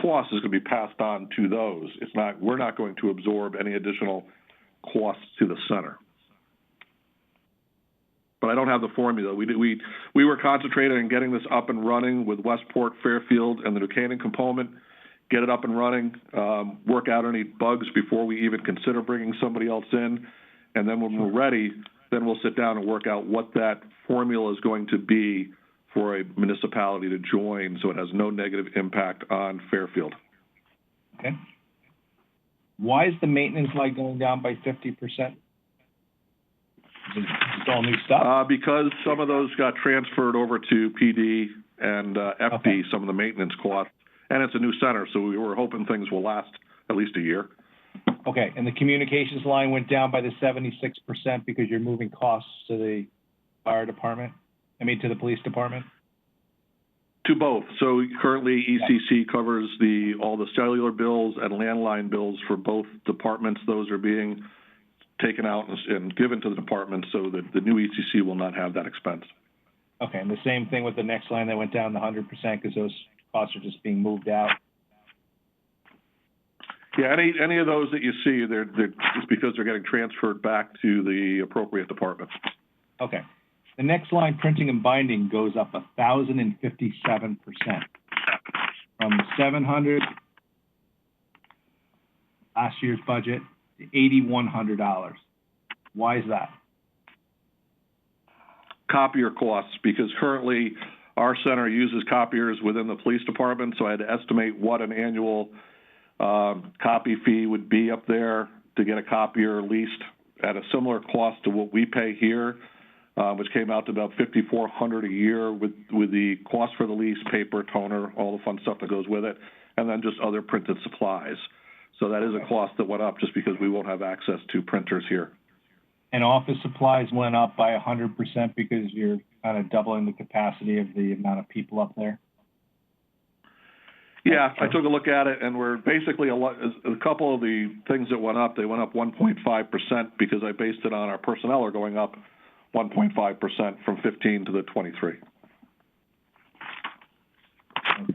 cost is going to be passed on to those. We're not going to absorb any additional costs to the center. But I don't have the formula. We were concentrating on getting this up and running with Westport, Fairfield, and the New Canaan component. Get it up and running, work out any bugs before we even consider bringing somebody else in. And then when we're ready, then we'll sit down and work out what that formula is going to be for a municipality to join so it has no negative impact on Fairfield. Okay. Why is the maintenance line going down by 50%? Is it all new stuff? Because some of those got transferred over to PD and FD, okay. Some of the maintenance costs. And it's a new center, so we were hoping things will last at least a year. Okay, and the communications line went down by the 76% because you're moving costs to the fire department? To the police department? To both. So currently ECC covers all the cellular bills and landline bills for both departments. Those are being taken out and given to the department so that the new ECC will not have that expense. Okay, and the same thing with the next line that went down to 100% because those costs are just being moved out. Yeah, any of those that you see, they're just because they're getting transferred back to the appropriate department. Okay. The next line, printing and binding, goes up 1,057% from 700 last year's budget to $8,100. Why is that? Copier costs, because currently our center uses copiers within the police department, so I had to estimate what an annual copy fee would be up there to get a copier leased at a similar cost to what we pay here, which came out to about $5,400 a year with the cost for the lease, paper, toner, all the fun stuff that goes with it, and then just other printed supplies. So that is a cost that went up just because we won't have access to printers here. And office supplies went up by 100% because you're kind of doubling the capacity of the amount of people up there? Yeah, I took a look at it, and we're basically a couple of the things that went up, they went up 1.5% because I based it on our personnel are going up 1.5% from 15 to the 23. Okay.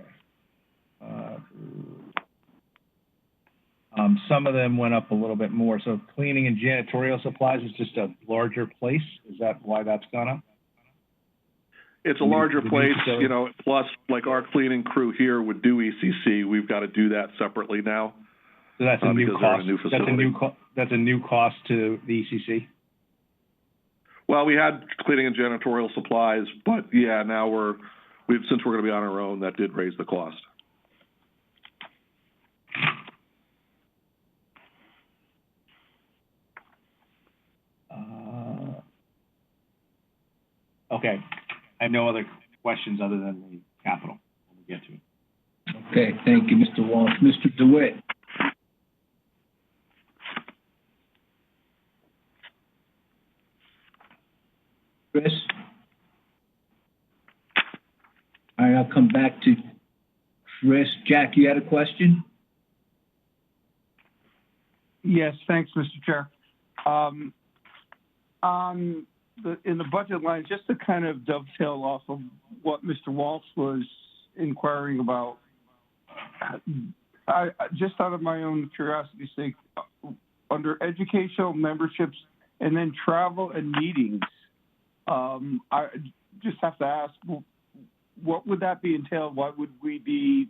Some of them went up a little bit more. So cleaning and janitorial supplies is just a larger place. Is that why that's gone up? It's a larger place, plus like our cleaning crew here would do ECC. We've got to do that separately now. So that's a new cost. That's a new cost to the ECC? Well, we had cleaning and janitorial supplies, but yeah, now since we're going to be on our own, that did raise the cost. Okay. I have no other questions other than the capital when we get to it. Okay, thank you, Mr. Walsh. Mr. DeWitt. Chris? All right, I'll come back to Chris. Jack, you had a question? Yes, thanks, Mr. Chair. In the budget line, just to kind of dovetail off of what Mr. Walsh was inquiring about, just out of my own curiosity's sake, under educational memberships and then travel and meetings, I just have to ask, what would that be entailed? Why would we be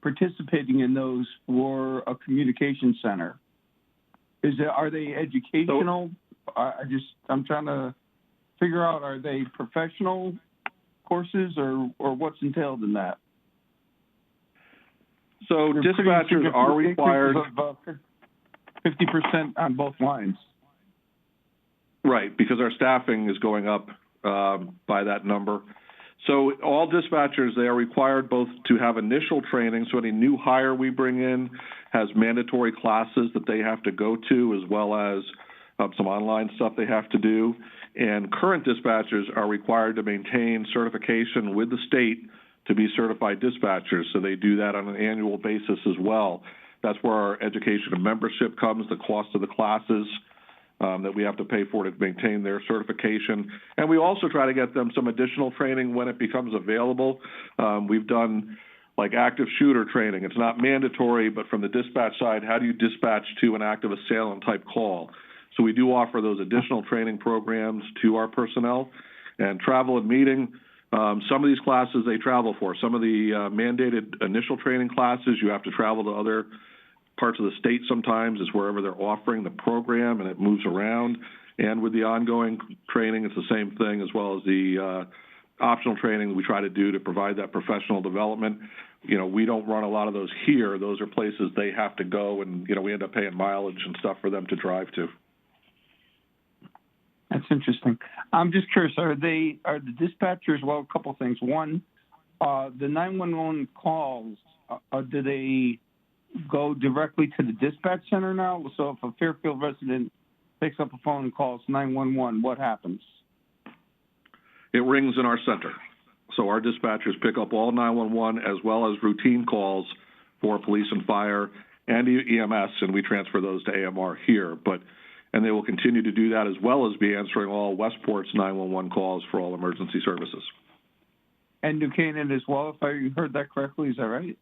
participating in those for a communication center? Are they educational? I'm trying to figure out, are they professional courses or what's entailed in that? So dispatchers are required. 50% on both lines. Right, because our staffing is going up by that number. So all dispatchers, they are required both to have initial training, so any new hire we bring in has mandatory classes that they have to go to, as well as some online stuff they have to do. And current dispatchers are required to maintain certification with the state to be certified dispatchers, so they do that on an annual basis as well. That's where our education and membership comes, the cost of the classes that we have to pay for to maintain their certification. And we also try to get them some additional training when it becomes available. We've done like active shooter training. It's not mandatory, but from the dispatch side, how do you dispatch to an active assailant type call? So we do offer those additional training programs to our personnel. And travel and meeting, some of these classes they travel for. Some of the mandated initial training classes, you have to travel to other parts of the state sometimes, is wherever they're offering the program, and it moves around. And with the ongoing training, it's the same thing, as well as the optional training we try to do to provide that professional development. You know, we don't run a lot of those here. Those are places they have to go, and, you know, we end up paying mileage and stuff for them to drive to. That's interesting. I'm just curious, are the dispatchers, well, a couple things. One, the 911 calls, do they go directly to the dispatch center now? So if a Fairfield resident picks up a phone and calls 911, what happens? It rings in our center. So our dispatchers pick up all 911 as well as routine calls for police and fire and EMS, and we transfer those to AMR here. And they will continue to do that as well as be answering all Westport's 911 calls for all emergency services. And New Canaan as well, if I heard that correctly, is that right?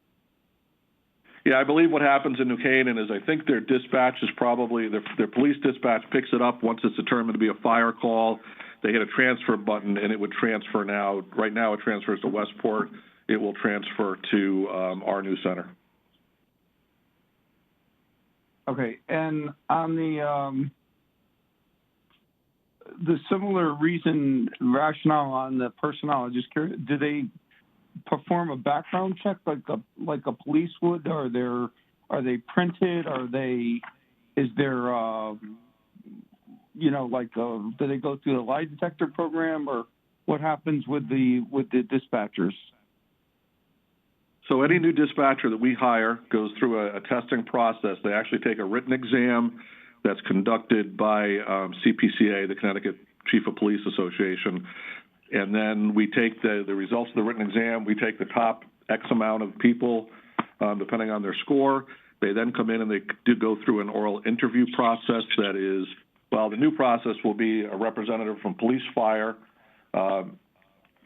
Yeah, I believe what happens in New Canaan is I think their dispatch is probably, their police dispatch picks it up once it's determined to be a fire call. They hit a transfer button and it would transfer now. Right now it transfers to Westport. It will transfer to our new center. Okay, and on the similar reason rationale on the personnel, I'm just curious, do they perform a background check like a police would? Are they printed? Is there do they go through the lie detector program, or what happens with the dispatchers? So any new dispatcher that we hire goes through a testing process. They actually take a written exam that's conducted by CPCA, the Connecticut Chief of Police Association. And then we take the results of the written exam. We take the top X amount of people, depending on their score. They then come in and they do go through an oral interview process that is, well, the new process will be a representative from police, fire,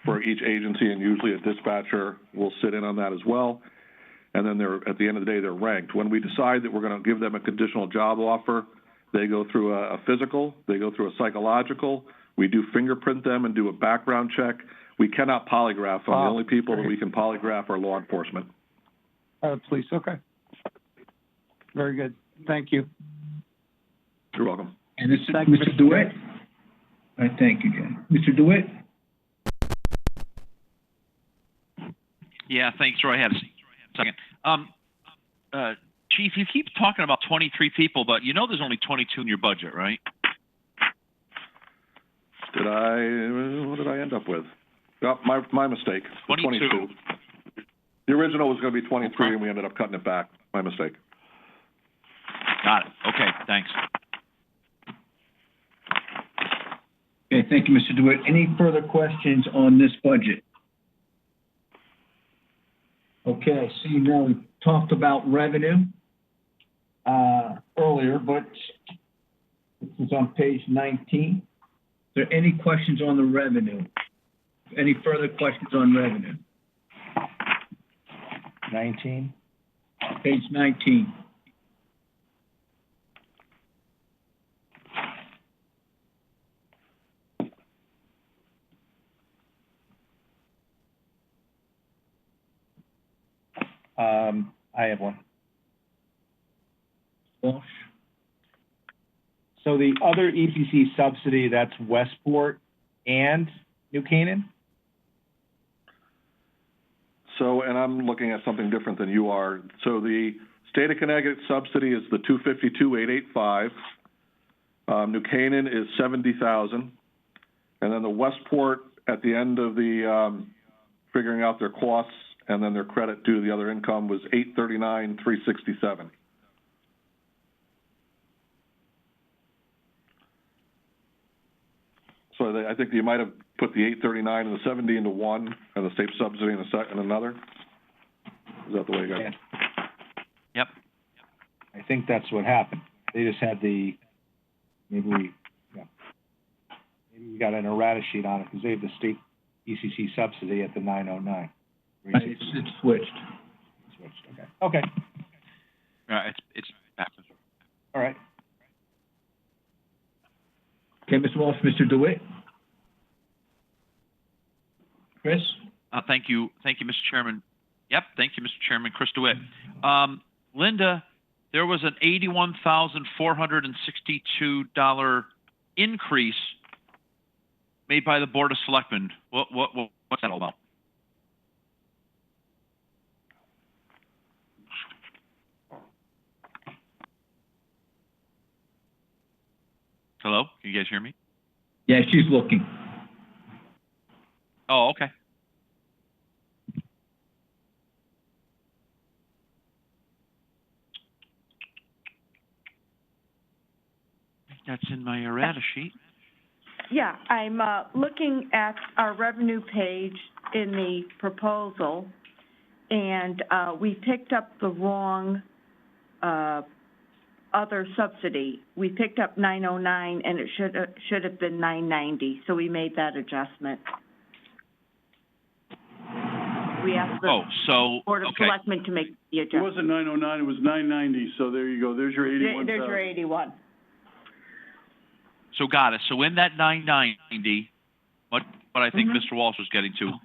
for each agency, and usually a dispatcher will sit in on that as well. And then at the end of the day, they're ranked. When we decide that we're going to give them a conditional job offer, they go through a physical, they go through a psychological, we do fingerprint them and do a background check. We cannot polygraph them. The only people that we can polygraph are law enforcement. Police, okay. Very good. Thank you. You're welcome. And this is Mr. DeWitt. All right, thank you, Jen. Mr. DeWitt? Yeah, thanks, Roy. I had a second. Chief, you keep talking about 23 people, but you know there's only 22 in your budget, right? What did I end up with? Oh, my mistake. 22. The original was going to be 23, and we ended up cutting it back. My mistake. Got it. Okay, thanks. Okay, thank you, Mr. DeWitt. Any further questions on this budget? Okay, so we talked about revenue earlier, but this is on page 19. Are there any questions on the revenue? Any further questions on revenue? 19. Page 19. I have one. Walsh? So the other EPC subsidy, that's Westport and New Canaan? So, and I'm looking at something different than you are. So the state of Connecticut subsidy is the $252,885. New Canaan is $70,000, and then the Westport at the end of the figuring out their costs and then their credit due to the other income was $839,367. So I think you might have put the 839 and the 70 into one, and the state subsidy in another? Is that the way you got it? Yep. I think that's what happened. They just had maybe we got an errata sheet on it because they have the state ECC subsidy at the 909. It's switched. Okay. Okay. It's backwards. All right. Okay, Mr. Walsh, Mr. DeWitt? Chris? Thank you, Mr. Chairman. Yep, thank you, Mr. Chairman. Chris DeWitt. Linda, there was an $81,462 increase made by the Board of Selectmen. What's that all about? Hello, can you guys hear me? Yeah, she's looking. Oh, okay. That's in my errata sheet. Yeah, I'm looking at our revenue page in the proposal, and we picked up the wrong other subsidy. We picked up 909, and it should have been 990, so we made that adjustment. We asked the Board of Selectmen to make the It adjustment. wasn't 909, it was 990, so there you go, there's your 81,000. There's your 81. So got it. So in that 990, what I think Mr. Walsh was getting to,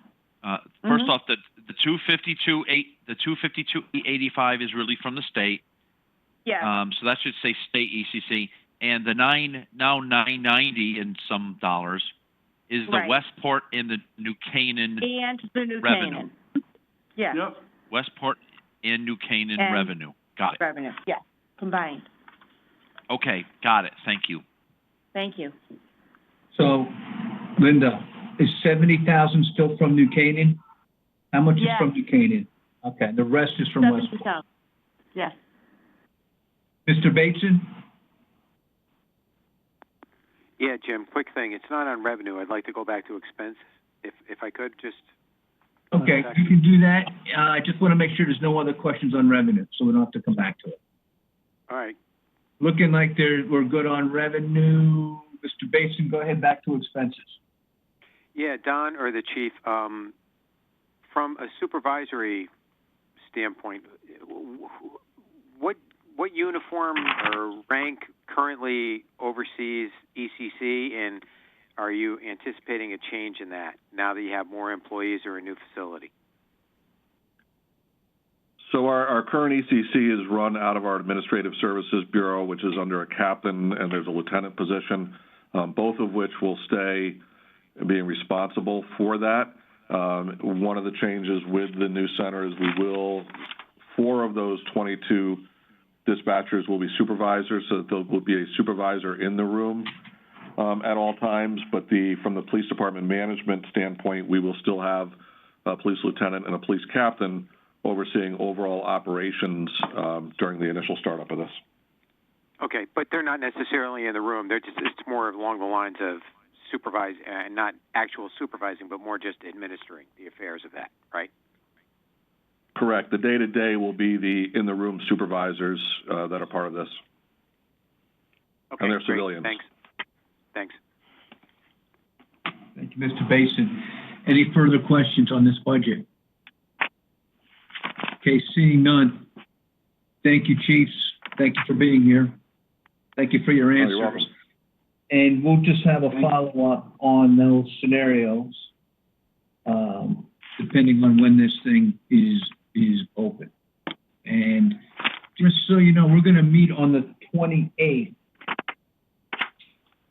first off, the 252,885 is really from the state. Yeah. So that should say state ECC, and the 990 in some dollars is the Westport and the New Canaan and the New revenue. Canaan. Yeah. Yep. Westport and New Canaan And revenue. Got it. Revenue, yeah, combined. Okay, got it. Thank you. Thank you. So, Linda, is 70,000 still from New Canaan? How much is from New Canaan? Okay, the rest is from Westport. 70,000. Yes. Mr. Bateson? Yeah, Jim, quick thing. It's not on revenue. I'd like to go back to expense, if I could, just. Okay, you can do that. I just want to make sure there's no other questions on revenue, so we don't have to come back to it. All right. Looking like we're good on revenue. Mr. Bateson, go ahead back to expenses. Yeah, Don or the chief, from a supervisory standpoint, what uniform or rank currently oversees ECC, and are you anticipating a change in that now that you have more employees or a new facility? So our current ECC is run out of our Administrative Services Bureau, which is under a captain, and there's a lieutenant position, both of which will stay being responsible for that. One of the changes with the new center is 4 of those 22 dispatchers will be supervisors, so that there will be a supervisor in the room at all times. But from the police department management standpoint, we will still have a police lieutenant and a police captain overseeing overall operations during the initial startup of this. Okay, but they're not necessarily in the room. It's more along the lines of supervise, not actual supervising, but more just administering the affairs of that, right? Correct. The day-to-day will be the in-the-room supervisors that are part of this. Okay, and they're great. civilians. Thanks. Thank you, Mr. Basin. Any further questions on this budget? Okay, seeing none. Thank you, chiefs. Thank you for being here. Thank you for your answers. You're welcome. And we'll just have a follow-up on those scenarios, depending on when this thing is open. And just so you know, we're going to meet on the 28th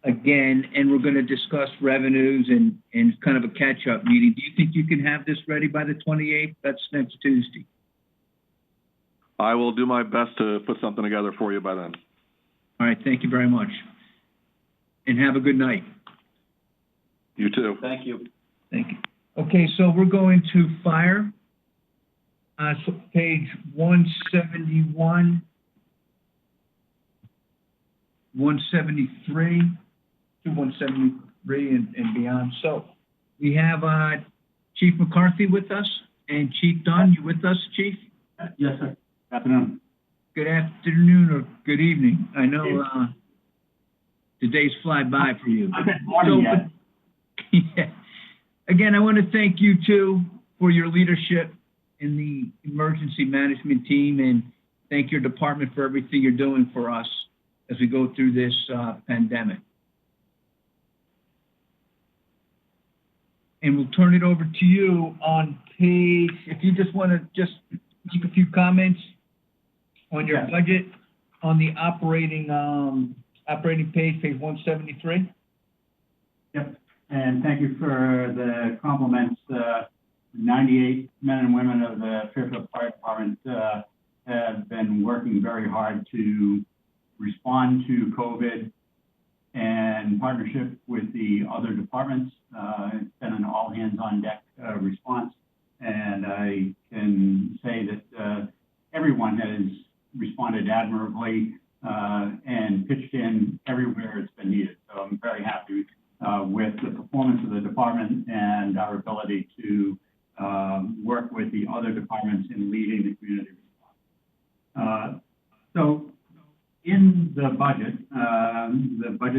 again, and we're going to discuss revenues and kind of a catch-up meeting. Do you think you can have this ready by the 28th? That's next Tuesday. I will do my best to put something together for you by then. All right, thank you very much. And have a good night. You too. Thank you. Thank you. Okay, so we're going to fire. So page 171, 173 to 170. 2023 and beyond. So we have Chief McCarthy with us, and Chief Dunn, you with us, Chief? Yes, sir. Good afternoon. Good afternoon or good evening. I know the days fly by for you. Morning yet. Yeah. Again, I want to thank you too for your leadership in the emergency management team, and thank your department for everything you're doing for us as we go through this pandemic. And we'll turn it over to you on page, if you just want to just make a few comments on your budget on the operating page 173. Yep, and thank you for the compliments. 98 men and women of the Fairfield Fire Department have been working very hard to respond to COVID in partnership with the other departments. It's been an all-hands-on-deck response, and I can say that everyone has responded admirably and pitched in everywhere it's been needed. So I'm very happy with the performance of the department and our ability to work with the other departments in leading the community response. So in the budget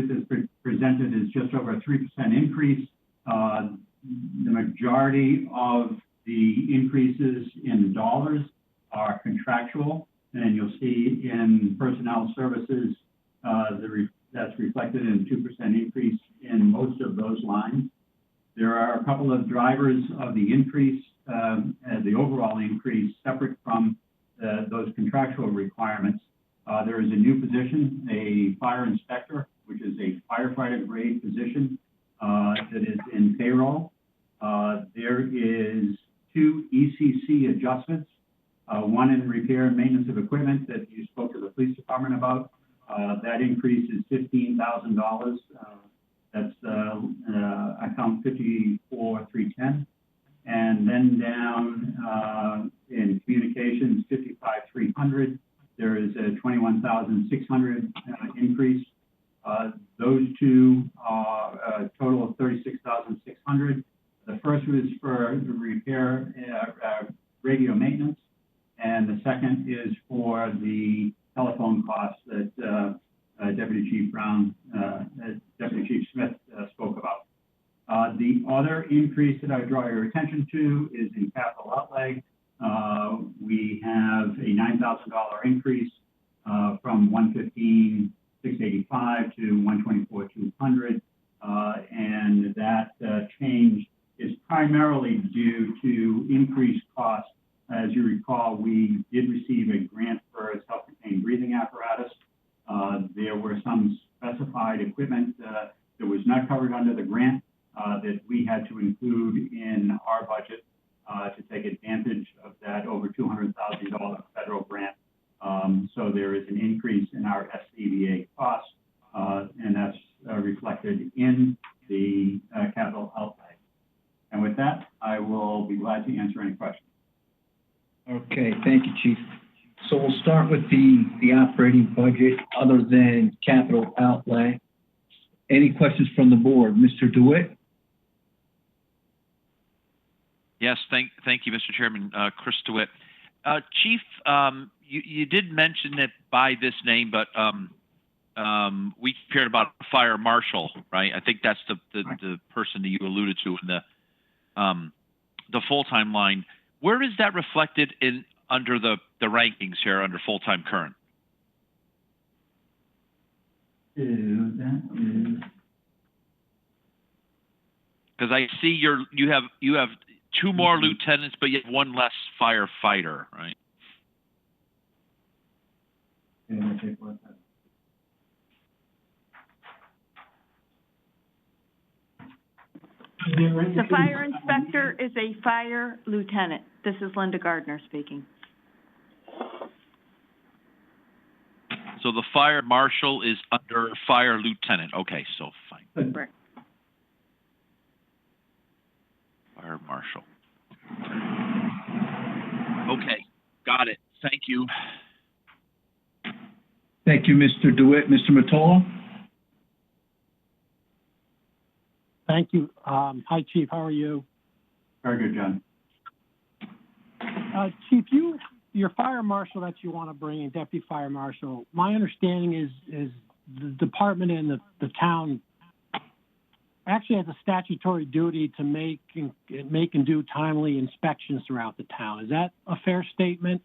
that's presented is just over a 3% increase. The majority of the increases in dollars are contractual, and you'll see in personnel services that's reflected in a 2% increase in most of those lines. There are a couple of drivers of the increase, the overall increase, separate from those contractual requirements. There is a new position, a fire inspector, which is a firefighter grade position that is in payroll. There is 2 ECC adjustments, one in repair and maintenance of equipment that you spoke to the police department about. That increase is $15,000. That's account 54310. And then down in communications, 55300. There is a 21,600 increase. Those two are a total of 36,600. The first was for the repair radio maintenance, and the second is for the telephone costs that Deputy Chief Smith spoke about. The other increase that I would draw your attention to is in capital outlay. We have a $9,000 increase from $115,685 to $124,200, and that change is primarily due to increased costs. As you recall, we did receive a grant for a self-contained breathing apparatus. There were some specified equipment that was not covered under the grant that we had to include in our budget to take advantage of that over $200,000 federal grant. So there is an increase in our SCBA costs, and that's reflected in the capital outlay. And with that, I will be glad to answer any questions. Okay, thank you, Chief. So we'll start with the operating budget other than capital outlay. Any questions from the board? Mr. DeWitt? Yes, thank you, Mr. Chairman. Chris DeWitt. Chief, you did mention it by this name, but we cared about fire marshal, right? I think that's the person that you alluded to in the full-time line. Where is that reflected in under the rankings here under full-time current? That is, because I see you have 2 more lieutenants, but you have 1 less firefighter, right? The fire inspector is a fire lieutenant. This is Linda Gardner speaking. So the fire marshal is under fire lieutenant. Okay, so fine. Right. Fire marshal. Okay, got it. Thank you. Thank you, Mr. DeWitt. Mr. Mottola? Thank you. Hi, Chief. How are you? Very good, John. Chief, your fire marshal that you want to bring in, deputy fire marshal, my understanding is the department and the town actually has a statutory duty to make and do timely inspections throughout the town. Is that a fair statement?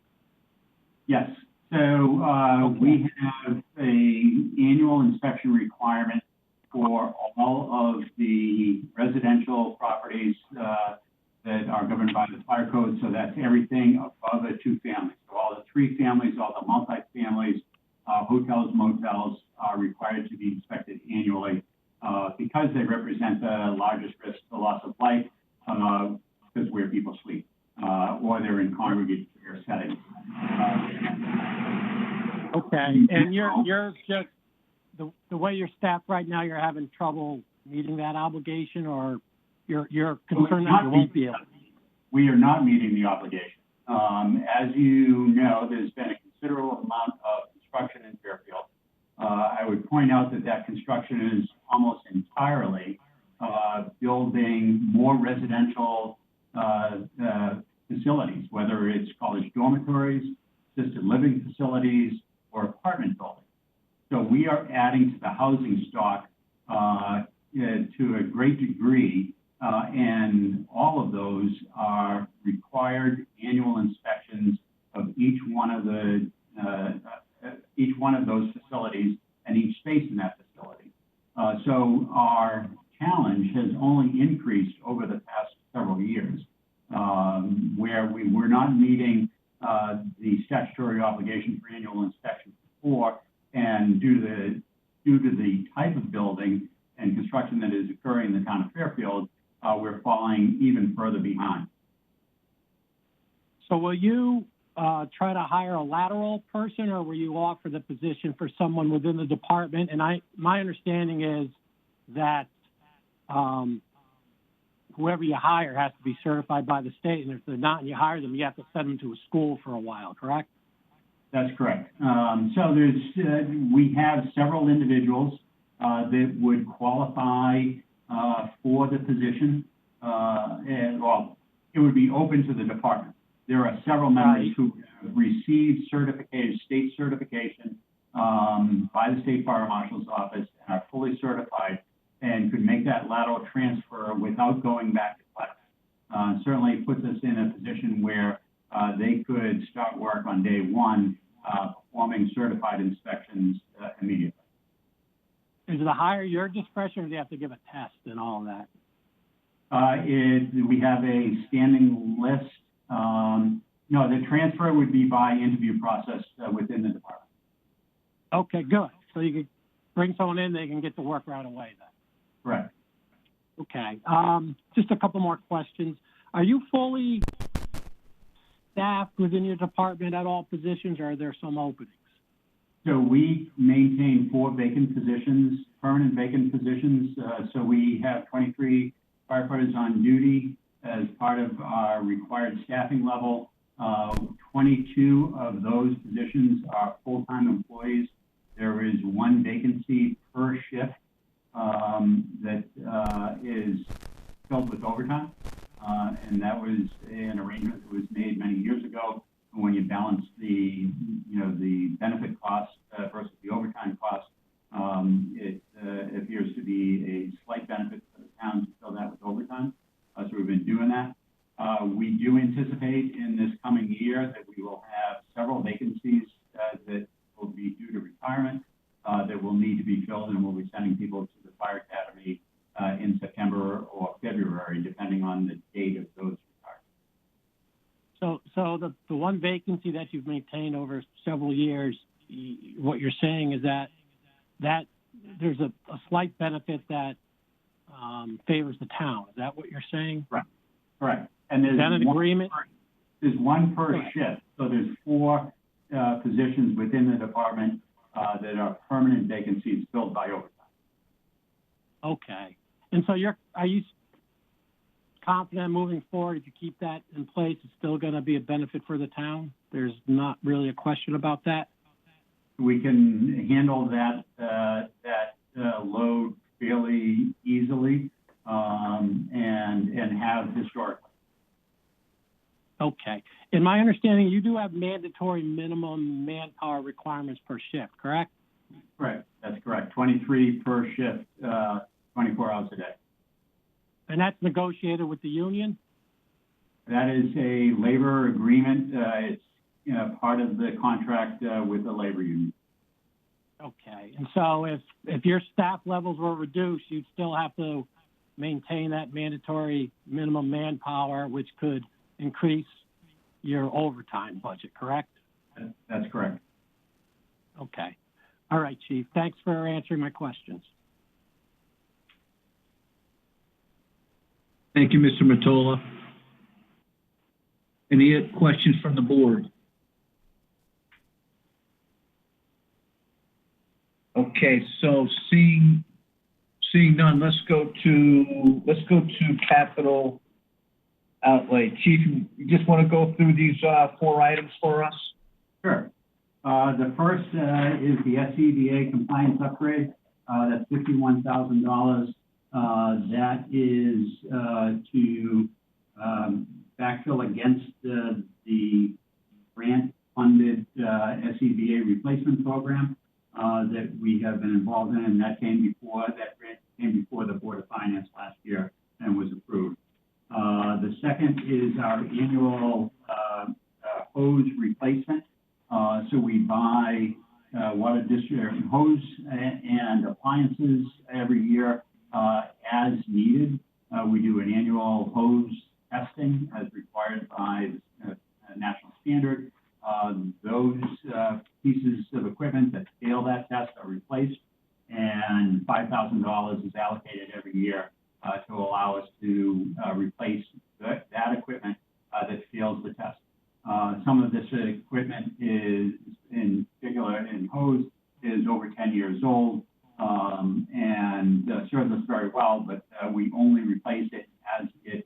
Yes. So we have an annual inspection requirement for all of the residential properties that are governed by the fire code. So that's everything above a 2 families. So all the 3 families, all the multi-families, hotels, motels are required to be inspected annually because they represent the largest risk to loss of life because where people sleep or they're in congregate care settings. Okay, and you're just the way you're staffed right now, you're having trouble meeting that obligation, or you're concerned that you won't be able? We are not meeting the obligation. As you know, there's been a considerable amount of construction in Fairfield. I would point out that construction is almost entirely building more residential facilities, whether it's college dormitories, assisted living facilities, or apartment buildings. So we are adding to the housing stock to a great degree, and all of those are required annual inspections of each one of those facilities and each space in that facility. So our challenge has only increased over the past several years, where we were not meeting the statutory obligation for annual inspection before, and due to the type of building and construction that is occurring in the town of Fairfield, we're falling even further behind. So will you try to hire a lateral person, or will you offer the position for someone within the department? And my understanding is that whoever you hire has to be certified by the state, and if they're not and you hire them, you have to send them to a school for a while, correct? That's correct. So we have several individuals that would qualify for the position, well, it would be open to the department. There are several members who have received state certification by the State Fire Marshal's Office and are fully certified and could make that lateral transfer without going back to class. Certainly puts us in a position where they could start work on day one, performing certified inspections immediately. Is the hire your discretion, or do you have to give a test and all of that? We have a standing list. No, the transfer would be by interview process within the department. Okay, good. So you could bring someone in, they can get to work right away then. Correct. Okay. Just a couple more questions. Are you fully staffed within your department at all positions, or are there some openings? So we maintain 4 vacant positions, permanent vacant positions. So we have 23 firefighters on duty as part of our required staffing level. 22 of those positions are full-time employees. There is 1 vacancy per shift that is filled with overtime. And that was an arrangement that was made many years ago. When you balance the benefit costs versus the overtime costs, it appears to be a slight benefit for the town to fill that with overtime. So we've been doing that. We do anticipate in this coming year that we will have several vacancies that will be due to retirement that will need to be filled, and we'll be sending people to the fire academy in September or February, depending on the date of those retirements. So the 1 vacancy that you've maintained over several years, what you're saying is that there's a slight benefit that favors the town. Is that what you're saying? Right. Correct. And there's an agreement? There's 1 per shift. So there's 4 positions within the department that are permanent vacancies filled by overtime. Okay. And so are you confident moving forward, if you keep that in place, it's still going to be a benefit for the town? There's not really a question about that? We can handle that load fairly easily. and have historically. Okay. In my understanding, you do have mandatory minimum manpower requirements per shift, correct? Correct. That's correct. 23 per shift, 24 hours a day. And that's negotiated with the union? That is a labor agreement. It's part of the contract with the labor union. Okay. And so if your staff levels were reduced, you'd still have to maintain that mandatory minimum manpower, which could increase your overtime budget, correct? That's correct. Okay. All right, Chief. Thanks for answering my questions. Thank you, Mr. Mottola. Any questions from the board? Okay, so seeing none, let's go to capital outlay. Chief, you just want to go through these 4 items for us? Sure. The first is the SCBA compliance upgrade. That's $51,000. That is to backfill against the grant-funded SCBA replacement program that we have been involved in, and that grant came before the Board of Finance last year and was approved. The second is our annual hose replacement. So we buy water district hose and appliances every year as needed. We do an annual hose testing as required by national standard. Those pieces of equipment that fail that test are replaced, and $5,000 is allocated every year to allow us to replace that equipment that fails the test. Some of this equipment is, in particular in hose, is over 10 years old and serves us very well, but we only replace it as it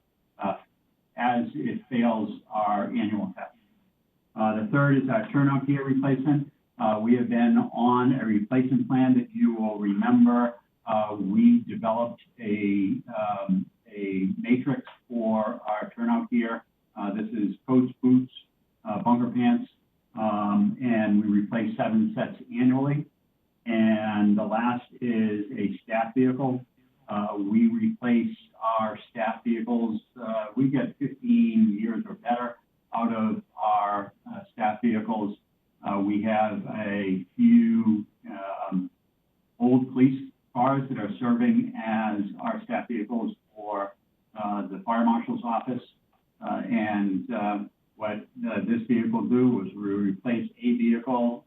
fails our annual test. The third is our turnout gear replacement. We have been on a replacement plan that you will remember. We developed a matrix for our turnout gear. This is coats, boots, bunker pants, and we replace 7 sets annually. And the last is a staff vehicle. We replace our staff vehicles. We get 15 years or better out of our staff vehicles. We have a few old police cars that are serving as our staff vehicles for the fire marshal's office. What this vehicle do was we replace a vehicle,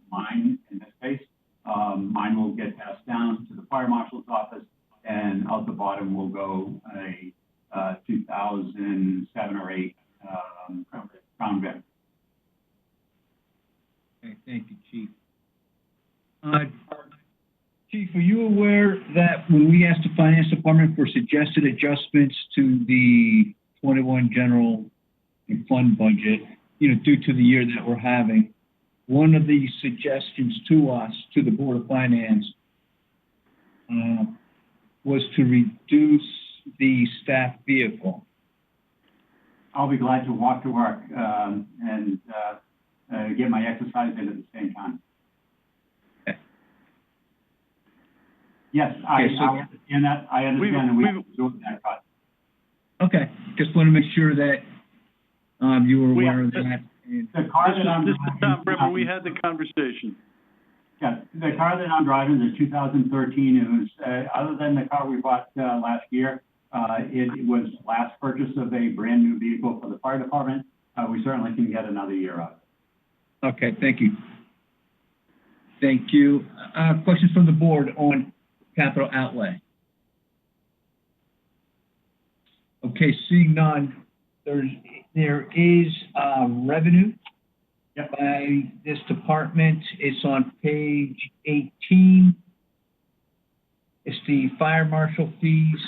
mine in this case. Mine will get passed down to the fire marshal's office, and out the bottom will go a 2007 or 8 Crown Vic. Okay, thank you, Chief. Chief, are you aware that when we asked the Finance Department for suggested adjustments to the 21 general and fund budget, due to the year that we're having, one of the suggestions to us, to the Board of Finance, was to reduce the staff vehicle? I'll be glad to walk to work and get my exercise in at the same time. Okay. Yes, I understand that. I understand that we have to do that cut. Okay, just want to make sure that you were aware of that. The car that I'm driving. This is Tom Brimmer. We had the conversation. Yeah, the car that I'm driving is 2013. It was, other than the car we bought last year, it was last purchase of a brand new vehicle for the fire department. We certainly can get another year out of it. Okay, thank you. Thank you. Questions from the board on capital outlay? Okay, seeing none, there is revenue by this department. It's on page 18. It's the fire marshal fees.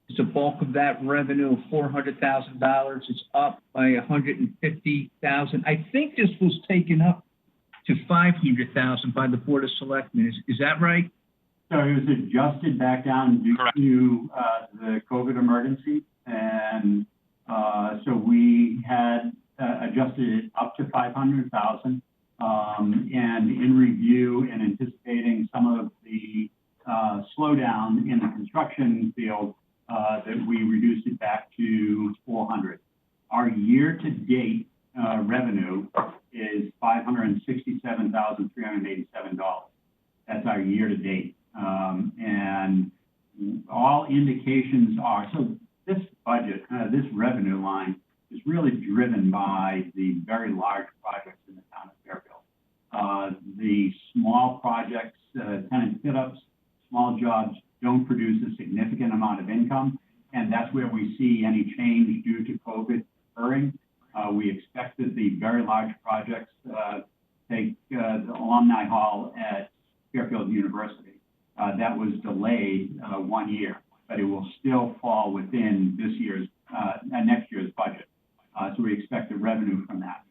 It's a bulk of that revenue of $400,000. It's up by $150,000. I think this was taken up to $500,000 by the Board of Selectmen. Is that right? So it was adjusted back down due to the COVID emergency, and so we had adjusted it up to 500,000. And in review and anticipating some of the slowdown in the construction field, that we reduced it back to 400. Our year-to-date revenue is $567,387. That's our year-to-date. And all indications are, so this budget, this revenue line is really driven by the very large projects in the town of Fairfield. The small projects, tenant fit-ups, small jobs don't produce a significant amount of income, and that's where we see any change due to COVID occurring. We expect that the very large projects, take the Alumni Hall at Fairfield University, that was delayed 1 year, but it will still fall within this year's, next year's budget. So we expect the revenue from that.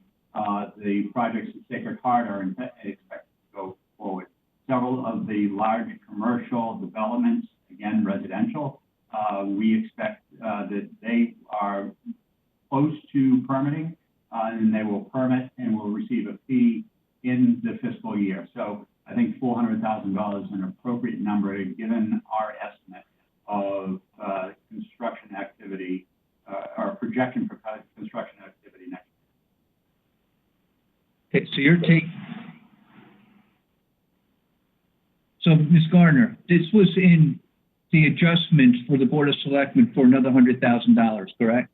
The projects at Sacred Heart are expected to go forward. Several of the large commercial developments, again, residential, we expect that they are close to permitting, and they will permit and will receive a fee in the fiscal year. So I think $400,000 is an appropriate number given our estimate of construction activity, our projection for construction activity next year. Okay, so your take. So, Ms. Gardner, this was in the adjustment for the Board of Selectmen for another $100,000, correct?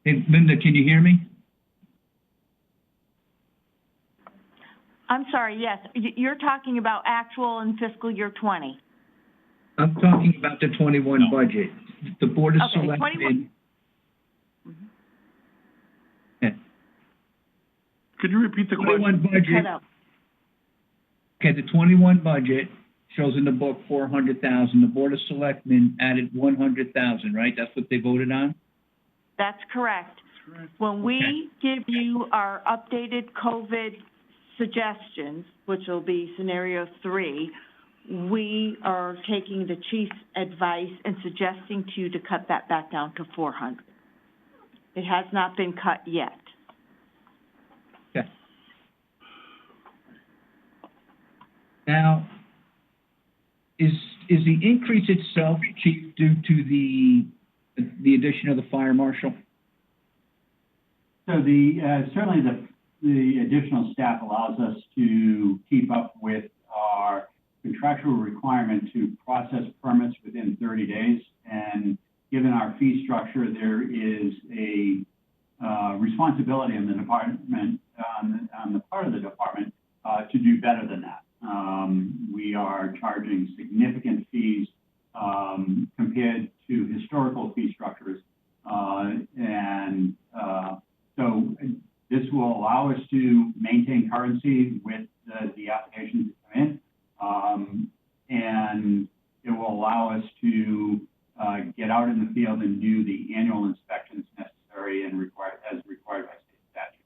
Hey, Linda, can you hear me? I'm sorry, yes. You're talking about actual in fiscal year 20. I'm talking about the 21 budget. The Board of Okay, Selectmen. 21. Yeah. Could you repeat the 21 question? budget. Okay, the 21 budget shows in the book 400,000. The Board of Selectmen added 100,000, right? That's what they voted on? That's correct. When we give you our updated COVID suggestions, which will be scenario 3, we are taking the chief's advice and suggesting to you to cut that back down to 400. It has not been cut yet. Okay. Now, is the increase itself, Chief, due to the addition of the fire marshal? So certainly the additional staff allows us to keep up with our contractual requirement to process permits within 30 days. And given our fee structure, there is a responsibility in the department, on the part of the department, to do better than that. We are charging significant fees compared to historical fee structures. So this will allow us to maintain currency with the applications that come in. And it will allow us to get out in the field and do the annual inspections necessary and as required by state statute.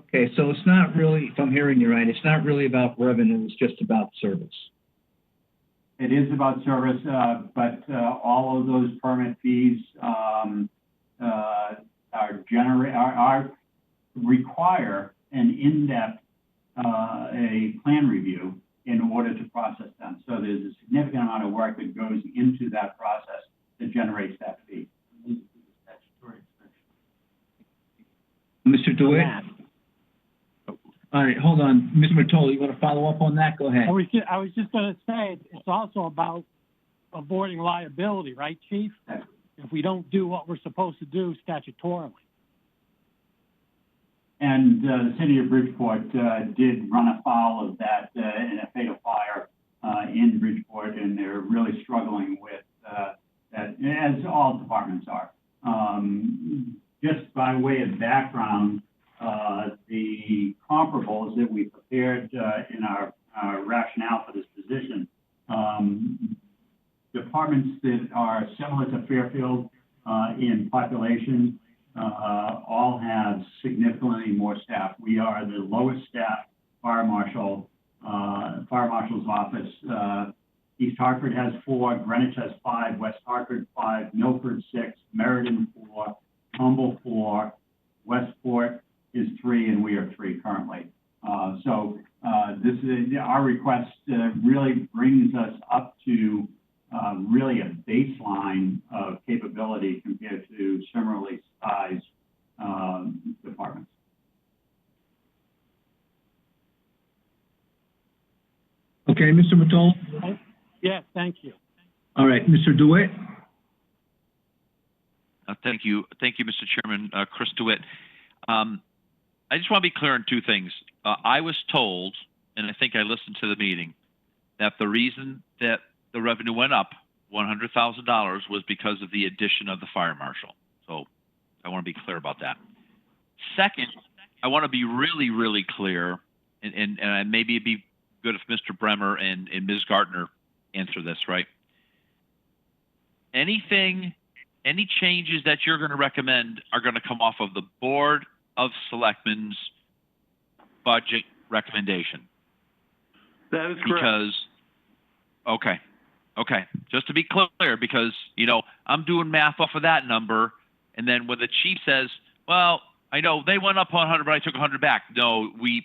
Okay, so it's not really, if I'm hearing you right, it's not really about revenue, it's just about service. It is about service, but all of those permit fees require an in-depth a plan review in order to process them. So there's a significant amount of work that goes into that process that generates that fee. Mr. DeWitt? All right, hold on. Mr. Mattoli, you want to follow up on that? Go ahead. I was just going to say, it's also about avoiding liability, right, Chief? If we don't do what we're supposed to do statutorily. And the city of Bridgeport did run afoul of that in a fatal fire in Bridgeport, and they're really struggling with that, as all departments are. Just by way of background, the comparables that we prepared in our rationale for this position, departments that are similar to Fairfield in population all have significantly more staff. We are the lowest staff fire marshal's office. East Hartford has 4, Greenwich has 5, West Hartford 5, Milford 6, Meriden 4, Humboldt 4, Westport is 3, and we are 3 currently. This is our request really brings us up to really a baseline of capability compared to similarly sized departments. Okay, Mr. Matola? Yes, thank you. All right, Mr. DeWitt? Thank you, Mr. Chairman. Chris DeWitt. I just want to be clear on 2 things. I was told, and I think I listened to the meeting, that the reason that the revenue went up $100,000 was because of the addition of the fire marshal. So I want to be clear about that. Second, I want to be really, really clear, and maybe it'd be good if Mr. Bremer and Ms. Gartner answer this, right? Any changes that you're going to recommend are going to come off of the Board of Selectmen's budget recommendation. That is correct. Okay. Just to be clear, because, I'm doing math off of that number, and then when the chief says, well, I know they went up 100, but I took 100 back. No, as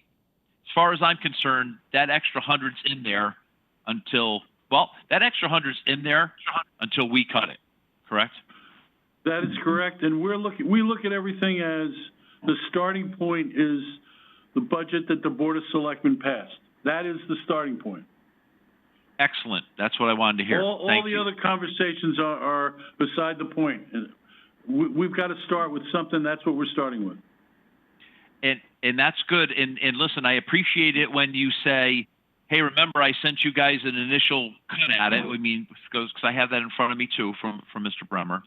far as I'm concerned, that extra 100's in there until we cut it, correct? That is correct, and we look at everything as the starting point is the budget that the Board of Selectmen passed. That is the starting point. Excellent. That's what I wanted to hear. All the other conversations are beside the point. We've got to start with something. That's what we're starting with. And that's good. And listen, I appreciate it when you say, hey, remember I sent you guys an initial cut at it. I mean, because I have that in front of me too from Mr. Bremer.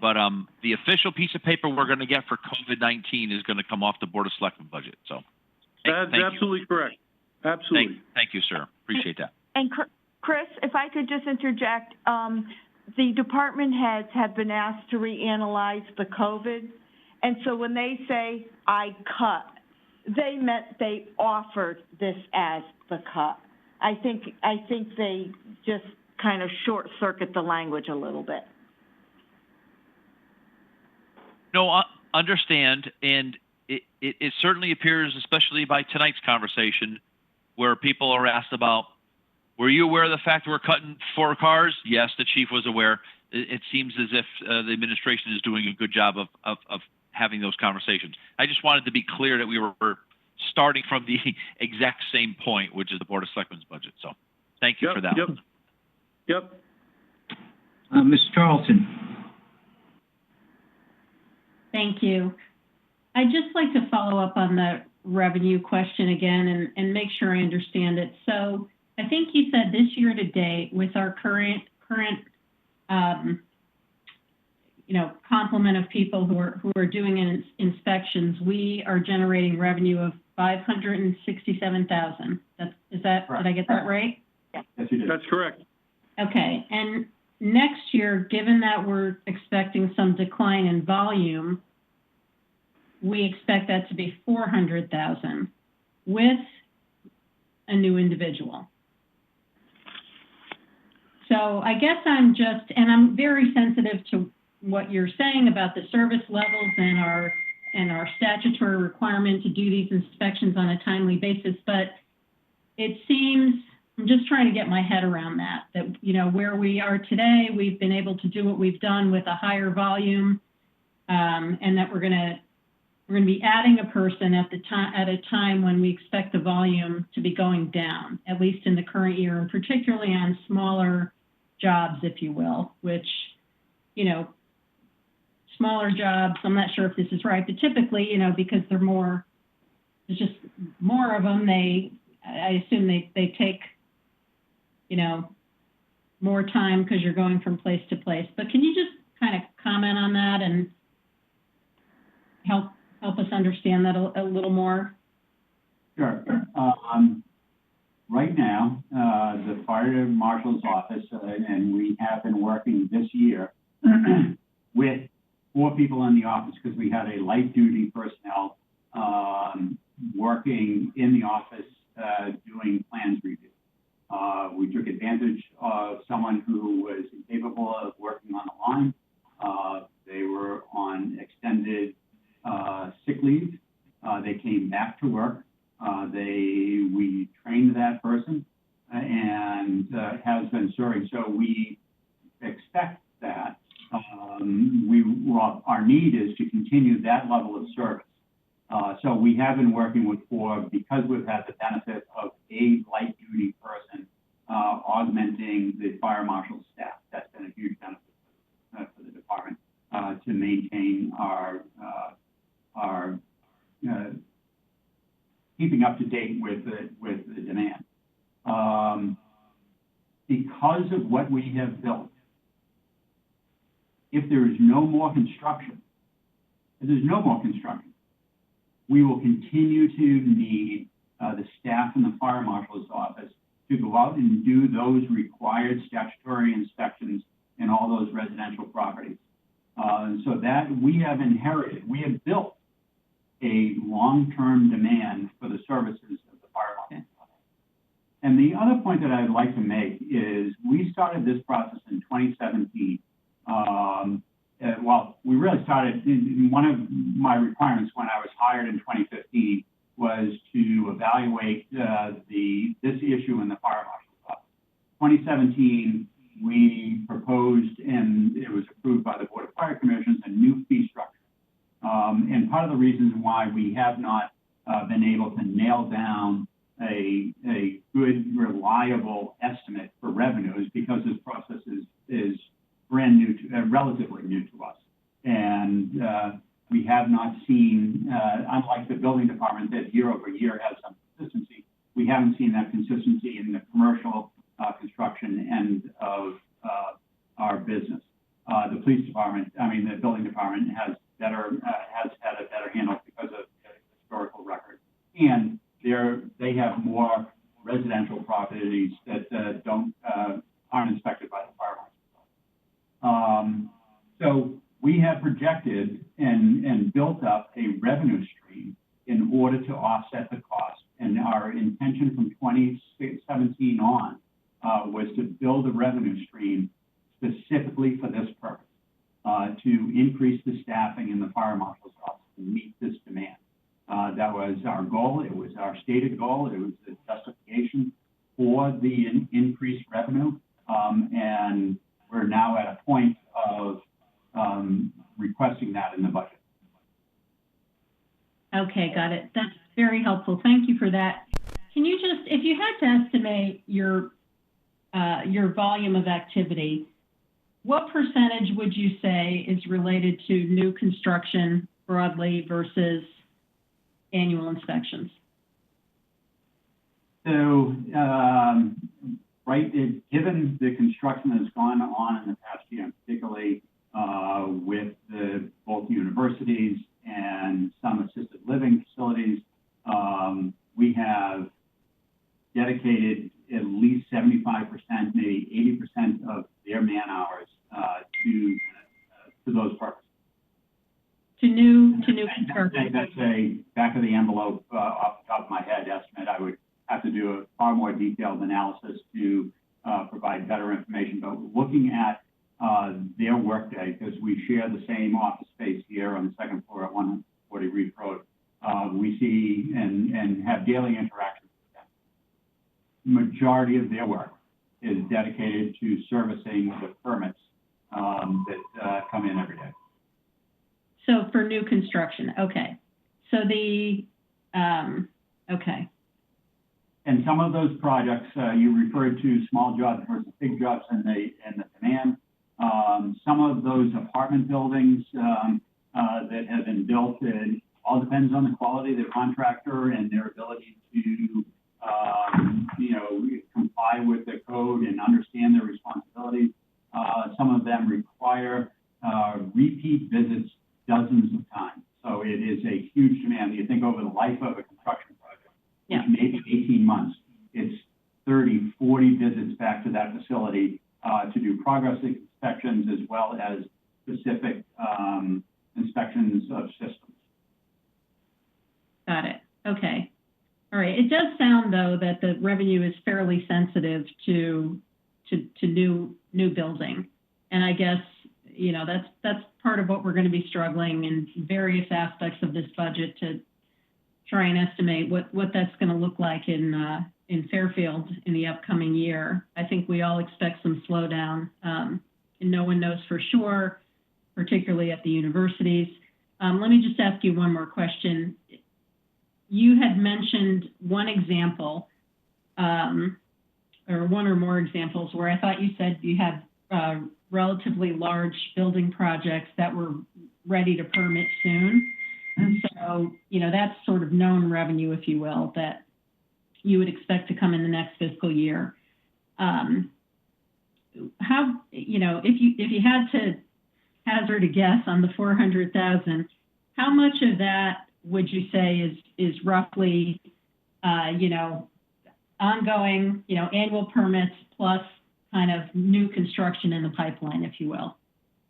But the official piece of paper we're going to get for COVID-19 is going to come off the Board of Selectmen budget. So that's absolutely correct. Absolutely. Thank you, sir. Appreciate that. And Chris, if I could just interject, the department heads have been asked to reanalyze the COVID. And so when they say, I cut, they meant they offered this as the cut. I think they just kind of short circuit the language a little bit. No, understand, and it certainly appears, especially by tonight's conversation, where people are asked about, were you aware of the fact that we're cutting 4 cars? Yes, the chief was aware. It seems as if the administration is doing a good job of having those conversations. I just wanted to be clear that we were starting from the exact same point, which is the Board of Selectmen's budget. So thank you for that. Yep. Ms. Charlton. Thank you. I'd just like to follow up on the revenue question again and make sure I understand it. So I think you said this year to date, with our current complement of people who are doing inspections, we are generating revenue of $567,000. Did I get that right? Yes, you did. That's correct. Okay, and next year, given that we're expecting some decline in volume, we expect that to be $400,000 with a new individual. So I guess I'm very sensitive to what you're saying about the service levels and our statutory requirement to do these inspections on a timely basis, but it seems, I'm just trying to get my head around that where we are today, we've been able to do what we've done with a higher volume, and that we're going to be adding a person at a time when we expect the volume to be going down, at least in the current year, and particularly on smaller jobs, if you will, which, smaller jobs, I'm not sure if this is right, but typically, because there's just more of them, I assume they take, more time because you're going from place to place. But can you just kind of comment on that and help us understand that a little more? Sure. Right now, the fire Fire Marshal's office, and we have been working this year with 4 people in the office because we had a light duty personnel working in the office doing plans review. We took advantage of someone who was incapable of working on the line. They were on extended sick leave. They came back to work. We trained that person and has been serving. So we expect that our need is to continue that level of service. So we have been working with 4 because we've had the benefit of a light duty person augmenting the fire marshal's staff. That's been a huge benefit for the department to maintain our keeping up to date with the demand. Because of what we have built, if there is no more construction, we will continue to need the staff in the fire marshal's office to go out and do those required statutory inspections in all those residential properties. So that we have built a long-term demand for the services of the fire marshal's office. And the other point that I'd like to make is we started this process in 2017. We really started, one of my requirements when I was hired in 2015 was to evaluate this issue in the fire marshal's office. 2017, we proposed, and it was approved by the Board of Fire Commissioners, a new fee structure. And part of the reasons why we have not been able to nail down a good, reliable estimate for revenue is because this process is brand new, relatively new to us. And we have not seen, unlike the building department that year over year has some consistency, we haven't seen that consistency in the commercial construction end of our business. The police department, the building department has had a better handle because of the historical record. And they have more residential properties that aren't inspected by the fire marshal. So we have projected and built up a revenue stream in order to offset the cost. And our intention from 2017 on was to build a revenue stream specifically for this purpose, to increase the staffing in the fire marshal's office to meet this demand. That was our goal. It was our stated goal. It was the justification for the increased revenue. And we're now at a point of requesting that in the budget. Okay, got it. That's very helpful. Thank you for that. Can you just, if you had to estimate your volume of activity, what percentage would you say is related to new construction broadly versus annual inspections? So, given the construction that's gone on in the past year, particularly with both universities and some assisted living facilities, we have dedicated at least 75%, maybe 80% of their man hours to those purposes. To new construction. That's a back of the envelope, off the top of my head estimate. I would have to do a far more detailed analysis to provide better information. But looking at their workday, because we share the same office space here on the second floor at 140 Reef Road, we see and have daily interactions with them. Majority of their work is dedicated to servicing the permits that come in every day. So for new construction, okay. So okay. And some of those projects, you referred to small jobs versus big jobs and the demand. Some of those apartment buildings that have been built, it all depends on the quality of the contractor and their ability to, comply with the code and understand their responsibilities. Some of them require repeat visits dozens of times. So it is a huge demand. You think over the life of a construction project, which may be 18 months, it's 30, 40 visits visits back to that facility to do progress inspections as well as specific inspections of systems. Got it. Okay. All right. It does sound, though, that the revenue is fairly sensitive to new building. And I guess, you know, that's part of what we're going to be struggling in various aspects of this budget to try and estimate what that's going to look like in Fairfield in the upcoming year. I think we all expect some slowdown, and no one knows for sure, particularly at the universities. Let me just ask you one more question. You had mentioned one example, or one or more examples, where I thought you said you had relatively large building projects that were ready to permit soon. And so, you know, that's sort of known revenue, if you will, that you would expect to come in the next fiscal year. How, you know, if you had to hazard a guess on the 400,000, how much of that would you say is roughly, you know, ongoing, you know, annual permits plus kind of new construction in the pipeline, if you will?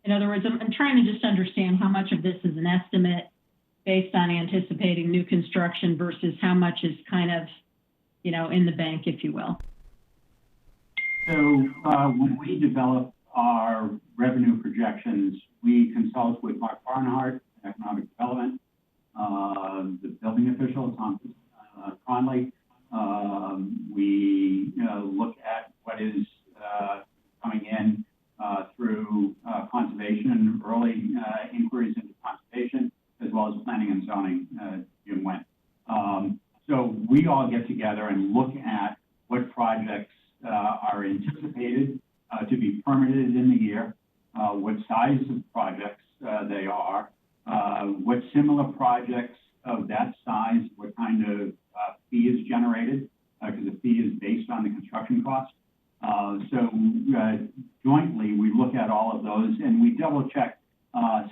In other words, I'm trying to just understand how much of this is an estimate based on anticipating new construction versus how much is kind of, you know, in the bank, if you will. So when we develop our revenue projections, we consult with Mark Barnhart, Economic Development, the building official, Tom Conley. We look at what is coming in through conservation, early inquiries into conservation, as well as planning and zoning, Jim went. So we all get together and look at what projects are anticipated to be permitted in the year, what size of projects they are, what similar projects of that size, what kind of fee is generated, because the fee is based on the construction cost. So jointly, we look at all of those, and we double check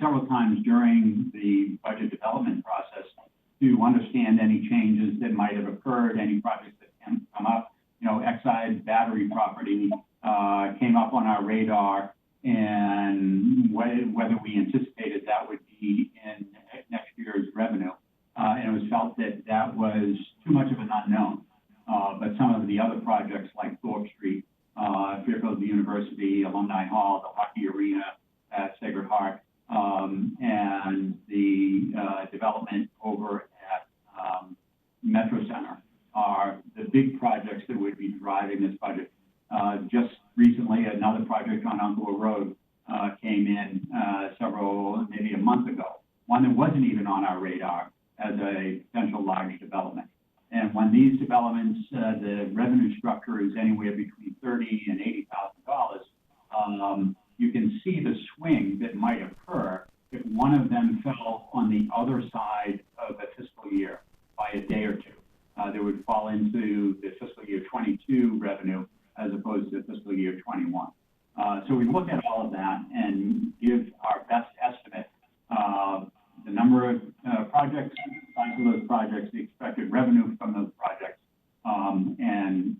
several times during the budget development process to understand any changes that might have occurred, any projects that can come up. You know, Exide battery property came up on our radar, and whether we anticipated that would be in next year's revenue. And it was felt that that was too much of an unknown. But some of the other projects like Thorpe Street, Fairfield University, Alumni Hall, the hockey arena at Sacred Heart, and the development over at Metro Center are the big projects that would be driving this budget. Just recently, another project on Uncle Road came in maybe a month ago, one that wasn't even on our radar as a potential large development. And when these developments, the revenue structure is anywhere between $30,000 and $80,000, you can see the swing that might occur if one of them fell on the other side of a fiscal year by a day or two. That would fall into the fiscal year 22 revenue as opposed to fiscal year 21. So we look at all of that and give our best estimate, the number of projects, size of those projects, the expected revenue from those projects, and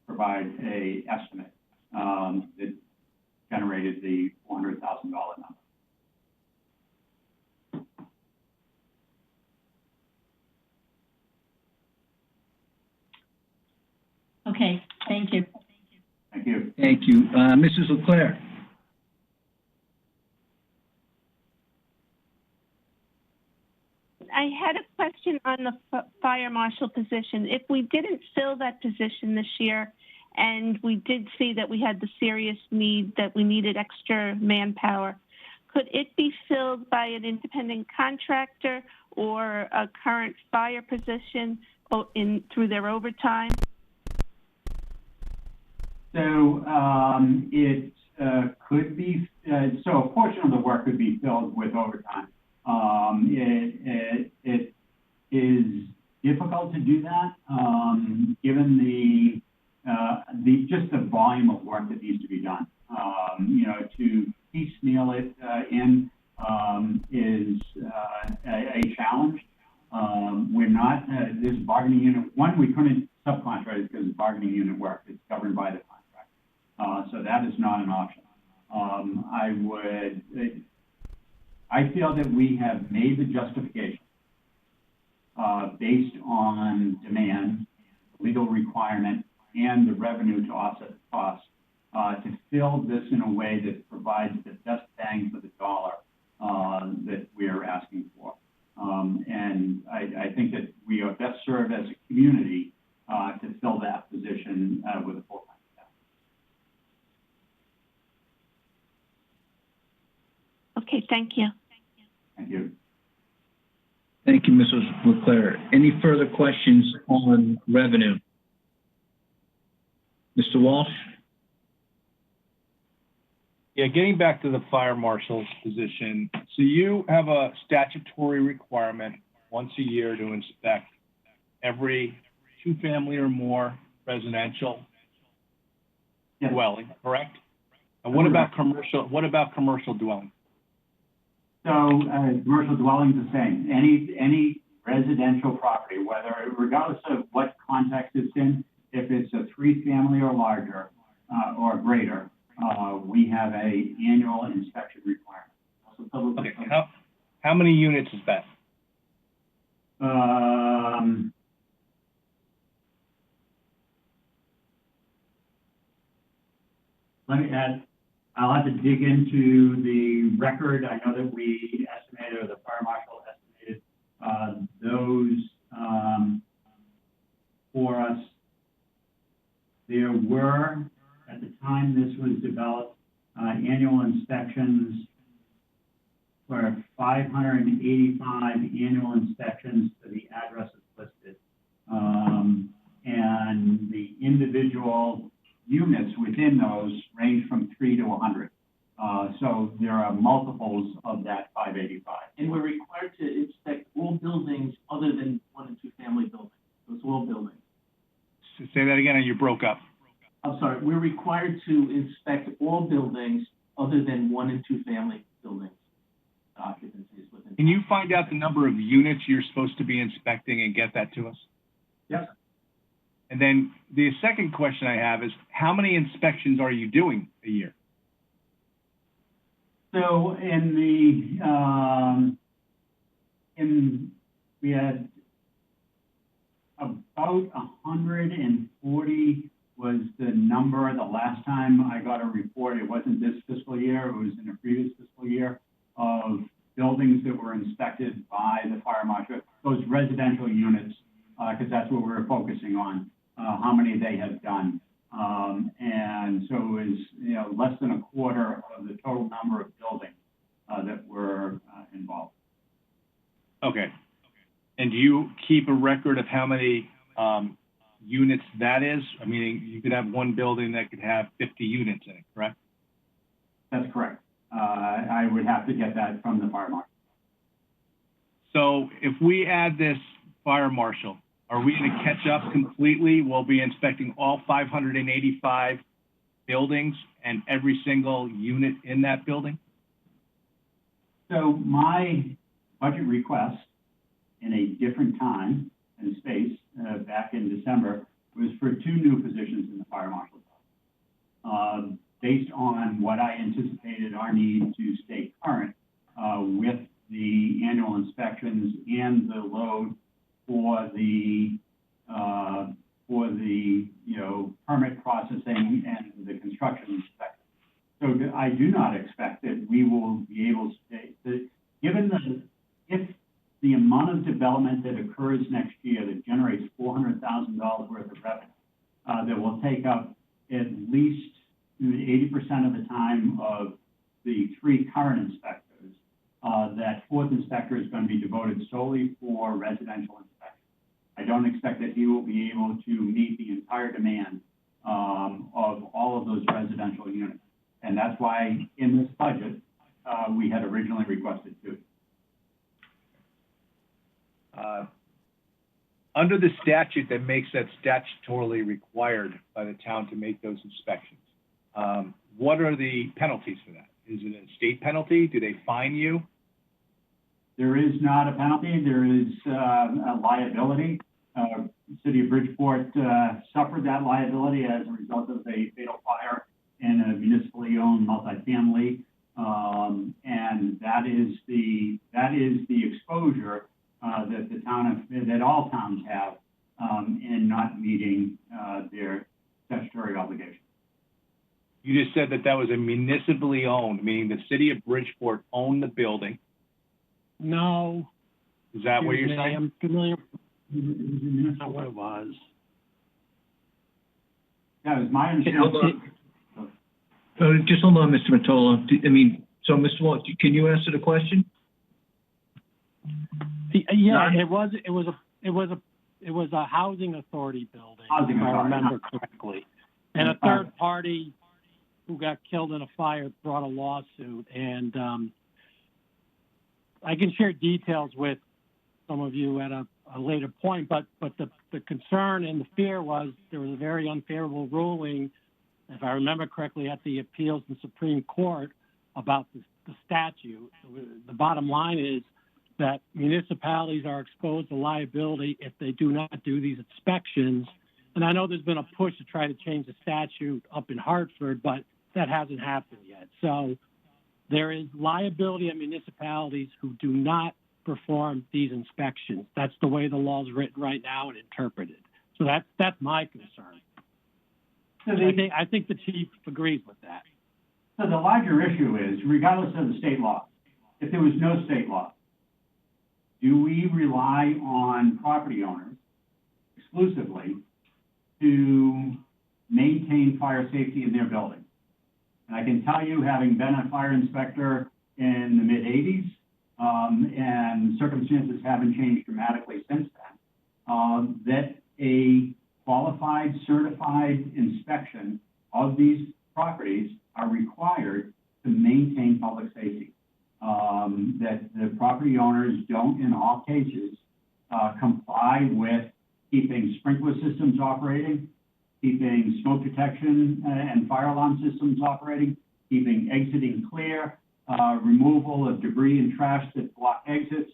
provide a estimate that generated the $400,000 number. Okay, thank you. Thank you. Thank you. Mrs. LeClaire. I had a question on the fire marshal position. If we didn't fill that position this year, and we did see that we had the serious need that we needed extra manpower, could it be filled by an independent contractor or a current fire position through their overtime? So it could be, so a portion of the work could be filled with overtime. It is difficult to do that, given just the volume of work that needs to be done. You know, to piecemeal it in is a challenge. We're not, this bargaining unit, we couldn't subcontract it because it's bargaining unit work. It's governed by the contract. So that is not an option. I feel that we have made the justification based on demand, legal requirement, and the revenue to offset the cost to fill this in a way that provides the best bang for the dollar that we are asking for. And I think that we are best served as a community to fill that position with a full-time staff. Okay, thank you. Thank you. Thank you, Mrs. Leclerc. Any further questions on revenue? Mr. Walsh? Yeah, getting back to the fire marshal's position. So you have a statutory requirement once a year to inspect every two-family or more residential dwelling, correct? And what about commercial? What about commercial dwelling? So commercial dwelling is the same. Any residential property, whether regardless of what context it's in, if it's a three-family or larger or greater, we have a annual inspection requirement. Okay. How many units is that? Let me add. I'll have to dig into the record. I know that we estimated, or the fire marshal estimated those for us. There were, at the time this was developed, annual inspections for 585 annual inspections for the addresses listed. And the individual units within those range from 3 to 100. So there are multiples of that 585. And we're required to inspect all buildings other than 1 and 2 family buildings. So it's all buildings. So say that again, or you broke up. I'm sorry, we're required to inspect all buildings other than 1 and 2 family buildings. Occupancies within. Can you find out the number of units you're supposed to be inspecting and get that to us? Yes. And then the second question I have is, how many inspections are you doing a year? So we had about 140 was the number the last time I got a report. It wasn't this fiscal year, it was in a previous fiscal year, of buildings that were inspected by the fire marshal, those residential units, because that's what we're focusing on, how many they have done. And so it was, less than a quarter of the total number of buildings that were involved. Okay. And do you keep a record of how many units that is? I mean, you could have one building that could have 50 units in it, correct? That's correct. I would have to get that from the fire marshal. So if we add this fire marshal, are we going to catch up completely? We'll be inspecting all 585 buildings and every single unit in that building? So my budget request in a different time and space back in December was for 2 new positions in the fire marshal's office. Based on what I anticipated our need to stay current with the annual inspections and the load for the permit processing and the construction inspection. So I do not expect that we will be able to, given if the amount of development that occurs next year that generates $400,000 worth of revenue, that will take up at least 80% of the time of the 3 current inspectors, that 4th inspector is going to be devoted solely for residential inspection. I don't expect that he will be able to meet the entire demand of all of those residential units. And that's why in this budget, we had originally requested 2. Under the statute that makes that statutorily required by the town to make those inspections, what are the penalties for that? Is it a state penalty? Do they fine you? There is not a penalty. There is a liability. City of Bridgeport suffered that liability as a result of a fatal fire multifamily, and that is the exposure that all towns have in not meeting their statutory obligations. You just said that that was a municipally owned, meaning the city of Bridgeport owned the building. No. Is that what you're saying? I'm familiar. That's not what it was. Yeah, it was my understanding. Just hold on, Mr. Mottola. So Mr. Wall, can you answer the question? Yeah, it was a housing authority building, if I remember correctly. And a third party who got killed in a fire brought a lawsuit, and I can share details with some of you at a later point, but the concern and the fear was there was a very unfavorable ruling, if I remember correctly, at the appeals in Supreme Court about the statute. The bottom line is that municipalities are exposed to liability if they do not do these inspections. And I know there's been a push to try to change the statute up in Hartford, but that hasn't happened yet. So there is liability on municipalities who do not perform these inspections. That's the way the law is written right now and interpreted. So that's my concern. So I think the chief agrees with that. So the larger issue is, regardless of the state law, if there was no state law, do we rely on property owners exclusively to maintain fire safety in their building? And I can tell you, having been a fire inspector in the mid-'80s, and circumstances haven't changed dramatically since then, that a qualified, certified inspection of these properties are required to maintain public safety. That the property owners don't, in all cases, comply with keeping sprinkler systems operating, keeping smoke detection and fire alarm systems operating, keeping exiting clear, removal of debris and trash that block exits.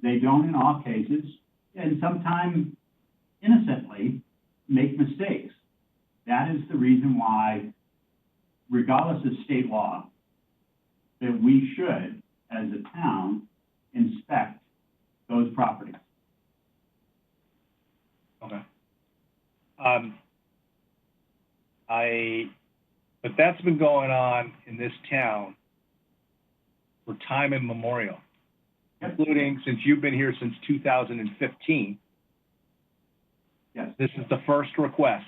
They don't, in all cases, and sometimes innocently, make mistakes. That is the reason why, regardless of state law, that we should, as a town, inspect those properties. Okay. But that's been going on in this town for time immemorial, including since you've been here since 2015. Yes. This is the first request.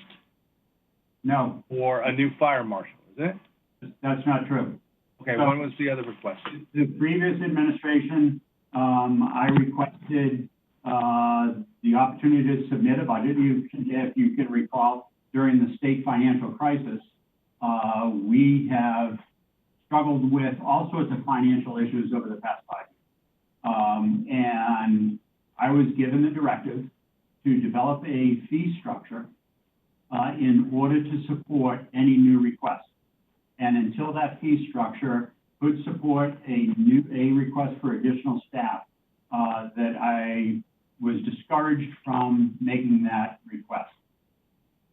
No. For a new fire marshal, is it? That's not true. Okay, So, when was the other request? The previous administration, I requested the opportunity to submit a budget. If you can recall, during the state financial crisis, we have struggled with all sorts of financial issues over the past 5 years. And I was given the directive to develop a fee structure in order to support any new requests. And until that fee structure could support a request for additional staff, that I was discouraged from making that request.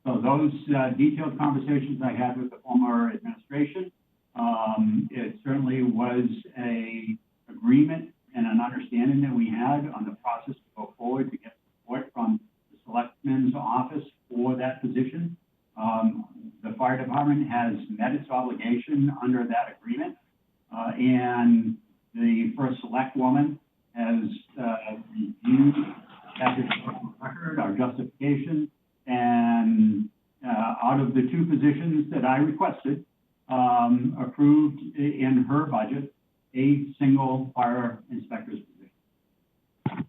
So those detailed conversations I had with the former administration, it certainly was a agreement and an understanding that we had on the process to go forward to get support from the Selectman's office for that position. The fire department has met its obligation under that agreement, and the first select woman has reviewed that record, our justification, and out of the 2 positions that I requested, approved in her budget a single fire inspector's position.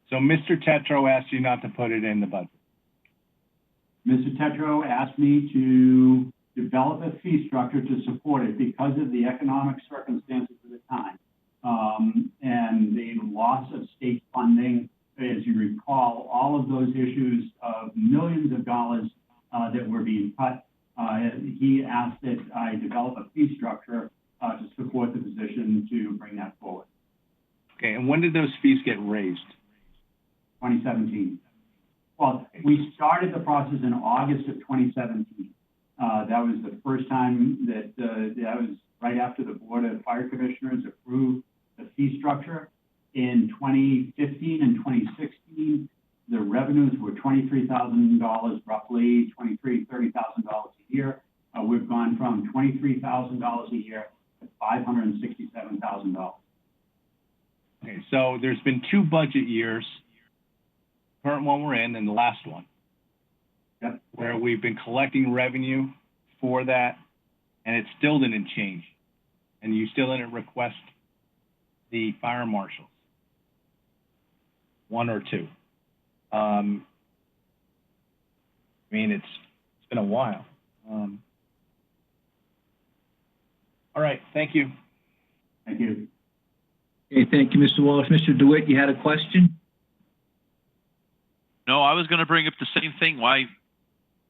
So Mr. Tetro asked you not to put it in the budget. Mr. Tetro asked me to develop a fee structure to support it because of the economic circumstances of the time, and the loss of state funding. As you recall, all of those issues of millions of dollars that were being cut, he asked that I develop a fee structure to support the position to bring that forward. Okay, and when did those fees get raised? 2017. Well, we started the process in August of 2017. That was the first time that was right after the Board of Fire Commissioners approved the fee structure. In 2015 and 2016, the revenues were $23,000, roughly $30,000 a year. We've gone from $23,000 a year to $567,000. Okay, so there's been 2 budget years, current one we're in and the last one. Yep. Where we've been collecting revenue for that, and it still didn't change. And you still didn't request the fire marshals, 1 or 2. I mean, it's been a while. All right, thank you. Thank you. Okay, thank you, Mr. Walsh. Mr. DeWitt, you had a question? No, I was going to bring up the same thing. Why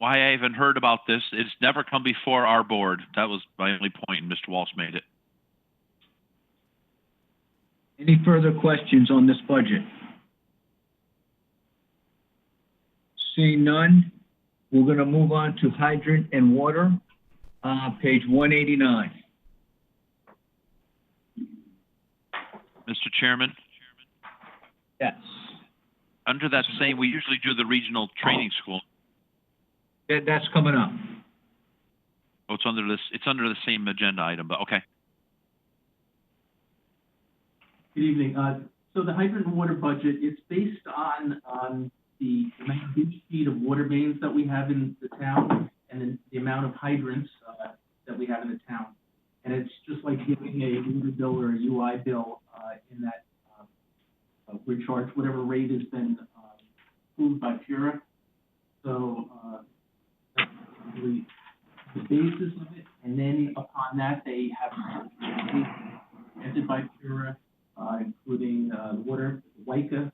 I haven't heard about this? It's never come before our board. That was my only point, and Mr. Walsh made it. Any further questions on this budget? Seeing none, we're going to move on to hydrant and water, page 189. Mr. Chairman? Yes. Under that same, we usually do the regional training school. That's coming up. Oh, it's under the same agenda item, but okay. Good evening. So the hydrant and water budget, it's based on the amount of inch feet of water mains that we have in the town and then the amount of hydrants that we have in the town. And it's just like giving a water bill or a UI bill in that we're charged whatever rate has been approved by Pura. So that's really the basis of it. And then upon that, they have entered by Pura, including water, WICA,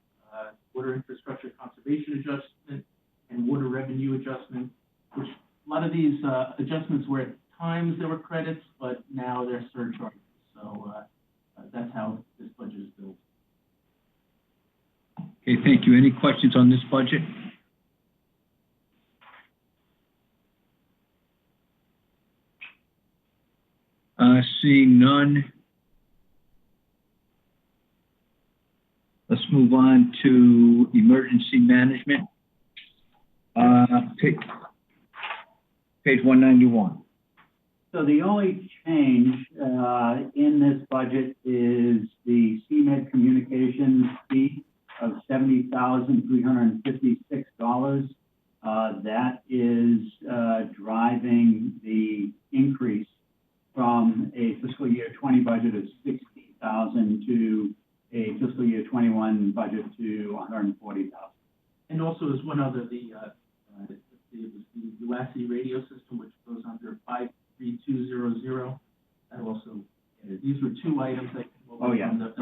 water infrastructure conservation adjustment, and water revenue adjustment, which a lot of these adjustments were at times there were credits, but now they're surcharges. So that's how this budget is built. Okay, thank you. Any questions on this budget? Seeing none. Let's move on to emergency management. Page 191. So the only change in this budget is the CMed communications fee of $70,356. That is driving the increase from a fiscal year 20 budget of $60,000 to a fiscal year 21 budget to $140,000. And also as one other, the UASI radio system, which goes under 53200. That also, these were 2 items that came over from the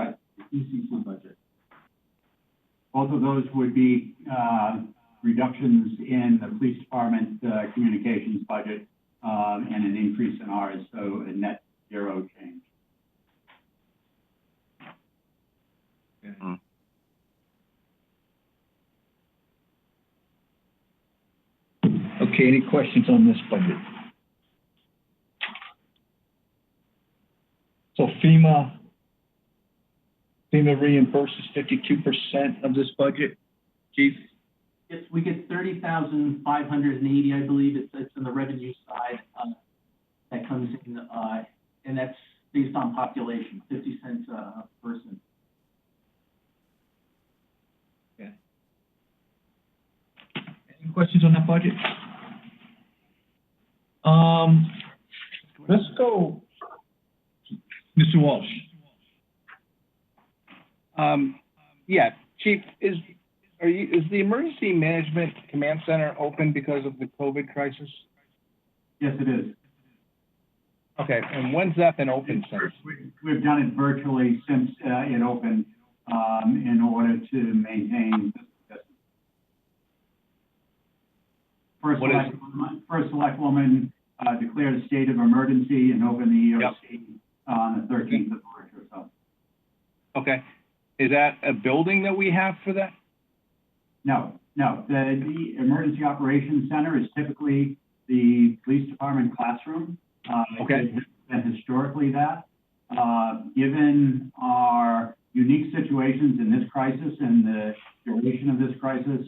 ECC budget. Both of those would be reductions in the police department communications budget and an increase in ours, so a net 0 change. Okay, any questions on this budget? So FEMA reimburses 52% of this budget, Chief? Yes, we get 30,580, I believe. It's in the revenue side that comes in, and that's based on population, 50 cents a person. Okay. Any questions on that budget? Let's go, Mr. Walsh. Yeah, Chief, is the Emergency Management Command Center open because of the COVID crisis? Yes, it is. Okay, and when's that been open since? We've done it virtually since it opened in order to maintain distance. First select woman declared a state of emergency and opened the EOC on the 13th of March or so. Okay. Is that a building that we have for that? No. The Emergency Operations Center is typically the police department classroom. Okay. It has been historically that. Given our unique situations in this crisis and the duration of this crisis,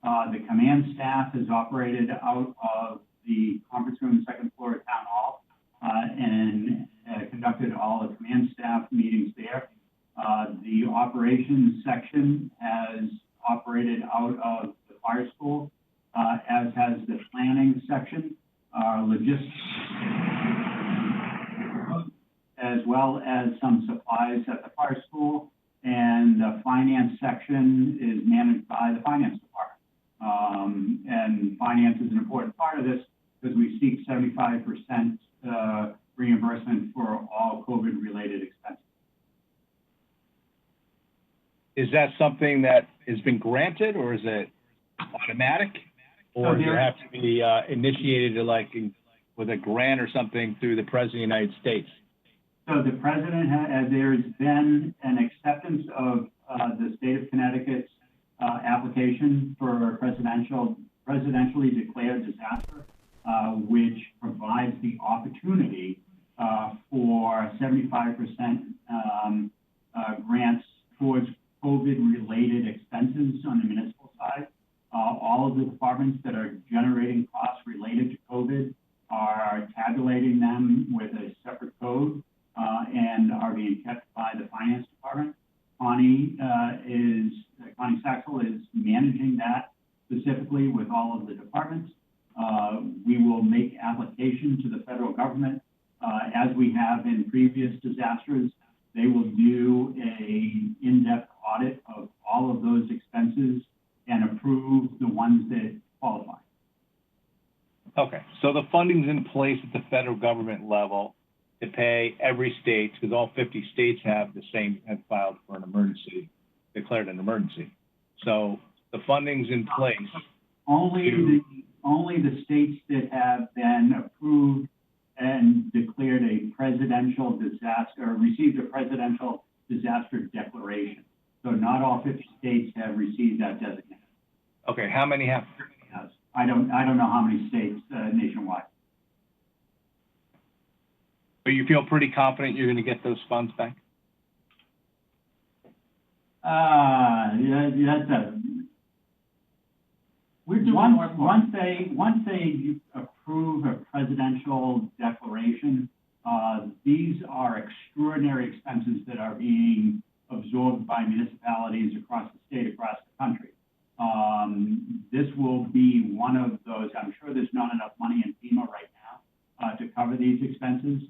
the command staff has operated out of the conference room, second floor of Town Hall, and conducted all the command staff meetings there. The operations section has operated out of the fire school, as has the planning section, logistics, as well as some supplies at the fire school, and the finance section is managed by the finance department. And finance is an important part of this because we seek 75% reimbursement for all COVID-related expenses. Is that something that has been granted, or is it automatic? Or does it have to be initiated with a grant or something through the President of the United States? So the President, there's been an acceptance of the state of Connecticut's application for presidentially declared disaster, which provides the opportunity for 75% grants towards COVID-related expenses on the municipal side. All of the departments that are generating costs related to COVID are tabulating them with a separate code and are being kept by the finance department. Connie Saxel is managing that specifically with all of the departments. We will make application to the federal government as we have in previous disasters. They will do an in-depth audit of all of those expenses and approve the ones that qualify. Okay, so the funding's in place at the federal government level to pay every state, because all 50 states have filed for an emergency, declared an emergency. So the funding's in place. Only the states that have been approved and declared a presidential disaster, or received a presidential disaster declaration. So not all 50 states have received that designation. Okay, how many have? I don't know how many states nationwide. But you feel pretty confident you're going to get those funds back? Once they approve a presidential declaration, these are extraordinary expenses that are being absorbed by municipalities across the state, across the country. This will be one of those. I'm sure there's not enough money in FEMA right now to cover these expenses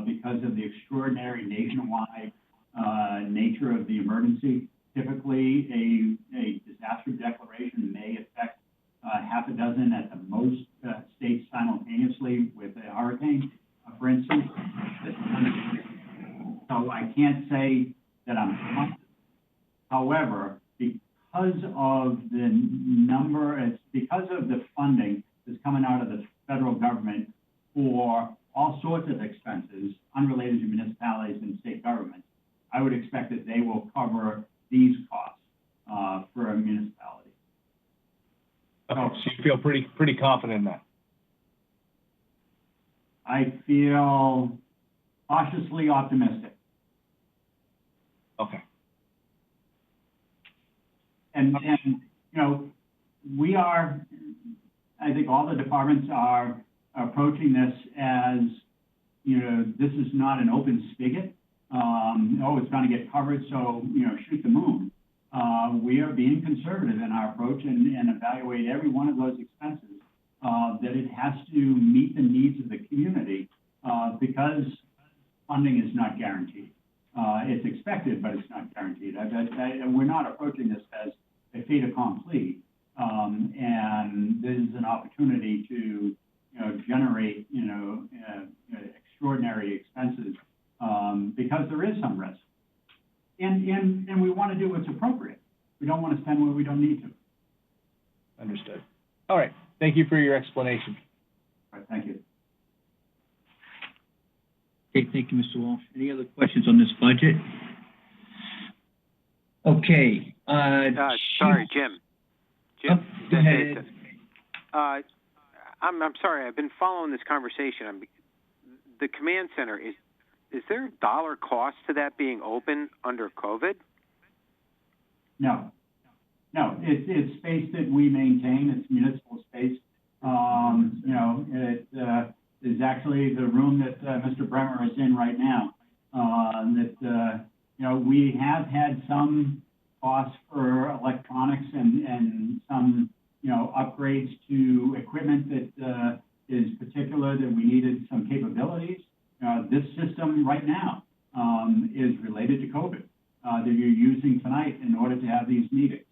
because of the extraordinary nationwide nature of the emergency. Typically, a disaster declaration may affect half a dozen at the most states simultaneously with a hurricane, for instance. So I can't say that I'm confident. However, because of the funding that's coming out of the federal government for all sorts of expenses unrelated to municipalities and state governments, I would expect that they will cover these costs for a municipality. Okay, so you feel pretty confident in that? I feel cautiously optimistic. Okay. And I think all the departments are approaching this as, this is not an open spigot. It's going to get covered, so, shoot the moon. We are being conservative in our approach and evaluate every one of those expenses, that it has to meet the needs of the community, because funding is not guaranteed. It's expected, but it's not guaranteed. We're not approaching this as a fait accompli, and this is an opportunity to, generate, extraordinary expenses, because there is some risk. And we want to do what's appropriate. We don't want to spend where we don't need to. Understood. All right. Thank you for your explanation. All right, thank you. Okay, thank you, Mr. Walsh. Any other questions on this budget? Okay. Sorry, Jim. Go ahead. I'm sorry, I've been following this conversation. The command center, is there a dollar cost to that being open under COVID? No, it's space that we maintain. It's municipal space. It is actually the room that Mr. Bremer is in right now. We have had some costs for electronics and some, upgrades to equipment that is particular that we needed some capabilities. This system right now is related to COVID that you're using tonight in order to have these meetings.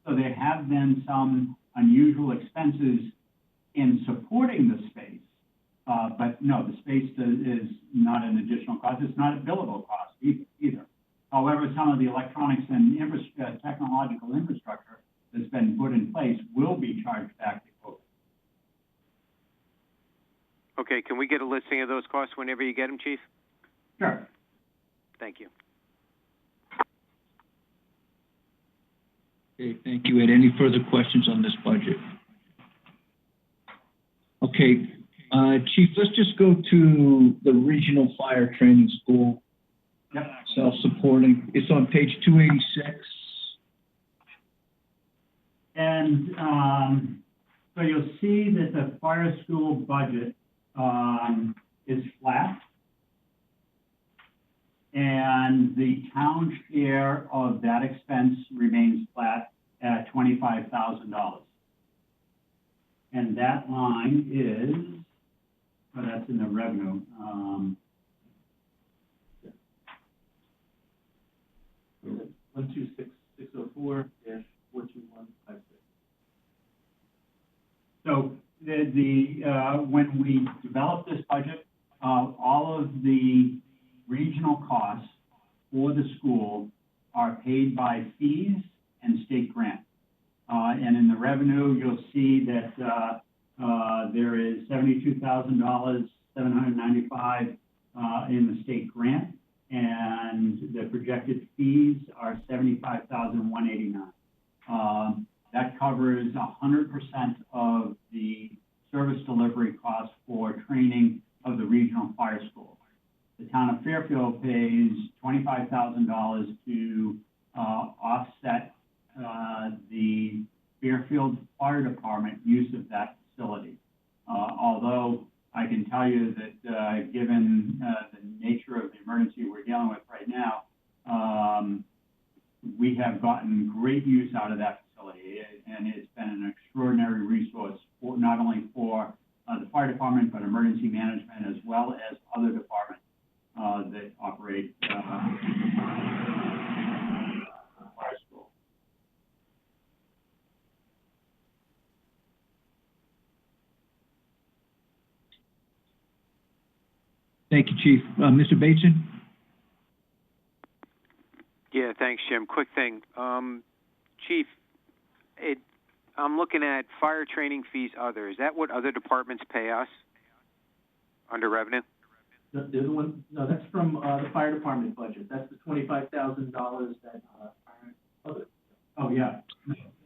So there have been some unusual expenses in supporting the space, but no, the space is not an additional cost. It's not a billable cost either. However, some of the electronics and technological infrastructure that's been put in place will be charged back to COVID. Okay, can we get a listing of those costs whenever you get them, Chief? Sure. Thank you. Okay, thank you. Ed, any further questions on this budget? Okay, Chief, let's just go to the Regional Fire Training School. Yep. Self-supporting. It's on page 286. And so you'll see that the fire school budget is flat. And the town share of that expense remains flat at $25,000. And that line is, that's in the revenue. 126604-42156. So when we developed this budget, all of the regional costs for the school are paid by fees and state grant. And in the revenue, you'll see that there is $72,795 in the state grant, and the projected fees are $75,189. That covers 100% of the service delivery costs for training of the regional fire school. The town of Fairfield pays $25,000 to offset the Fairfield Fire Department use of that facility. Although I can tell you that given the nature of the emergency we're dealing with right now, we have gotten great use out of that facility, and it's been an extraordinary resource for not only for the fire department, but emergency management, as well as other departments that operate the fire school. Thank you, Chief. Mr. Bateson? Yeah, thanks, Jim. Quick thing. Chief, I'm looking at fire training fees other. Is that what other departments pay us under revenue? The other one, no, that's from the fire department budget. That's the $25,000 that other. Oh, yeah.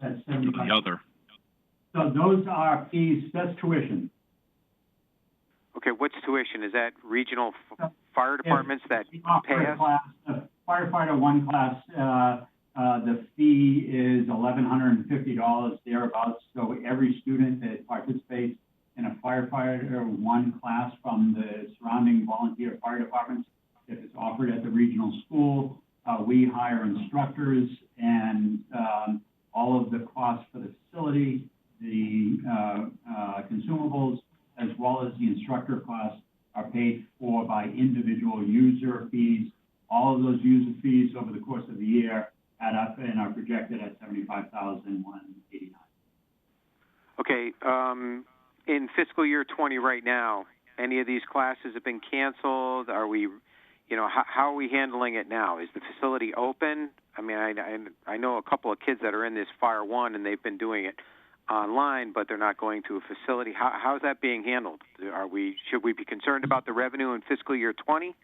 That's $75,000. The other. So those are fees, that's tuition. Okay, what's tuition? Is that regional fire departments that pay us? Firefighter one class, the fee is $1,150 thereabouts. So every student that participates in a firefighter one class from the surrounding volunteer fire departments, if it's offered at the regional school, we hire instructors, and all of the costs for the facility, the consumables, as well as the instructor costs are paid for by individual user fees. All of those user fees over the course of the year add up and are projected at $75,189. Okay, in fiscal year 20 right now, any of these classes have been canceled? Are we, how are we handling it now? Is the facility open? I mean, I know a couple of kids that are in this Fire One, and they've been doing it online, but they're not going to a facility. How's that being handled? Should we be concerned about the revenue in fiscal year 20?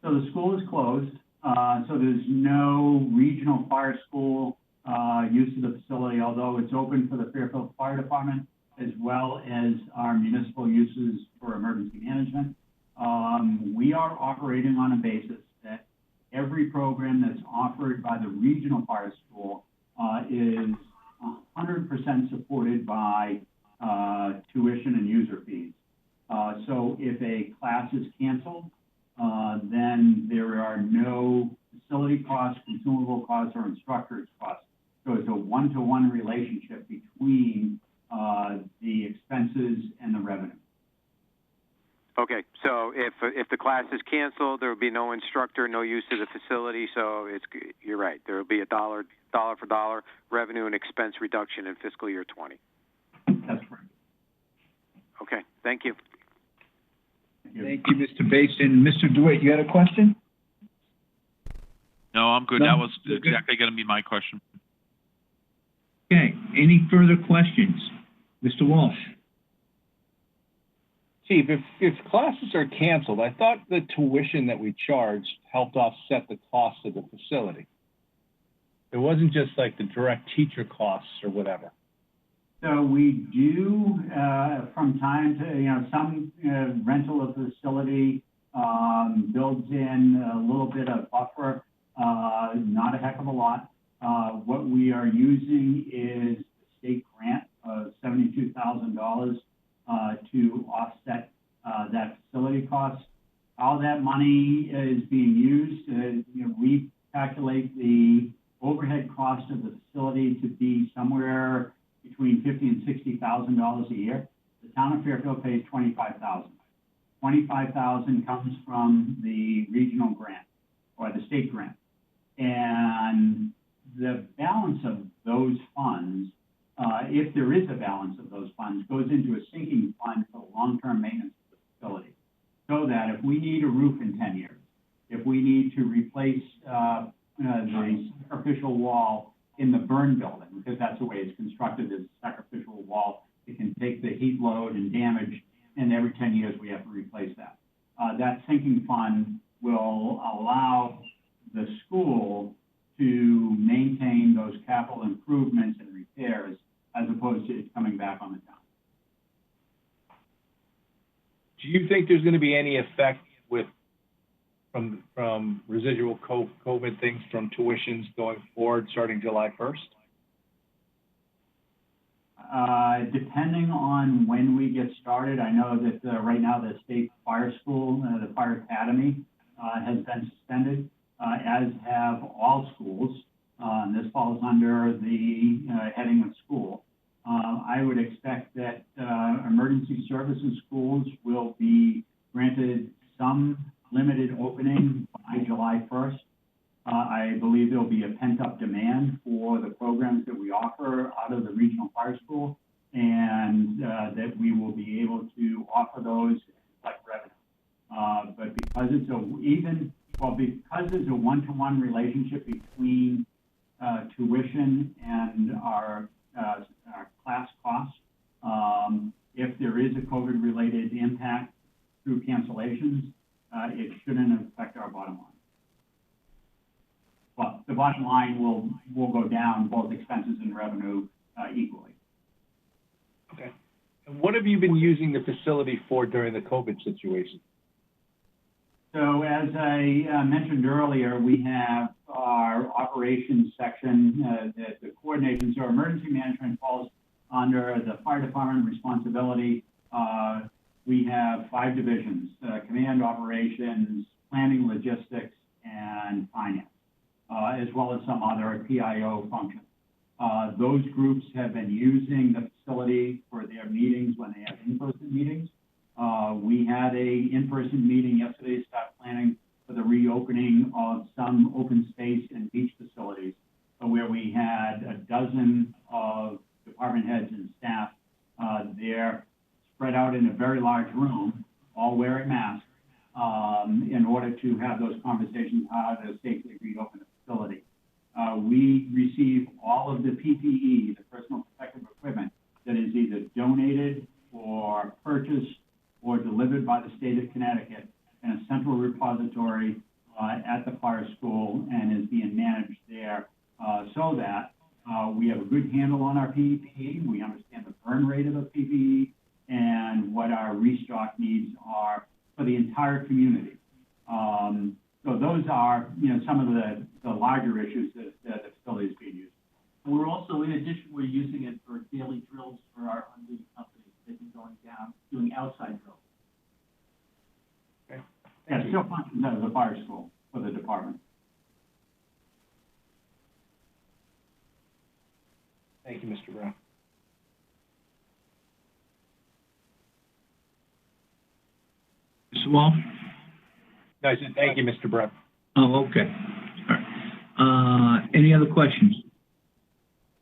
So the school is closed. So there's no regional fire school use of the facility, although it's open for the Fairfield Fire Department. as well as our municipal uses for emergency management. We are operating on a basis that every program that's offered by the regional fire school is 100% supported by tuition and user fees. So if a class is canceled, then there are no facility costs, consumable costs, or instructors costs. So it's a one-to-one relationship between the expenses and the revenue. Okay, so if the class is canceled, there will be no instructor, no use of the facility. So you're right. There will be a dollar for dollar revenue and expense reduction in fiscal year 20. That's correct. Okay, thank you. Thank you, Mr. Basin. Mr. DeWitt, you had a question? No, I'm good. No? That was You're good? exactly going to be my question. Okay, any further questions? Mr. Walsh? Chief, if classes are canceled, I thought the tuition that we charged helped offset the cost of the facility. It wasn't just like the direct teacher costs or whatever. So we do, from time to, some rental of the facility builds in a little bit of buffer, not a heck of a lot. What we are using is the state grant of $72,000 to offset that facility cost. How that money is being used, we calculate the overhead cost of the facility to be somewhere between $50,000 and $60,000 a year. The town of Fairfield pays $25,000. $25,000 comes from the regional grant or the state grant, and the balance of those funds, if there is a balance of those funds, goes into a sinking fund for long-term maintenance of the facility, so that if we need a roof in 10 years, if we need to replace the sacrificial wall in the burn building, because that's the way it's constructed, is a sacrificial wall, it can take the heat load and damage, and every 10 years we have to replace that. That sinking fund will allow the school to maintain those capital improvements and repairs, as opposed to it coming back on the town. Do you think there's going to be any effect from residual COVID things from tuitions going forward starting July 1st? Depending on when we get started, I know that right now the state fire school, the fire academy, has been suspended, as have all schools. This falls under the heading of school. I would expect that emergency services schools will be granted some limited opening by July 1st. I believe there'll be a pent-up demand for the programs that we offer out of the regional fire school, and that we will be able to offer those like revenue. But because there's a one-to-one relationship between tuition and our class costs, if there is a COVID-related impact through cancellations, it shouldn't affect our bottom line. Well, the bottom line will go down, both expenses and revenue equally. Okay. And what have you been using the facility for during the COVID situation? So as I mentioned earlier, we have our operations section, the coordination. So emergency management falls under the fire department responsibility. We have 5 divisions: command, operations, planning, logistics, and finance, as well as some other PIO functions. Those groups have been using the facility for their meetings when they have in-person meetings. We had a in-person meeting yesterday, staff planning for the reopening of some open space and beach facilities, where we had a dozen of department heads and staff there, spread out in a very large room, all wearing masks, in order to have those conversations how to safely reopen the facility. We receive all of the PPE, the personal protective equipment, that is either donated or purchased or delivered by the state of Connecticut in a central repository at the fire school, and is being managed there, so that We have a good handle on our PPE. We understand the burn rate of the PPE and what our restock needs are for the entire community. So those are, some of the larger issues that the facility is being used. And we're also, in addition, we're using it for daily drills for our unduty companies. They've been going down, doing outside drills. Yeah, it still functions as a fire school for the department. Thank you, Mr. Brown. Mr. Wall? No, I said thank you, Mr. Brown. Oh, okay. All right. Any other questions?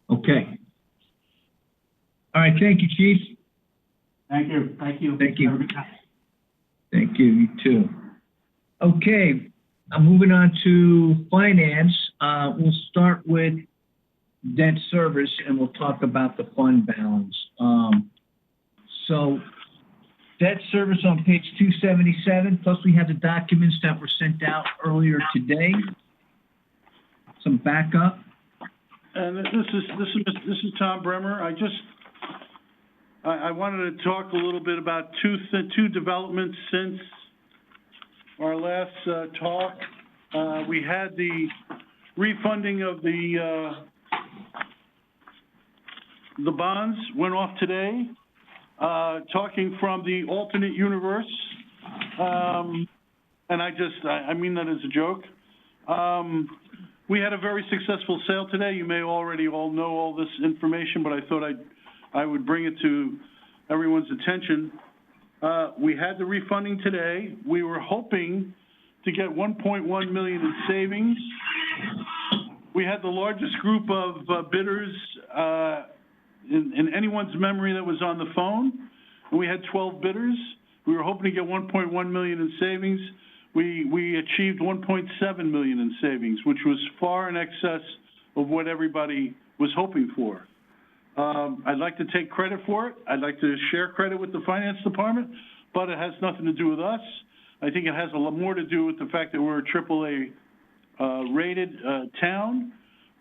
Okay. All right, thank you, Chief. Thank you. Thank you. Thank you. Have a good night. Thank you, you too. Okay, I'm moving on to finance. We'll start with debt service and we'll talk about the fund balance. So debt service on page 277, plus we have the documents that were sent out earlier today. Some backup. And this is Tom Bremer. I wanted to talk a little bit about two developments since our last talk. We had the refunding of the bonds went off today. Talking from the alternate universe, and I mean that as a joke. We had a very successful sale today. You may already all know all this information, but I thought I would bring it to everyone's attention. We had the refunding today. We were hoping to get 1.1 million in savings. We had the largest group of bidders in anyone's memory that was on the phone, and we had 12 bidders. We were hoping to get 1.1 million in savings. We achieved 1.7 million in savings, which was far in excess of what everybody was hoping for. I'd like to take credit for it. I'd like to share credit with the finance department, but it has nothing to do with us. I think it has a lot more to do with the fact that we're a AAA rated town.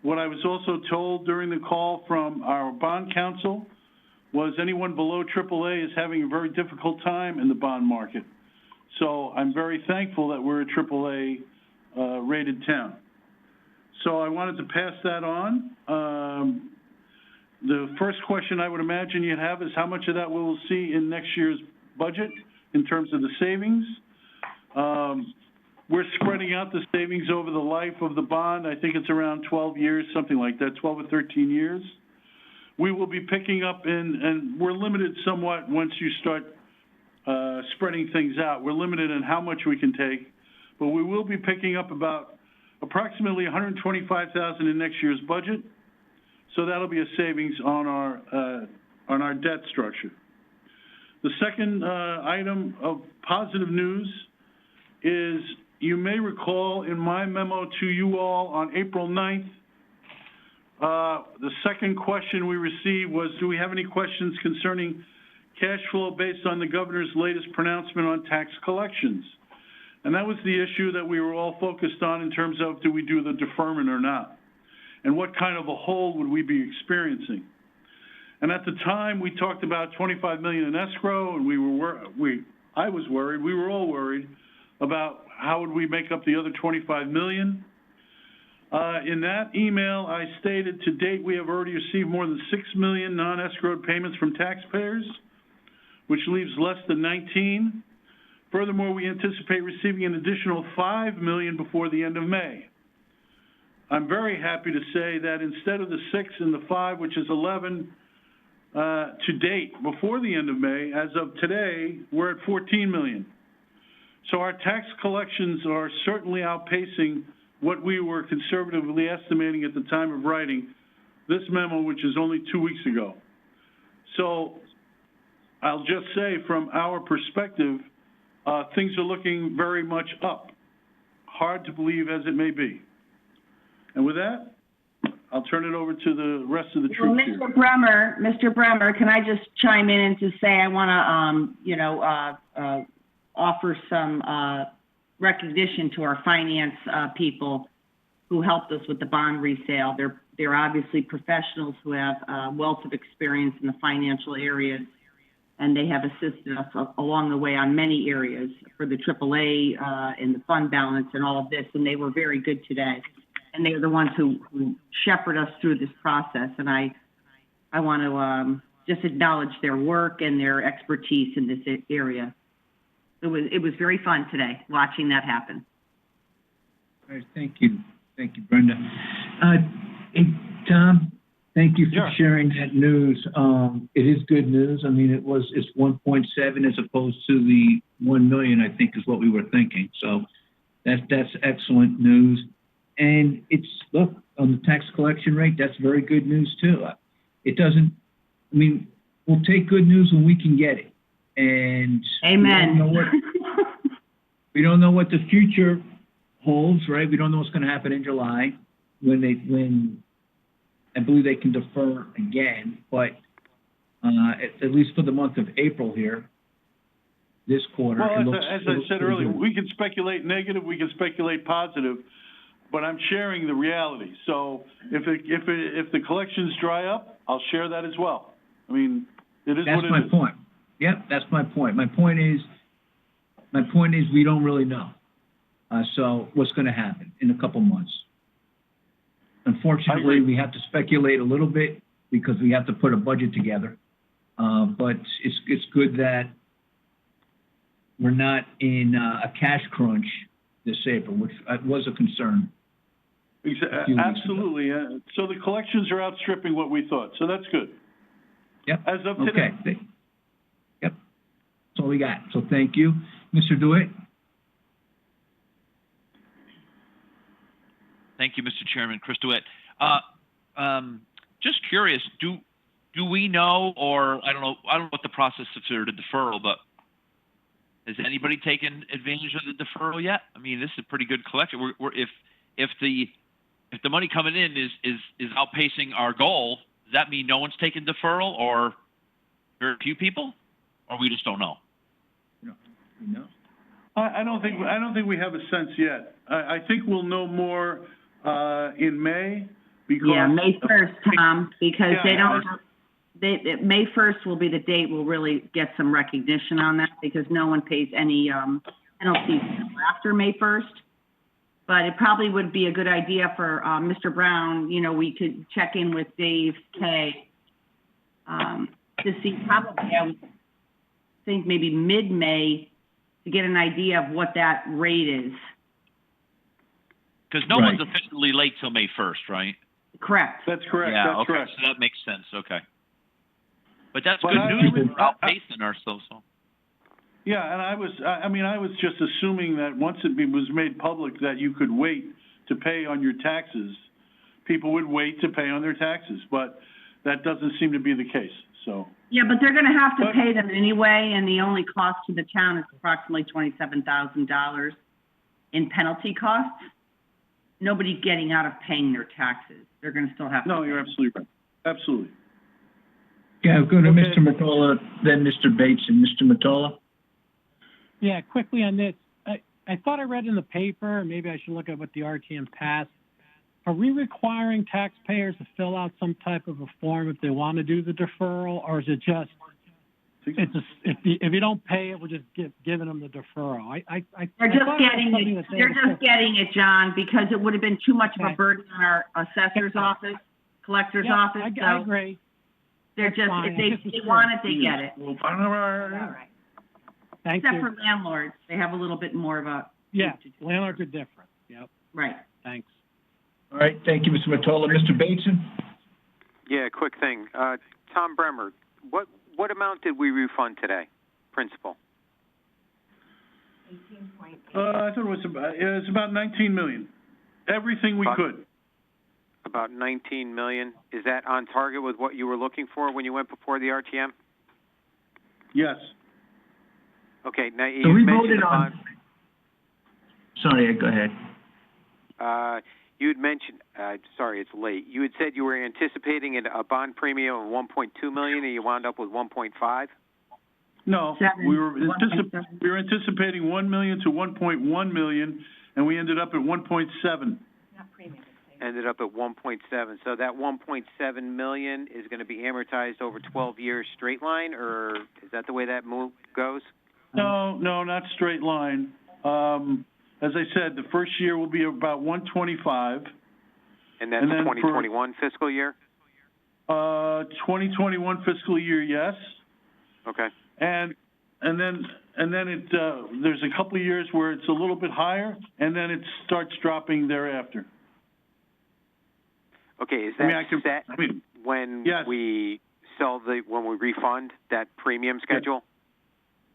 What I was also told during the call from our bond counsel was anyone below AAA is having a very difficult time in the bond market. So I'm very thankful that we're a AAA rated town. So I wanted to pass that on. The first question I would imagine you'd have is how much of that we'll see in next year's budget in terms of the savings. We're spreading out the savings over the life of the bond. I think it's around 12 years, something like that, 12 or 13 years. We will be picking up and we're limited somewhat once you start spreading things out. We're limited in how much we can take, but we will be picking up about approximately $125,000 in next year's budget. So that'll be a savings on our debt structure. The second item of positive news is you may recall in my memo to you all on April 9th, the second question we received was, do we have any questions concerning cash flow based on the governor's latest pronouncement on tax collections? And that was the issue that we were all focused on in terms of do we do the deferment or not? And what kind of a hole would we be experiencing? And at the time, we talked about 25 million in escrow, and I was worried, we were all worried about how would we make up the other 25 million. In that email, I stated to date, we have already received more than 6 million non-escrowed payments from taxpayers, which leaves less than 19. Furthermore, we anticipate receiving an additional 5 million before the end of May. I'm very happy to say that instead of the 6 and the 5, which is 11 to date, before the end of May, as of today, we're at 14 million. So our tax collections are certainly outpacing what we were conservatively estimating at the time of writing this memo, which is only 2 weeks ago. So I'll just say from our perspective, things are looking very much up. Hard to believe as it may be. And with that, I'll turn it over to the rest of the troops here. Mr. Bremer, can I just chime in and to say I want to, offer some recognition to our finance people who helped us with the bond resale. they're obviously professionals who have a wealth of experience in the financial areas, and they have assisted us along the way on many areas for the AAA and the fund balance and all of this, and they were very good today. And they're the ones who shepherd us through this process, and I want to just acknowledge their work and their expertise in this area. It was very fun today, watching that happen. All right, thank you. Thank you, Brenda. Hey, Tom, thank you for sharing that news. It is good news. I mean, it's 1.7 as opposed to the 1 million, I think is what we were thinking. So that's excellent news. And look, on the tax collection rate, that's very good news too. We'll take good news when we can get it. And amen. We don't know what the future holds, right? We don't know what's going to happen in July when I believe they can defer again, but at least for the month of April here, this quarter. Well, as I said earlier, we can speculate negative, we can speculate positive, but I'm sharing the reality. So if the collections dry up, I'll share that as well. I mean, it is what it is. That's my point. Yep, that's my point. My point is we don't really know. So what's going to happen in a couple months? Unfortunately, we have to speculate a little bit because we have to put a budget together. But it's good that we're not in a cash crunch this April, which was a concern. Absolutely. So the collections are outstripping what we thought. So that's good. Yep. As of today. Okay. Yep. That's all we got. So thank you. Mr. DeWitt? Thank you, Mr. Chairman. Chris DeWitt. Just curious, do we know, or I don't know what the process is for the deferral, but has anybody taken advantage of the deferral yet? I mean, this is a pretty good collection. If the money coming in is outpacing our goal, does that mean no one's taken deferral, or very few people, or we just don't know? No. I don't think we have a sense yet. I think we'll know more in May because May 1st, Tom, because May 1st will be the date we'll really get some recognition on that because no one pays any penalties after May 1st. But it probably would be a good idea for Mr. Brown, we could check in with Dave Kay to see probably, I would think maybe mid-May to get an idea of what that rate is. Because no one's officially late till May 1st, right? Correct. That's correct. Yeah, that's okay. correct. So that makes sense. Okay. But that's good news. We're outpacing ourselves. So. Yeah, and I was just assuming that once it was made public that you could wait to pay on your taxes, people would wait to pay on their taxes, but that doesn't seem to be the case, so. Yeah, but they're gonna have to pay them anyway, and the only cost to the town is approximately $27,000 in penalty costs. Nobody's getting out of paying their taxes. They're gonna still have to No, you're absolutely right. Absolutely. Yeah, we'll go to Mr. Mottola, then Mr. Bates, and Mr. Mottola. Yeah, quickly on this. I thought I read in the paper, maybe I should look at what the RTM passed. Are we requiring taxpayers to fill out some type of a form if they want to do the deferral, or is it just if you don't pay it, we're just giving them the deferral? They're just getting it, John, because it would have been too much of a burden on our assessor's office, collector's office. I agree. They're just if they want it, they get it. All right. Except for landlords, they have a little bit more of a. Yeah, landlords are different. Yep. Right. Thanks. All right, thank you, Mr. Mottola. Mr. Bateson? Yeah, quick thing. Tom Bremer, what amount did we refund today, principal? 18.8. I thought it was about 19 million. Everything we could. About 19 million. Is that on target with what you were looking for when you went before the RTM? Yes. Okay, now So we voted on. Sorry, go ahead. You had mentioned, sorry, it's late. You had said you were anticipating a bond premium of 1.2 million, and you wound up with 1.5. No, we were anticipating 1 million to 1.1 million, and we ended up at 1.7. Not premium, ended up at 1.7. So that 1.7 million is going to be amortized over 12 years straight line, or is that the way that move goes? No, not straight line. As I said, the first year will be about 125. And that's the 2021 fiscal year? 2021 fiscal year, yes. Okay. And then there's a couple of years where it's a little bit higher, and then it starts dropping thereafter. Okay, is that set when we when we refund that premium schedule?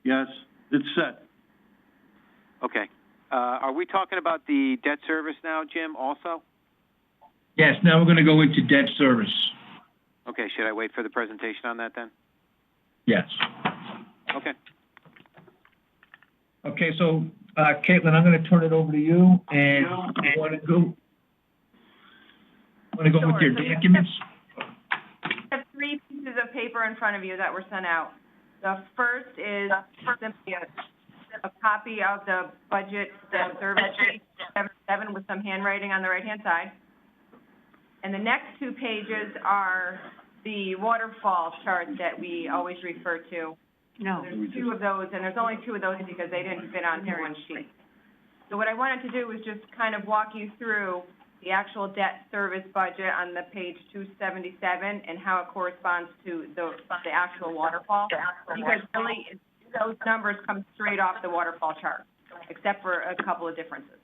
Yes, it's set. Okay. Are we talking about the debt service now, Jim, also? Yes, now we're going to go into debt service. Okay, should I wait for the presentation on that then? Yes. Okay. Okay, so, Caitlin, I'm going to turn it over to you, and you want to go with your documents? You have three pieces of paper in front of you that were sent out. The first is simply a copy of the budget, the service sheet, 7 with some handwriting on the right-hand side. And the next 2 pages are the waterfall chart that we always refer to. No. There's 2 of those, and there's only 2 of those because they didn't fit onto one sheet. So what I wanted to do was just kind of walk you through the actual debt service budget on the page 277 and how it corresponds to the actual waterfall. Because really, those numbers come straight off the waterfall chart, except for a couple of differences.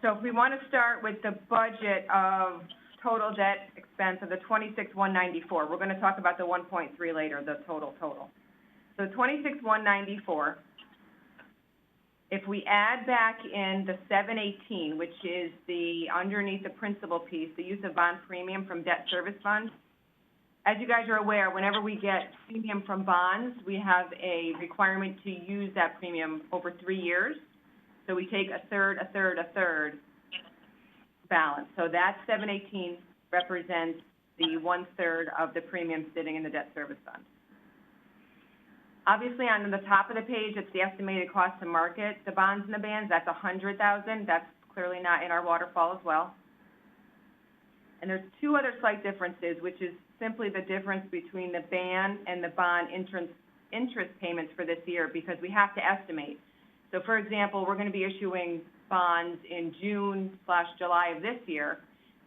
So if we want to start with the budget of total debt expense of the 26,194, we're going to talk about the 1.3 later, the total. So 26,194. If we add back in the 718, which is the underneath the principal piece, the use of bond premium from debt service fund, as you guys are aware, whenever we get premium from bonds, we have a requirement to use that premium over 3 years. So we take a third balance. So that 718 represents the 1/3 of the premium sitting in the debt service fund. Obviously, on the top of the page, it's the estimated cost to market the bonds and the bands. That's $100,000. That's clearly not in our waterfall as well. And there's 2 other slight differences, which is simply the difference between the ban and the bond interest payments for this year, because we have to estimate. So, for example, we're going to be issuing bonds in June/July of this year.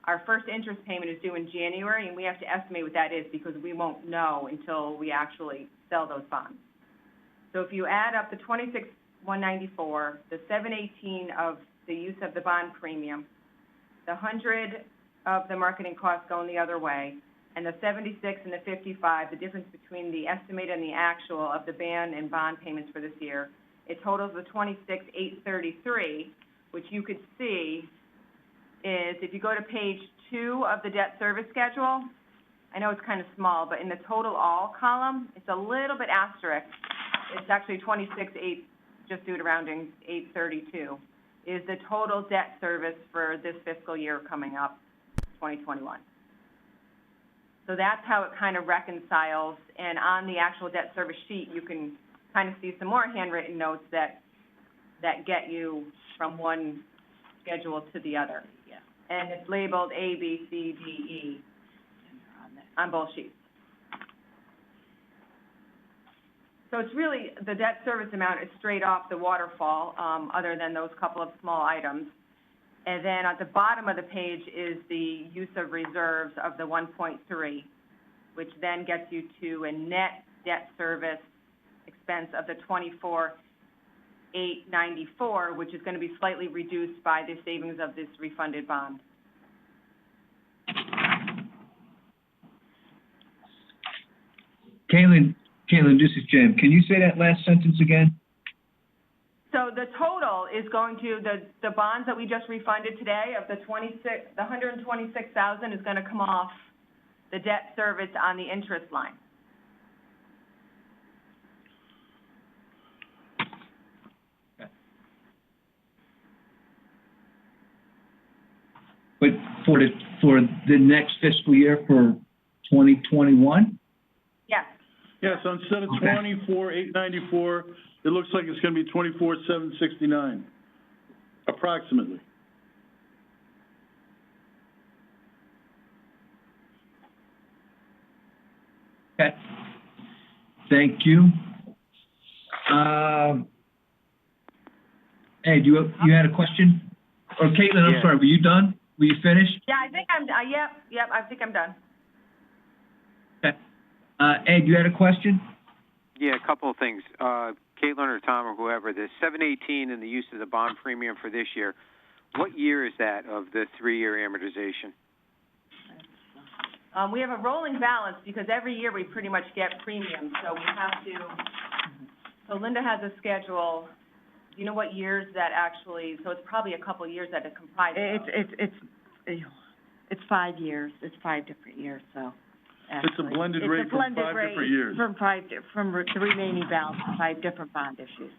Our first interest payment is due in January, and we have to estimate what that is because we won't know until we actually sell those bonds. So if you add up the 26,194, the 718 of the use of the bond premium, the 100 of the marketing costs going the other way, and the 76 and the 55, the difference between the estimated and the actual of the ban and bond payments for this year, it totals the 26,833, which you could see is, if you go to page 2 of the debt service schedule, I know it's kind of small, but in the total all column, it's a little bit asterisk. It's actually 26,8, just due to rounding, 832, is the total debt service for this fiscal year coming up, 2021. So that's how it kind of reconciles, and on the actual debt service sheet, you can kind of see some more handwritten notes that get you from one schedule to the other. Yeah. And it's labeled A, B, C, D, E on both sheets. So it's really, the debt service amount is straight off the waterfall, other than those couple of small items. And then at the bottom of the page is the use of reserves of the 1.3, which then gets you to a net debt service expense of the 24,894, which is going to be slightly reduced by the savings of this refunded bond. Caitlin, this is Jim. Can you say that last sentence again? So the total is going to, the bonds that we just refunded today of the 126,000 is going to come off the debt service on the interest line. But for the next fiscal year, for 2021? Yes. Yeah, so instead of 24,894, it looks like it's going to be 24,769, approximately. Okay. Thank you. Ed, you had a question? Or Caitlin, I'm sorry, were you done? Were you finished? Yeah, I think I'm, yep, I think I'm done. Okay. Ed, you had a question? Yeah, a couple of things. Caitlin or Tom or whoever, the 718 and the use of the bond premium for this year, what year is that of the 3-year amortization? We have a rolling balance because every year we pretty much get premiums, so we have to, so Linda has a schedule. Do you know what years that actually, so it's probably a couple of years that it comprises of. It's 5 years. It's 5 different years, so. It's a blended rate from 5 different years. From the remaining balance, 5 different bond issues.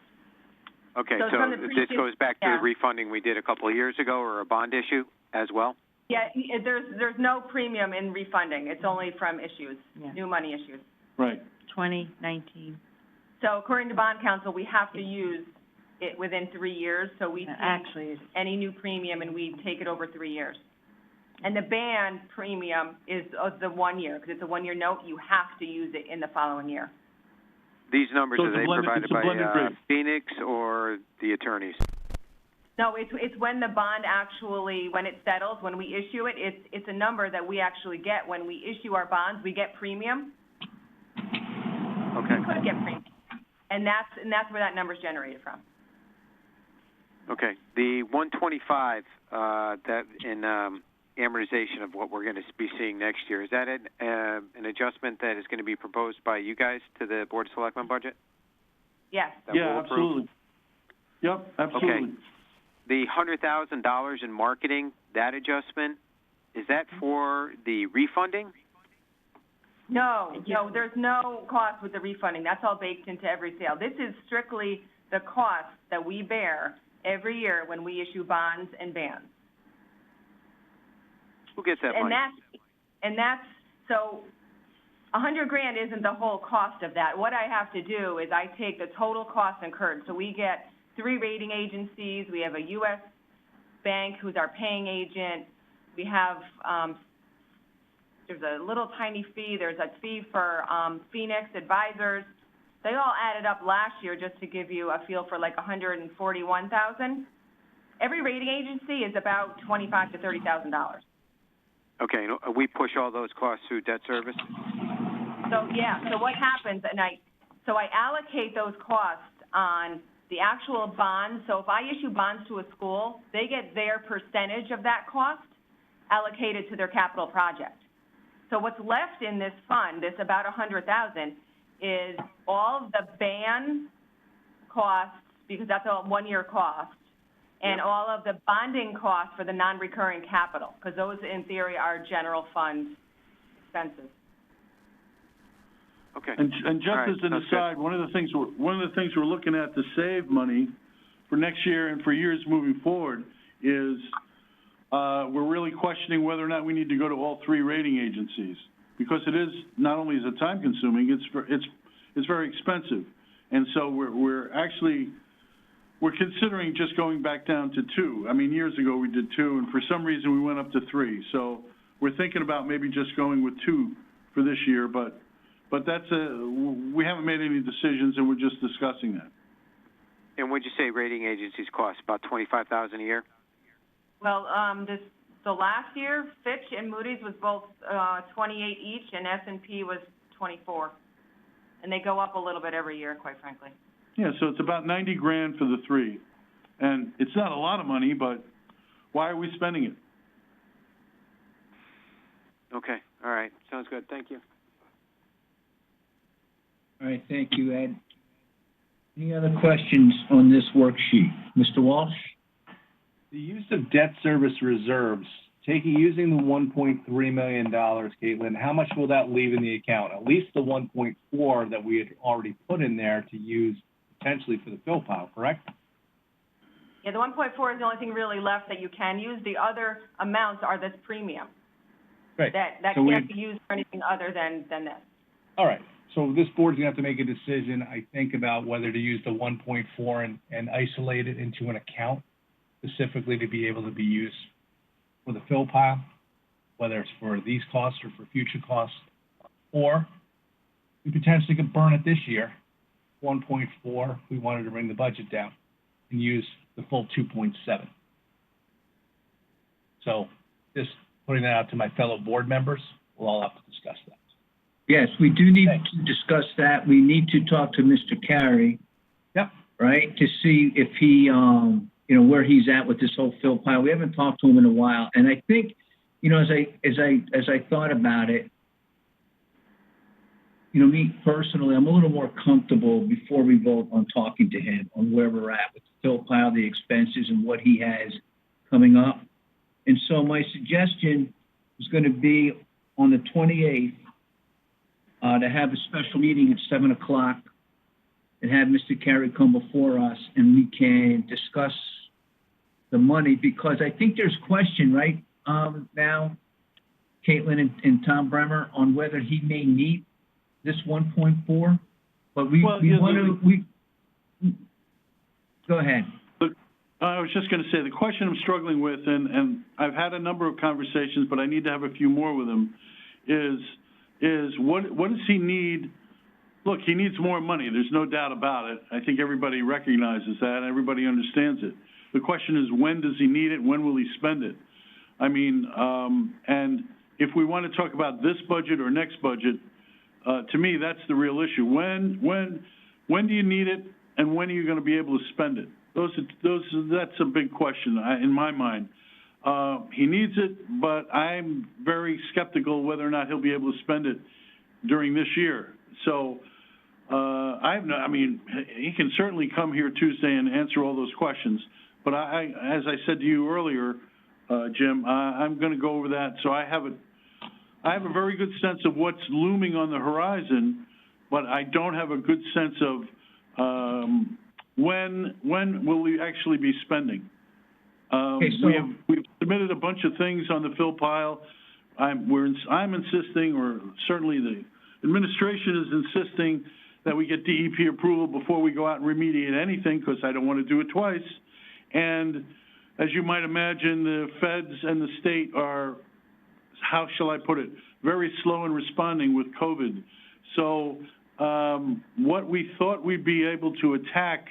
Okay, So so from the this goes back to the refunding we did a couple of years ago, or a bond issue as well? Yeah, there's no premium in refunding. It's only from issues, new money issues. Right. 2019. So according to bond counsel, we have to use it within 3 years. So we take any new premium and we take it over 3 years. And the band premium is the 1 year, because it's a 1-year note. You have to use it in the following year. These numbers, So are they provided by rate. Phoenix or the attorneys? No, it's when the bond actually, when it settles, when we issue it, it's a number that we actually get. When we issue our bonds, we get premium. Okay. We could get premium. And that's where that number's generated from. Okay. The 125, that in amortization of what we're going to be seeing next year, is that an adjustment that is going to be proposed by you guys to the Board of Selectmen budget? Yes. Yeah, absolutely. Yep, absolutely. Okay. The $100,000 in marketing, that adjustment, is that for the refunding? No, there's no cost with the refunding. That's all baked into every sale. This is strictly the cost that we bear every year when we issue bonds and bands. Who gets that money? And that's so $100,000 isn't the whole cost of that. What I have to do is I take the total cost incurred. So we get 3 rating agencies. We have a U.S. bank who's our paying agent. We have, there's a little tiny fee. There's a fee for Phoenix advisors. They all added up last year, just to give you a feel, for like $141,000. Every rating agency is about $25,000 to $30,000. Okay, we push all those costs through debt service? So, yeah, so what happens, and I allocate those costs on the actual bonds. So if I issue bonds to a school, they get their percentage of that cost allocated to their capital project. So what's left in this fund, this about $100,000, is all of the band costs, because that's a 1-year cost, and all of the bonding costs for the non-recurring capital, because those, in theory, are general fund expenses. Okay. And just as an aside, one of the things we're looking at to save money for next year and for years moving forward is we're really questioning whether or not we need to go to all 3 rating agencies, because it is not only is it time consuming, it's very expensive, and so we're considering just going back down to 2. I mean, years ago we did 2, and for some reason we went up to 3. So we're thinking about maybe just going with 2 for this year, but that's we haven't made any decisions, and we're just discussing that. And what'd you say rating agencies cost? About $25,000 a year? Well, so last year, Fitch and Moody's was both 28 each, and S&P was 24, and they go up a little bit every year, quite frankly. Yeah, so it's about $90,000 for the 3, and it's not a lot of money, but why are we spending it? Okay, all right, sounds good. Thank you. All right, thank you, Ed. Any other questions on this worksheet? Mr. Walsh? The use of debt service reserves, using the $1.3 million, Caitlin, how much will that leave in the account? At least the 1.4 that we had already put in there to use potentially for the fill pile, correct? Yeah, the 1.4 is the only thing really left that you can use. The other amounts are this premium. Right. That So can't be used for anything other than this. All right. So this board's gonna have to make a decision, I think, about whether to use the 1.4 and isolate it into an account specifically to be able to be used for the fill pile, whether it's for these costs or for future costs, or we potentially could burn it this year, 1.4. We wanted to bring the budget down and use the full 2.7. So just putting that out to my fellow board members, we'll all have to discuss that. Yes, we do need to discuss that. We need to talk to Mr. Carey. Yep. Right, to see if he, where he's at with this whole fill pile. We haven't talked to him in a while, and I think, as I thought about it, me personally, I'm a little more comfortable before we vote on talking to him on where we're at with the fill pile, the expenses, and what he has coming up. And so my suggestion is going to be on the 28th to have a special meeting at 7 o'clock and have Mr. Carey come before us, and we can discuss the money, because I think there's question, right, now, Caitlin and Tom Bremer, on whether he may need this 1.4, but go ahead. Look, I was just going to say, the question I'm struggling with, and I've had a number of conversations, but I need to have a few more with him, is what does he need? Look, he needs more money. There's no doubt about it. I think everybody recognizes that. Everybody understands it. The question is, when does he need it? When will he spend it? I mean, and if we want to talk about this budget or next budget, to me, that's the real issue. When do you need it, and when are you going to be able to spend it? That's a big question in my mind. He needs it, but I'm very skeptical whether or not he'll be able to spend it during this year. So, he can certainly come here Tuesday and answer all those questions. But as I said to you earlier, Jim, I'm going to go over that. So I have a very good sense of what's looming on the horizon, but I don't have a good sense of when will we actually be spending. We've submitted a bunch of things on the fill pile. I'm insisting, or certainly the administration is insisting, that we get DEP approval before we go out and remediate anything, because I don't want to do it twice. And as you might imagine, the feds and the state are, how shall I put it, very slow in responding with COVID. So what we thought we'd be able to attack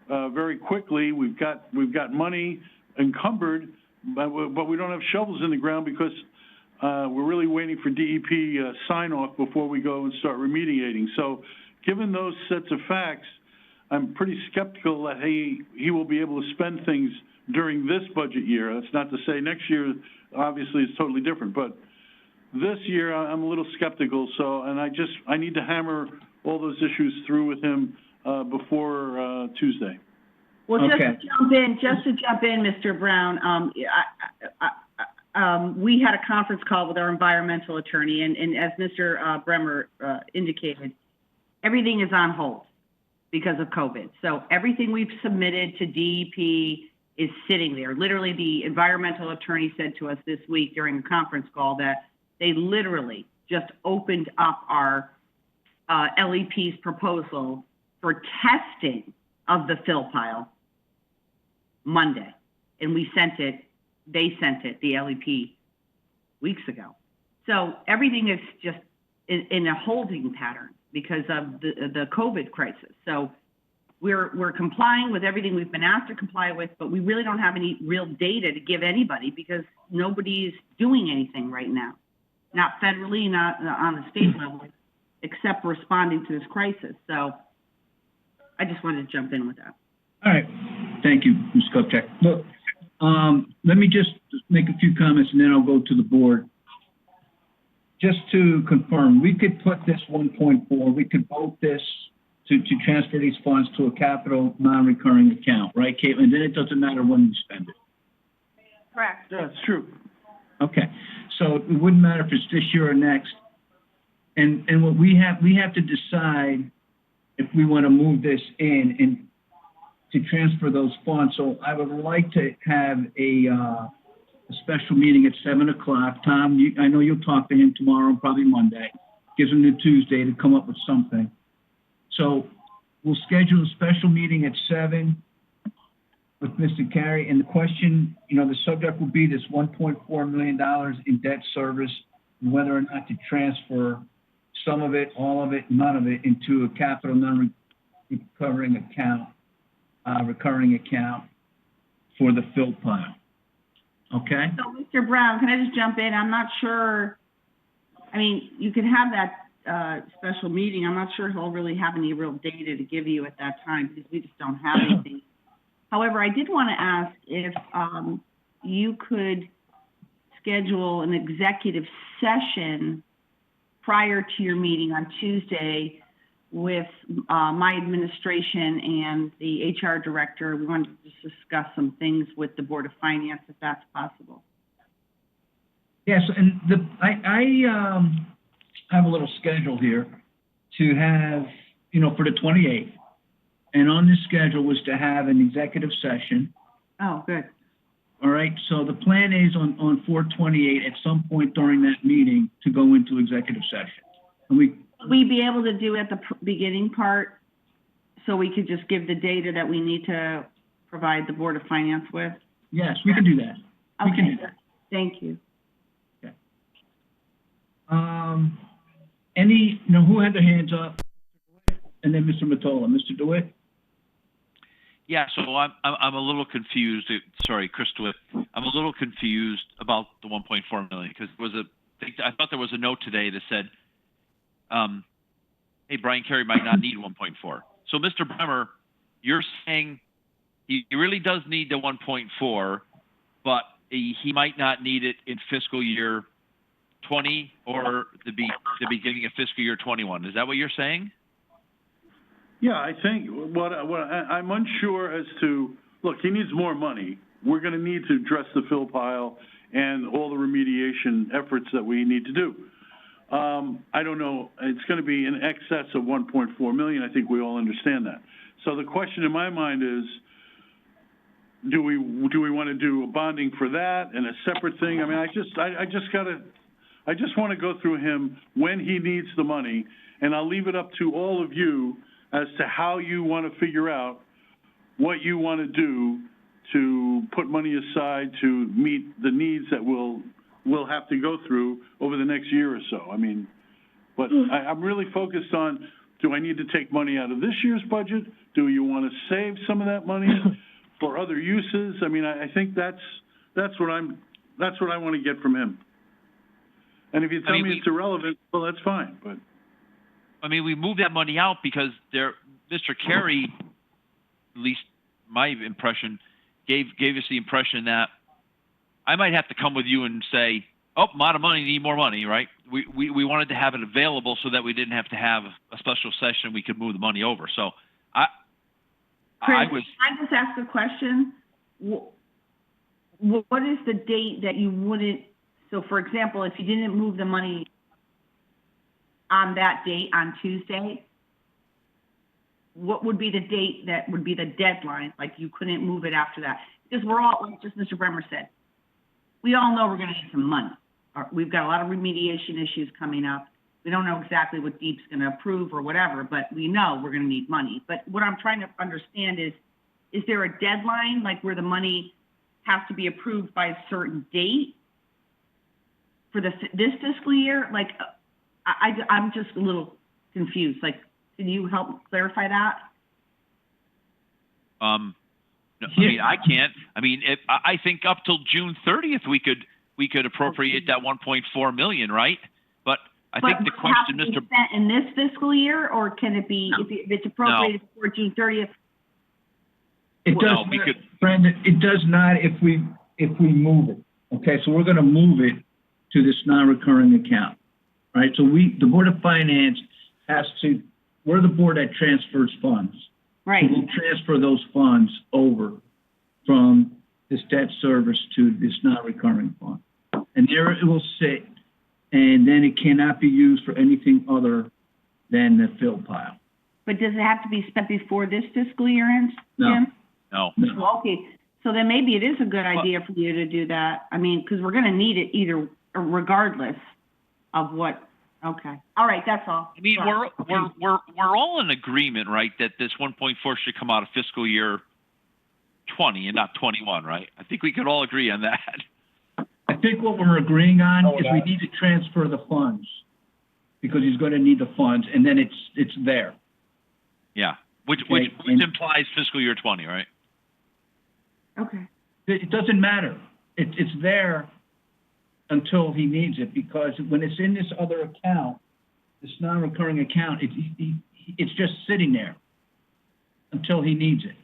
very quickly, we've got money encumbered, but we don't have shovels in the ground, because we're really waiting for DEP sign-off before we go and start remediating. So given those sets of facts, I'm pretty skeptical that he will be able to spend things during this budget year. That's not to say next year, obviously, is totally different. But this year, I'm a little skeptical. So, and I need to hammer all those issues through with him before Tuesday. Well, just to jump in, Mr. Brown, we had a conference call with our environmental attorney, and as Mr. Bremer indicated, everything is on hold because of COVID. So everything we've submitted to DEP is sitting there. Literally, the environmental attorney said to us this week during a conference call that they literally just opened up our LEP's proposal for testing of the fill pile Monday. And they sent it, the LEP, weeks ago. So everything is just in a holding pattern because of the COVID crisis. So we're complying with everything we've been asked to comply with, but we really don't have any real data to give anybody because nobody's doing anything right now. Not federally, not on the state level, except responding to this crisis. So I just wanted to jump in with that. All right. Thank you, Ms. Kopchak. Look, let me just make a few comments and then I'll go to the board. Just to confirm, we could put this 1.4, we could vote this to transfer these funds to a capital non-recurring account, right, Caitlin? Then it doesn't matter when you spend it. Correct. Yeah, it's true. Okay. So it wouldn't matter if it's this year or next. And what we have to decide if we want to move this in and to transfer those funds. So I would like to have a special meeting at 7 o'clock. Tom, I know you'll talk to him tomorrow, probably Monday. Gives him the Tuesday to come up with something. So we'll schedule a special meeting at 7 with Mr. Carey. And the question, the subject will be this $1.4 million in debt service and whether or not to transfer some of it, all of it, none of it, into a capital non-recurring account, recurring account for the fill pile. Okay? So, Mr. Brown, can I just jump in? I'm not sure, I mean, you can have that special meeting. I'm not sure he'll really have any real data to give you at that time because we just don't have anything. However, I did want to ask if you could schedule an executive session prior to your meeting on Tuesday with my administration and the HR director. We wanted to just discuss some things with the Board of Finance, if that's possible. Yes, and I have a little schedule here to have, for the 28th. And on this schedule was to have an executive session. Oh, good. All right, so the plan is on 4/28 at some point during that meeting to go into executive session. And Will we be able to do at the beginning part so we could just give the data that we need to provide the Board of Finance with? Yes, we can do that. Okay. We can do that. Thank you. Okay. Who had their hands up? And then Mr. Mottola. Mr. DeWitt? Yeah, so I'm a little confused. Sorry, Chris DeWitt. I'm a little confused about the 1.4 million because I thought there was a note today that said, hey, Brian Carey might not need 1.4. So, Mr. Bremer, you're saying he really does need the 1.4, but he might not need it in fiscal year 20 or the beginning of fiscal year 21. Is that what you're saying? Yeah, I think I'm unsure as to, look, he needs more money. We're going to need to address the fill pile and all the remediation efforts that we need to do. I don't know. It's going to be in excess of 1.4 million. I think we all understand that. So the question in my mind is, do we want to do a bonding for that and a separate thing? I mean, I just want to go through him when he needs the money, and I'll leave it up to all of you as to how you want to figure out what you want to do to put money aside to meet the needs that we'll have to go through over the next year or so. I mean, but I'm really focused on, do I need to take money out of this year's budget? Do you want to save some of that money for other uses? I mean, I think that's what I want to get from him. And if you tell me it's irrelevant, well, that's fine, but. I mean, we moved that money out because Mr. Carey, at least my impression, gave us the impression that I might have to come with you and say, oh, I'm out of money, need more money, right? We wanted to have it available so that we didn't have to have a special session. We could move the money over. So Chris, can I just ask a question? What is the date that you wouldn't, so for example, if you didn't move the money on that date, on Tuesday, what would be the date that would be the deadline? Like you couldn't move it after that? Because we're all, like just Mr. Bremer said, we all know we're going to need some money. We've got a lot of remediation issues coming up. We don't know exactly what DEEP's going to approve or whatever, but we know we're going to need money. But what I'm trying to understand is there a deadline, like where the money has to be approved by a certain date for this fiscal year? Like, I'm just a little confused. Like, can you help clarify that? No, I mean, I can't. I mean, I think up till June 30th we could appropriate that 1.4 million, right? But I think the question, Mr. Spent in this fiscal year, or can it be if it's appropriated before June 30th? It does. Brandon, it does not if we move it. Okay, so we're going to move it to this non-recurring account. Right, so the Board of Finance we're the board that transfers funds. Right. So we'll transfer those funds over from this debt service to this non-recurring fund. And there it will sit, and then it cannot be used for anything other than the fill pile. But does it have to be spent before this fiscal year ends, Jim? No. Well, okay, so then maybe it is a good idea for you to do that. I mean, because we're going to need it either, regardless of what. Okay. All right. That's all. I mean, we're all in agreement, right, that this 1.4 should come out of fiscal year 20 and not 21, right? I think we could all agree on that. I think what we're agreeing on is we need to transfer the funds because he's going to need the funds, and then it's there. Yeah, which Okay, implies fiscal year 20, right? Okay. It doesn't matter. It's there until he needs it, because when it's in this other account, this non-recurring account, it's just sitting there until he needs it.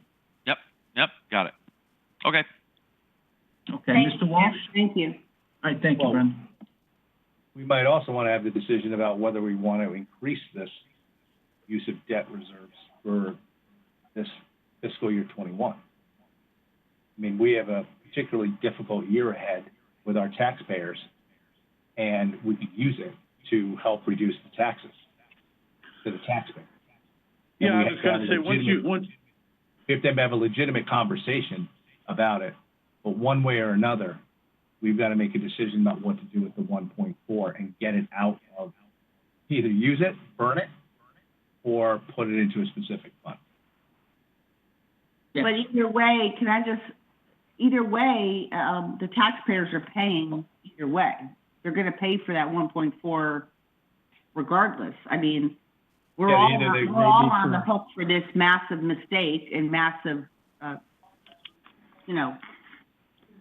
Yep, got it. Okay. Okay, Thank Mr. Walsh? Thank you. All right, thank you, Brendan. We might also want to have the decision about whether we want to increase this use of debt reserves for this fiscal year 21. I mean, we have a particularly difficult year ahead with our taxpayers, and we could use it to help reduce the taxes to the taxpayer. Yeah, I was going to say, once we have to have a legitimate conversation about it, but one way or another, we've got to make a decision about what to do with the 1.4 and get it out of, either use it, burn it, or put it into a specific fund. But either way, the taxpayers are paying either way. They're going to pay for that 1.4 regardless. I mean, we're all on the hook for this massive mistake and massive,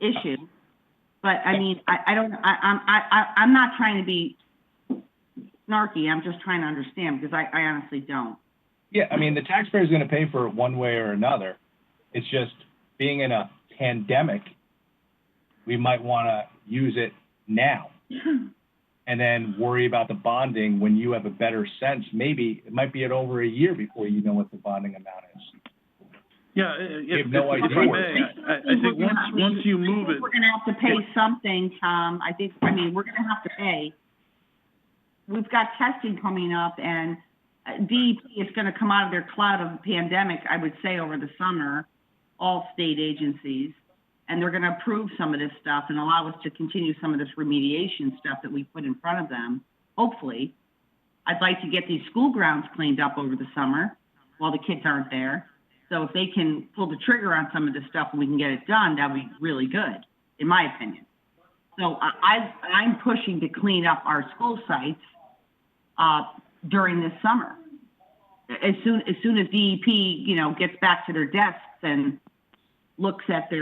issue. But I mean, I'm not trying to be snarky. I'm just trying to understand, because I honestly don't. Yeah, I mean, the taxpayer is going to pay for it one way or another. It's just, being in a pandemic, we might want to use it now and then worry about the bonding when you have a better sense. Maybe it might be at over a year before you know what the bonding amount is. Yeah, if I may, I think once you move it. We're going to have to pay something, Tom. We're going to have to pay. We've got testing coming up, and DEP is going to come out of their cloud of the pandemic, I would say, over the summer, all state agencies, and they're going to approve some of this stuff and allow us to continue some of this remediation stuff that we put in front of them, hopefully. I'd like to get these school grounds cleaned up over the summer while the kids aren't there. So if they can pull the trigger on some of this stuff and we can get it done, that would be really good, in my opinion. So I'm pushing to clean up our school sites during this summer. As soon as DEP, gets back to their desks and looks at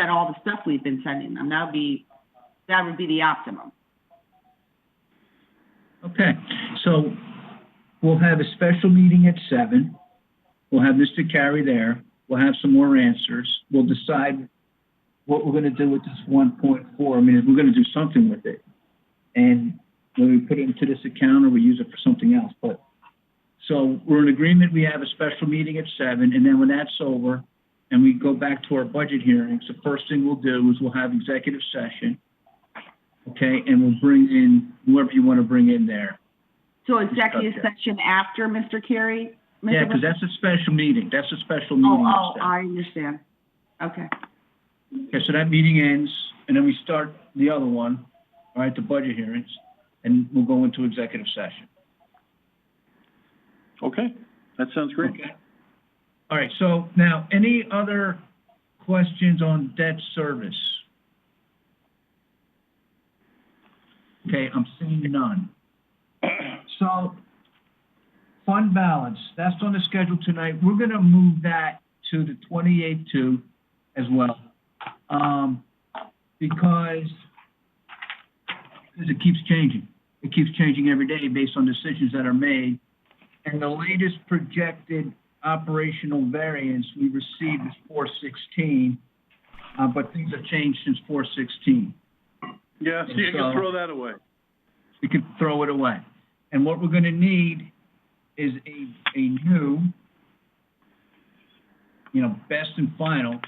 all the stuff we've been sending them, that would be the optimum. Okay, so we'll have a special meeting at 7. We'll have Mr. Carey there. We'll have some more answers. We'll decide what we're going to do with this 1.4. I mean, if we're going to do something with it, and whether we put it into this account or we use it for something else. But so we're in agreement. We have a special meeting at 7, and then when that's over, and we go back to our budget hearings, the first thing we'll do is we'll have executive session. Okay, and we'll bring in whoever you want to bring in there. So executive session after Mr. Carey? Yeah, because that's a special meeting. That's a special meeting. Oh, I understand. Okay. Okay, so that meeting ends, and then we start the other one, all right, the budget hearings, and we'll go into executive session. Okay, that sounds great. Okay. All right, so now, any other questions on debt service? Okay, I'm seeing none. So, fund balance, that's on the schedule tonight. We're going to move that to the 28th too, as well, because it keeps changing. It keeps changing every day based on decisions that are made. And the latest projected operational variance we received is 416, but things have changed since 416. Yeah, so you can throw that away. We could throw it away. And what we're going to need is a new, best and final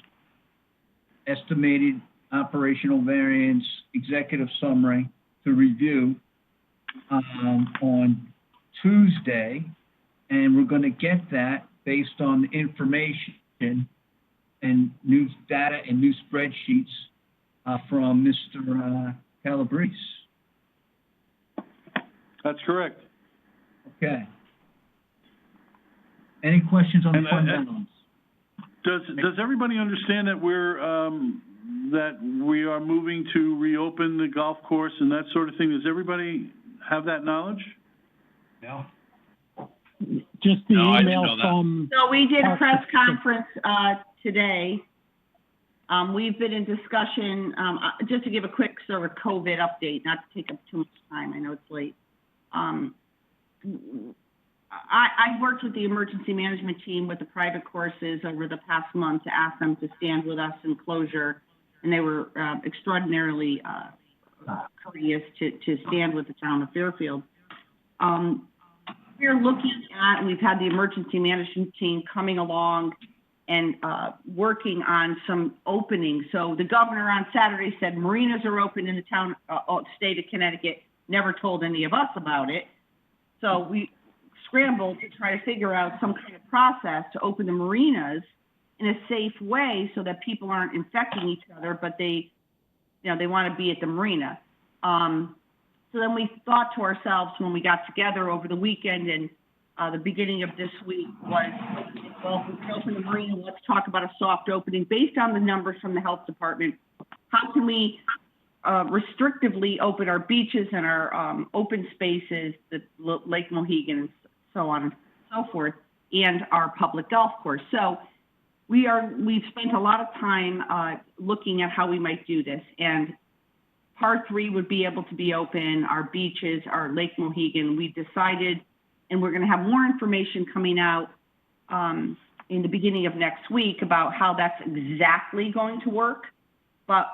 estimated operational variance executive summary to review on Tuesday. And we're going to get that based on information and new data and new spreadsheets from Mr. Calabrese. That's correct. Okay. Any questions on the fund balance? Does everybody understand that we are moving to reopen the golf course and that sort of thing? Does everybody have that knowledge? No. Just the No, I didn't email know that. from. So we did a press conference, today. We've been in discussion, just to give a quick sort of COVID update, not to take up too much time, I know it's late. I worked with the emergency management team with the private courses over the past month to ask them to stand with us in closure, and they were extraordinarily courteous to stand with the town of Fairfield. We're looking at, and we've had the emergency management team coming along and working on some openings. So the governor on Saturday said marinas are open in the town, state of Connecticut, never told any of us about it. So we scrambled to try to figure out some kind of process to open the marinas in a safe way so that people aren't infecting each other, but they want to be at the marina. So then we thought to ourselves when we got together over the weekend and the beginning of this week was, well, if we can open the marina, let's talk about a soft opening based on the numbers from the health department. How can we restrictively open our beaches and our open spaces, the Lake Mohegan and so on and so forth, and our public golf course? So we've spent a lot of time looking at how we might do this, and Part 3 would be able to be open, our beaches, our Lake Mohegan. We decided, and we're going to have more information coming out in the beginning of next week about how that's exactly going to work, but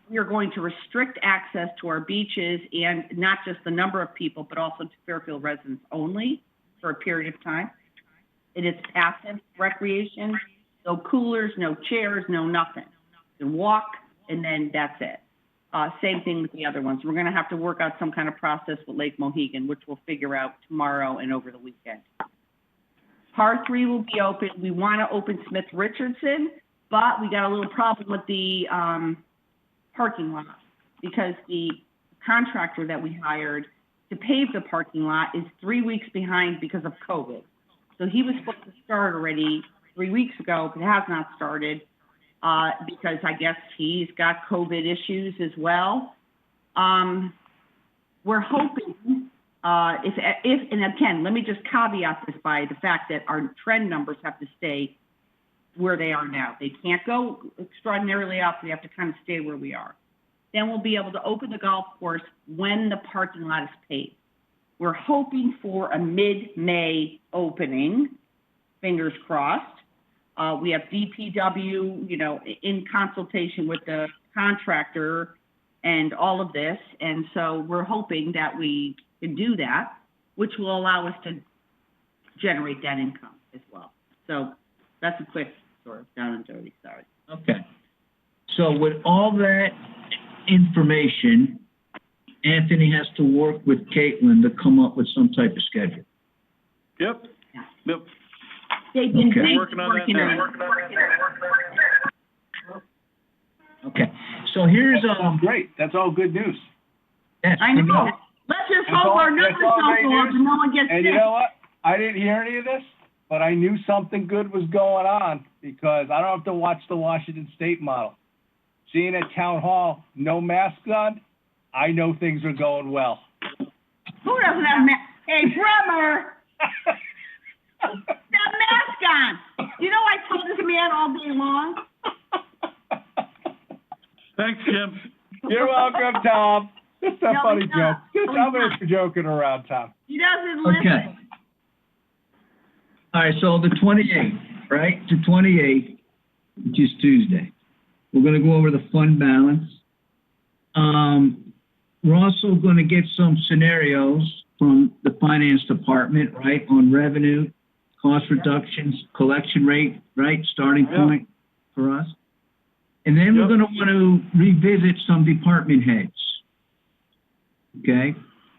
we're going to restrict access to our beaches, and not just the number of people, but also to Fairfield residents only for a period of time. It is passive recreation, no coolers, no chairs, no nothing. You can walk, and then that's it. Same thing with the other ones. We're going to have to work out some kind of process with Lake Mohegan, which we'll figure out tomorrow and over the weekend. Part 3 will be open. We want to open Smith Richardson, but we got a little problem with the parking lot because the contractor that we hired to pave the parking lot is 3 weeks behind because of COVID. So he was supposed to start already 3 weeks ago, but has not started. Because I guess he's got COVID issues as well. We're hoping, if, and again, let me just caveat this by the fact that our trend numbers have to stay where they are now. They can't go extraordinarily up. We have to kind of stay where we are. Then we'll be able to open the golf course when the parking lot is paved. We're hoping for a mid-May opening, fingers crossed. We have DPW, in consultation with the contractor and all of this. And so we're hoping that we can do that, which will allow us to generate that income as well. So that's a quick sort of down and dirty, sorry. Okay. So with all that information, Anthony has to work with Caitlin to come up with some type of schedule. Yep. Yep. They've been working on that. Okay. So here's great. That's all good news. Yes, I know. Let's just hope our numbers don't go up and no one gets sick. And you know what? I didn't hear any of this, but I knew something good was going on because I don't have to watch the Washington State model. Seeing at Town Hall, no masks on, I know things are going well. Who doesn't have mask? Hey, Bremer! That mask on! You know I told this man all day long. Thanks, Jim. You're welcome, Tom. Just a funny he's joke. not. Just No, I'm he's just joking around, Tom. He doesn't listen. Okay. All right, so the 28th, right? The 28th, which is Tuesday. We're going to go over the fund balance. We're also going to get some scenarios from the finance department, right, on revenue, cost reductions, collection rate, right, starting point for us. And then we're going to want to revisit some department heads. Okay?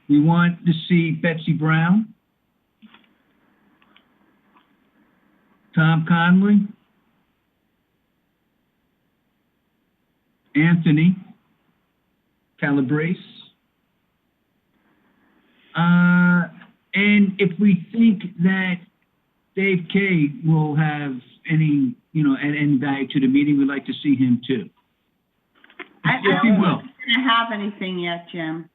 We want to see Betsy Brown, Tom Conley, Anthony Calabrese, and if we think that Dave Kay will have any, add any value to the meeting, we'd like to see him too. I don't think we're going to have anything yet, Jim.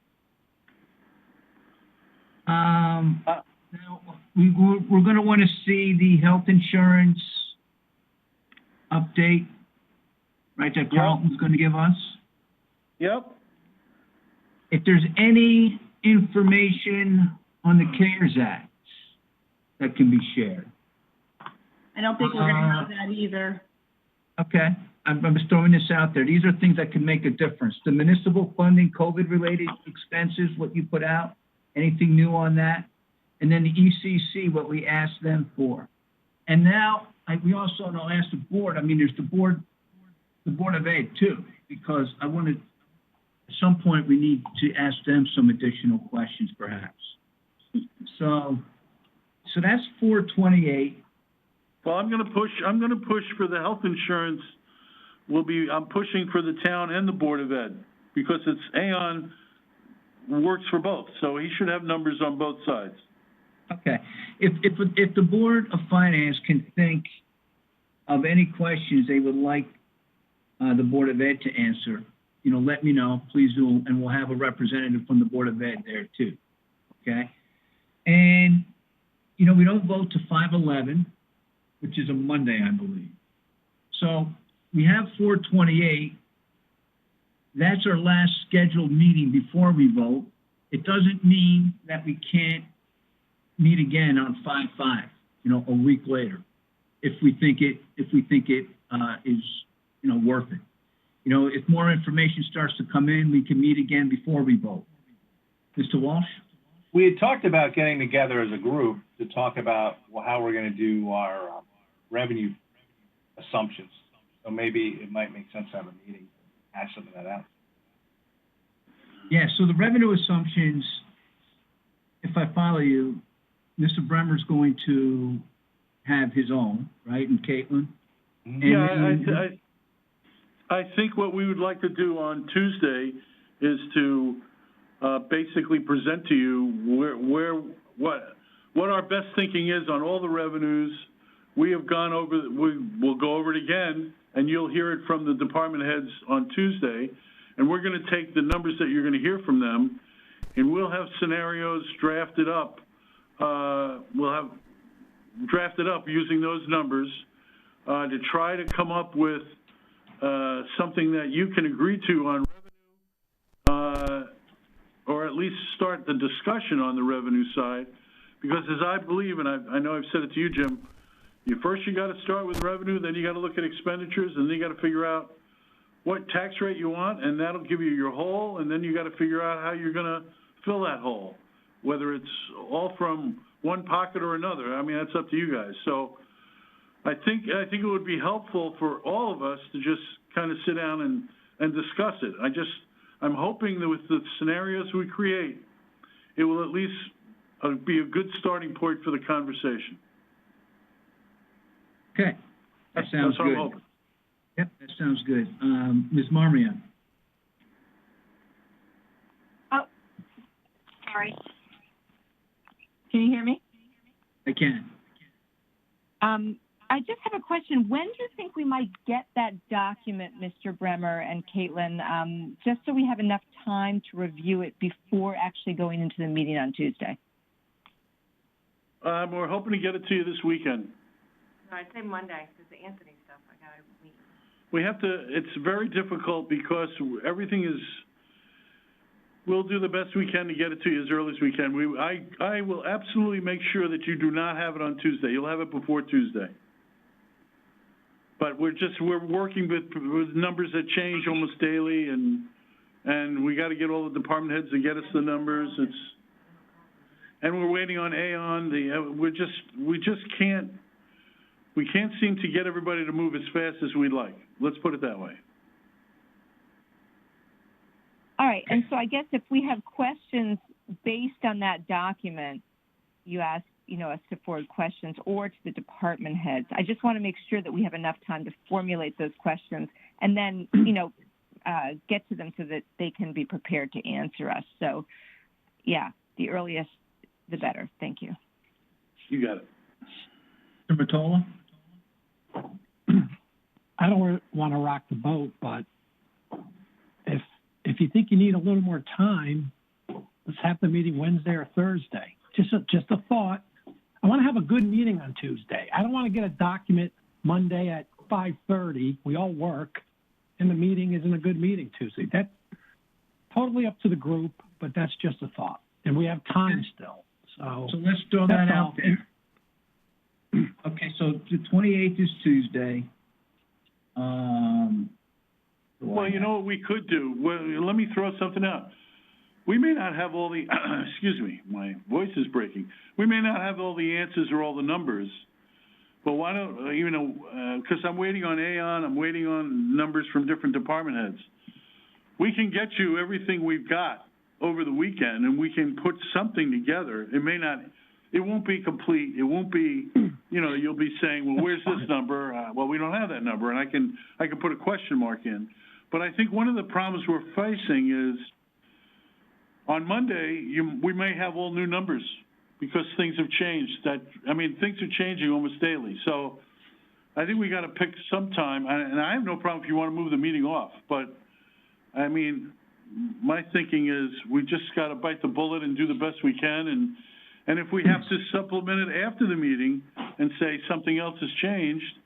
Now, we're going to want to see the health insurance update, right, that Carlton's going to give us. Yep. If there's any information on the CARES Act that can be shared. I don't think we're going to have that either. Okay, I'm just throwing this out there. These are things that can make a difference. The municipal funding, COVID-related expenses, what you put out, anything new on that? And then the ECC, what we asked them for. And now, we also, and I'll ask the board, I mean, there's the Board of Ed too, because I wanted, at some point, we need to ask them some additional questions perhaps. So that's 428. Well, I'm gonna push for the health insurance. I'm pushing for the town and the Board of Ed, because it's Aon works for both, so he should have numbers on both sides. Okay. If the Board of Finance can think of any questions they would like the Board of Ed to answer, let me know, please do, and we'll have a representative from the Board of Ed there too. Okay? And, we don't vote to 5/11, which is a Monday, I believe. So we have 428. That's our last scheduled meeting before we vote. It doesn't mean that we can't meet again on 5/5, a week later, if we think it is, worth it. If more information starts to come in, we can meet again before we vote. Mr. Walsh? We had talked about getting together as a group to talk about how we're going to do our revenue assumptions. So maybe it might make sense to have a meeting, hash some of that out. Yeah, so the revenue assumptions, if I follow you, Mr. Bremer's going to have his own, right, and Caitlin? Yeah, I think what we would like to do on Tuesday is to basically present to you what our best thinking is on all the revenues. We have gone over, we'll go over it again, and you'll hear it from the department heads on Tuesday. And we're going to take the numbers that you're going to hear from them, and we'll have scenarios drafted up. We'll have drafted up using those numbers to try to come up with something that you can agree to on revenue, or at least start the discussion on the revenue side. Because as I believe, and I know I've said it to you, Jim, first you got to start with revenue, then you got to look at expenditures, and then you got to figure out what tax rate you want, and that'll give you your hole, and then you got to figure out how you're going to fill that hole, whether it's all from one pocket or another. I mean, that's up to you guys. So I think it would be helpful for all of us to just kind of sit down and discuss it. I'm hoping that with the scenarios we create, it will at least be a good starting point for the conversation. Okay, that sounds That's good. I'm hoping. Yep, that sounds good. Ms. Marmion? Oh, sorry. Can you hear me? I can. I just have a question. When do you think we might get that document, Mr. Bremer and Caitlin, just so we have enough time to review it before actually going into the meeting on Tuesday? We're hoping to get it to you this weekend. No, I'd say Monday, because the Anthony stuff, I gotta meet. We have to, it's very difficult because everything is, we'll do the best we can to get it to you as early as we can. I will absolutely make sure that you do not have it on Tuesday. You'll have it before Tuesday. But we're working with numbers that change almost daily, and we got to get all the department heads to get us the numbers. And we're waiting on Aon. We can't seem to get everybody to move as fast as we'd like. Let's put it that way. All right, and so I guess if we have questions based on that document, you ask, us to forward questions or to the department heads. I just want to make sure that we have enough time to formulate those questions and then, get to them so that they can be prepared to answer us. So, yeah, the earliest, the better. Thank you. You got it. Mr. Mottola? I don't want to rock the boat, but if you think you need a little more time, let's have the meeting Wednesday or Thursday. just a thought. I want to have a good meeting on Tuesday. I don't want to get a document Monday at 5:30. We all work, and the meeting isn't a good meeting Tuesday. That's totally up to the group, but that's just a thought. And we have time still. So let's throw that out there. Okay, so the 28th is Tuesday. Well, you know what we could do? Well, let me throw something out. We may not have all the, excuse me, my voice is breaking. We may not have all the answers or all the numbers, but why don't, because I'm waiting on Aon, I'm waiting on numbers from different department heads. We can get you everything we've got over the weekend, and we can put something together. It won't be complete. It won't be, you'll be saying, well, where's this number? Well, we don't have that number, and I can put a question mark in. But I think one of the problems we're facing is on Monday, we may have all new numbers because things have changed. Things are changing almost daily. So I think we got to pick some time, and I have no problem if you want to move the meeting off. But I mean, my thinking is we just got to bite the bullet and do the best we can, and if we have to supplement it after the meeting and say something else has changed,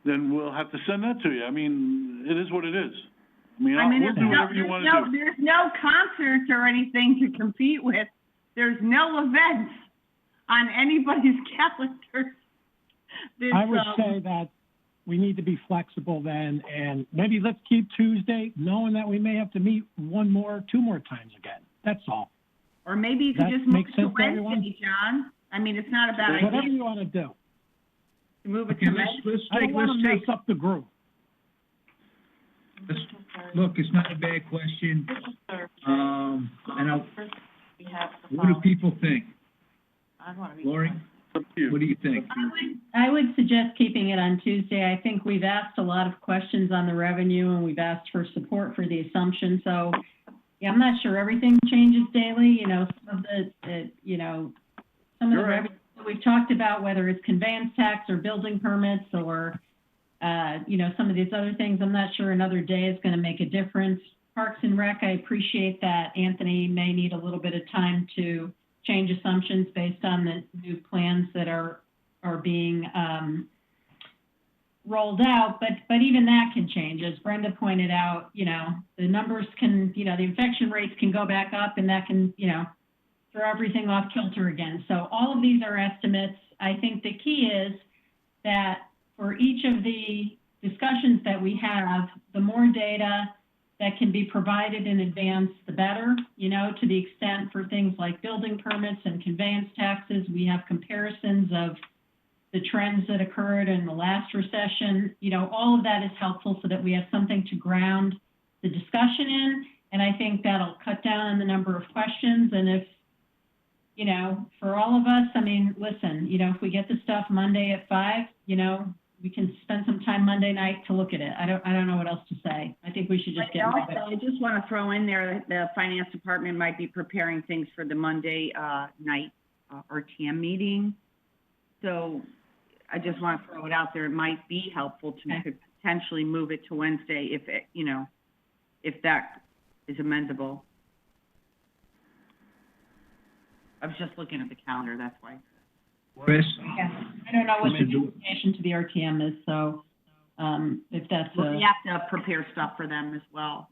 then we'll have to send that to you. I mean, it is what it is. We'll do whatever you want to do. There's no concerts or anything to compete with. There's no events on anybody's calendar. I would say that we need to be flexible then, and maybe let's keep Tuesday, knowing that we may have to meet two more times again. That's all. Or maybe you could just move it to Wednesday, John. I mean, it's not a bad idea. Whatever you want to do. Move it to Wednesday. I don't want to mess up the group. Look, it's not a bad question. What do people think? Lori, what do you think? I would suggest keeping it on Tuesday. I think we've asked a lot of questions on the revenue, and we've asked for support for the assumption. So, yeah, I'm not sure everything changes daily. Some of the revenue that we've talked about, whether it's conveyance tax or building permits or some of these other things, I'm not sure another day is going to make a difference. Parks and Rec, I appreciate that Anthony may need a little bit of time to change assumptions based on the new plans that are being rolled out, but even that can change. As Brenda pointed out, the numbers can, the infection rates can go back up, and that can, throw everything off kilter again. So all of these are estimates. I think the key is that for each of the discussions that we have, the more data that can be provided in advance, the better, to the extent for things like building permits and conveyance taxes. We have comparisons of the trends that occurred in the last recession. All of that is helpful so that we have something to ground the discussion in. And I think that'll cut down on the number of questions. And if, for all of us, listen, if we get the stuff Monday at 5, we can spend some time Monday night to look at it. I don't know what else to say. I think we should just get moving. I just want to throw in there that the finance department might be preparing things for the Monday night RTM meeting. So I just want to throw it out there. It might be helpful to potentially move it to Wednesday if that is amendable. I was just looking at the calendar, that's why. Chris? Yeah, I don't know what the implication to the RTM is, so if that's we have to prepare stuff for them as well.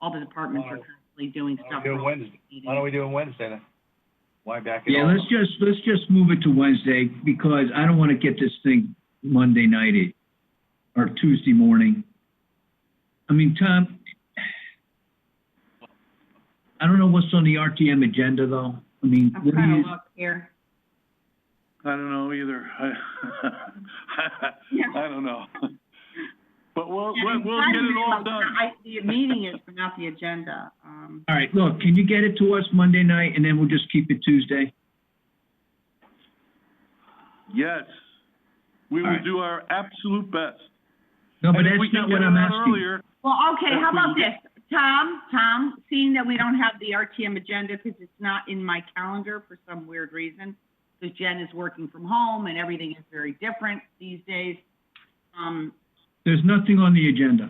All the departments are currently doing stuff. Why don't we do it Wednesday then? Why back it Yeah, off? let's just move it to Wednesday because I don't want to get this thing Monday night or Tuesday morning. Tom, I don't know what's on the RTM agenda though. I'm trying to look here. I don't know either. I don't know. But we'll get it all done. The meeting is not the agenda. All right, look, can you get it to us Monday night and then we'll just keep it Tuesday? Yes. We will do our absolute best. No, but that's not what I'm asking. Earlier, well, okay, how about this? Tom, seeing that we don't have the RTM agenda because it's not in my calendar for some weird reason, because Jen is working from home and everything is very different these days. There's nothing on the agenda.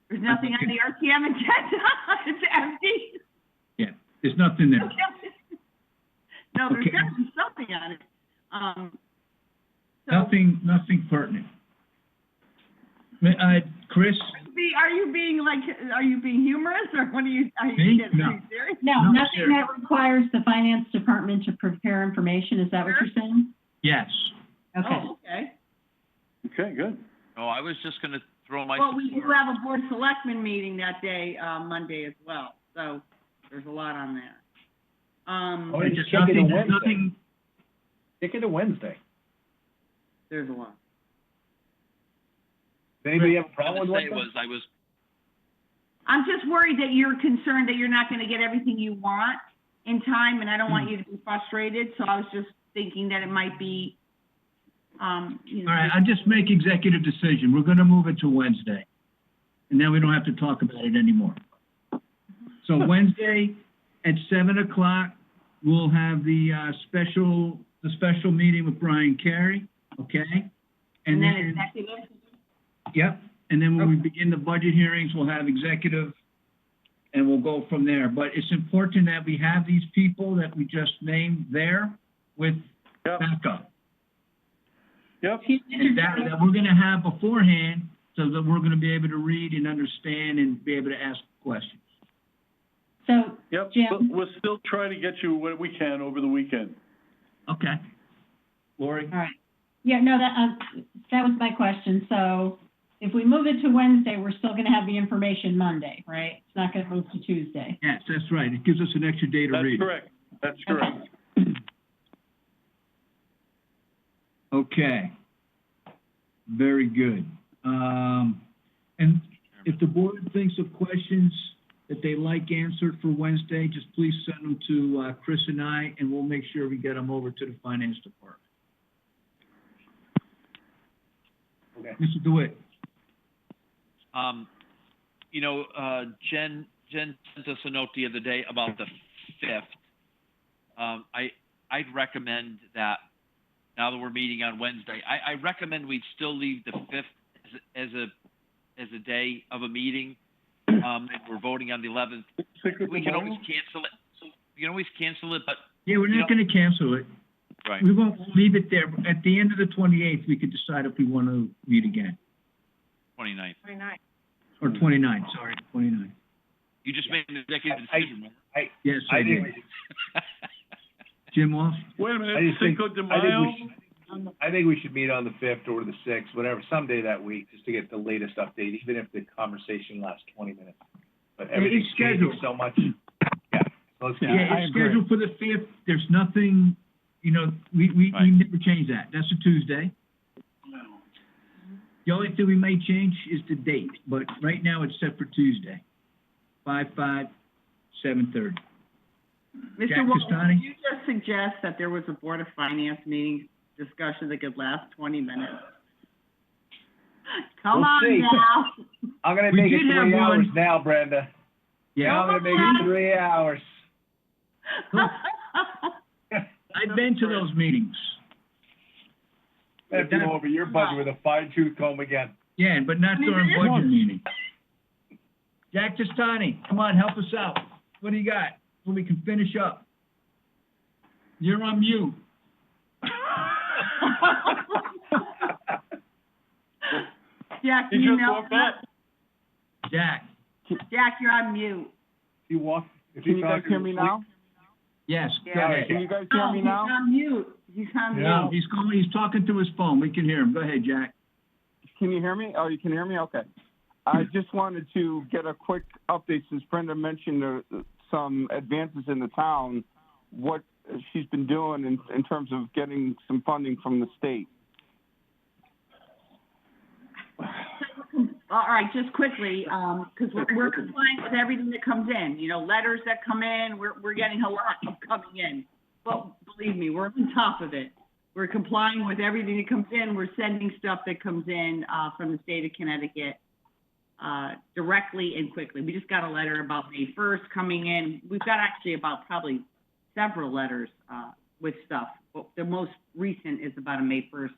There's nothing on the RTM agenda. It's empty. Yeah, there's nothing there. No, there's Okay. gotta be something on it. So, Nothing pertinent. Chris? are you being humorous, or what are you Me? are you No. serious? No, No, nothing sir. that requires the finance department to prepare information. Is that what you're saying? Yes. Okay. Oh, okay. Okay, good. Oh, I was just gonna throw my Well, we do support. have a board of selectmen meeting that day, Monday as well, so there's a lot on there. Oh, It's just just kick it to nothing, Wednesday. nothing, Kick it to Wednesday. There's a lot. Does anybody have a What I problem was with gonna say Wednesday? was I'm just worried that you're concerned that you're not gonna get everything you want in time, and I don't want you to be frustrated, so I was just thinking that it might be, you know. all right, I just make executive decision. We're gonna move it to Wednesday. And then we don't have to talk about it anymore. So Wednesday at 7:00, we'll have the special meeting with Brian Carey, okay? And then executive? Yep, and then when we begin the budget hearings, we'll have executive, and we'll go from there. But it's important that we have these people that we just named there with backup. Yep. And that we're gonna have beforehand, so that we're gonna be able to read and understand and be able to ask questions. So, Yep, Jim. we'll still try to get you what we can over the weekend. Okay. Lori? All right. Yeah, no, that was my question. So if we move it to Wednesday, we're still going to have the information Monday, right? It's not going to move to Tuesday. Yes, that's right. It gives us an extra day to read. That's correct. Okay. Very good. And if the board thinks of questions that they like answered for Wednesday, just please send them to Chris and I, and we'll make sure we get them over to the finance department. Okay. Mr. DeWitt? Jen sent us a note the other day about the 5th. I'd recommend that, now that we're meeting on Wednesday, I recommend we still leave the 5th as a day of a meeting, and we're voting on the 11th. We can always cancel it. But Yeah, we're not gonna cancel it. right. We won't leave it there. At the end of the 28th, we could decide if we want to meet again. 29th. 29. Or 29, sorry, 29. You just made an executive decision. Yes, I did. Jim Walsh? Wait a I minute, just think- Cinco de I think we Mayo? should- I think we should meet on the 5th or the 6th, whatever, someday that week, just to get the latest update, even if the conversation lasts 20 minutes. But everything's changing so much. Yeah, so let's keep it. Yeah, it's scheduled for the 5th. There's nothing, we never change that. That's a Tuesday. The only thing we may change is the date, but right now it's set for Tuesday, 5/5, 7:30. Mr. Jack Walsh, Castani? did you just suggest that there was a Board of Finance meeting discussion that could last 20 minutes? Come We'll on see. now. I'm gonna We make it did have 3 hours one. now, Brenda. Yeah. I'm gonna make it 3 hours. I've been to those meetings. Have to go over your budget with a fine-tooth comb again. Yeah, but not during budget meeting. Jack Castani, come on, help us out. What do you got, so we can finish up? You're on mute. Jack, He you just know walked that? up. Jack, Jack, you're on mute. If Can you guys hear me now? yes, Yeah. go ahead. Can you guys hear Oh, me he's now? on mute. He's on mute. No, he's talking to his phone. We can hear him. Go ahead, Jack. Can you hear me? Oh, you can hear me? Okay. I just wanted to get a quick update since Brenda mentioned some advances in the town, what she's been doing in terms of getting some funding from the state. All right, just quickly, because we're complying with everything that comes in, letters that come in, we're getting a lot of coming in. But believe me, we're on top of it. We're complying with everything that comes in. We're sending stuff that comes in, from the state of Connecticut, directly and quickly. We just got a letter about May 1st coming in. We've got actually about probably several letters, with stuff. But the most recent is about a May 1st,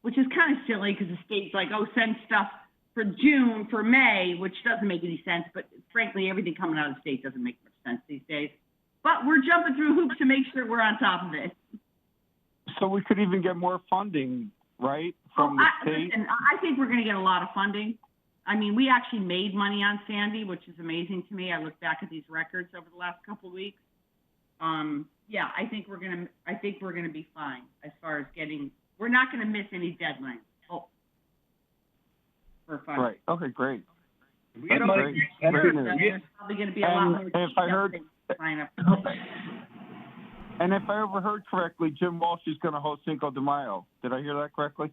which is kind of silly because the state's like, oh, send stuff for June, for May, which doesn't make any sense. But frankly, everything coming out of the state doesn't make much sense these days. But we're jumping through hoops to make sure we're on top of it. So we could even get more funding, right, from the state? Listen, I think we're gonna get a lot of funding. I mean, we actually made money on Sandy, which is amazing to me. I look back at these records over the last couple of weeks. Yeah, I think we're gonna be fine as far as we're not gonna miss any deadlines. For funding. Right, okay, great. That's great. Great news. There's probably gonna be a lot more. And if I heard, sign up. and if I overheard correctly, Jim Walsh is gonna host Cinco de Mayo. Did I hear that correctly?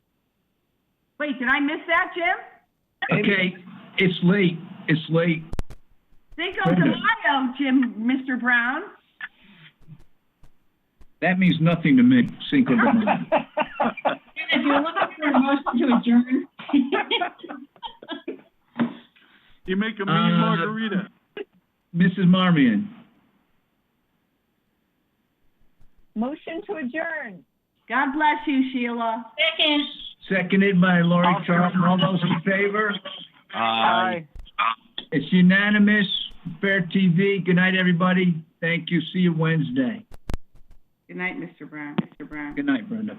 Wait, did I miss that, Jim? Okay, it's late. Cinco de Mayo, Mr. Brown. That means nothing to me, Cinco de Mayo. If you're looking for a motion to adjourn. You make a mean margarita. Mrs. Marmion. Motion to adjourn. God bless you, Sheila. Second. Seconded by Laurie Charlton. All those in favor? Aye. It's unanimous. FairTV. Good night, everybody. Thank you. See you Wednesday. Good night, Mr. Brown. Good night, Brenda.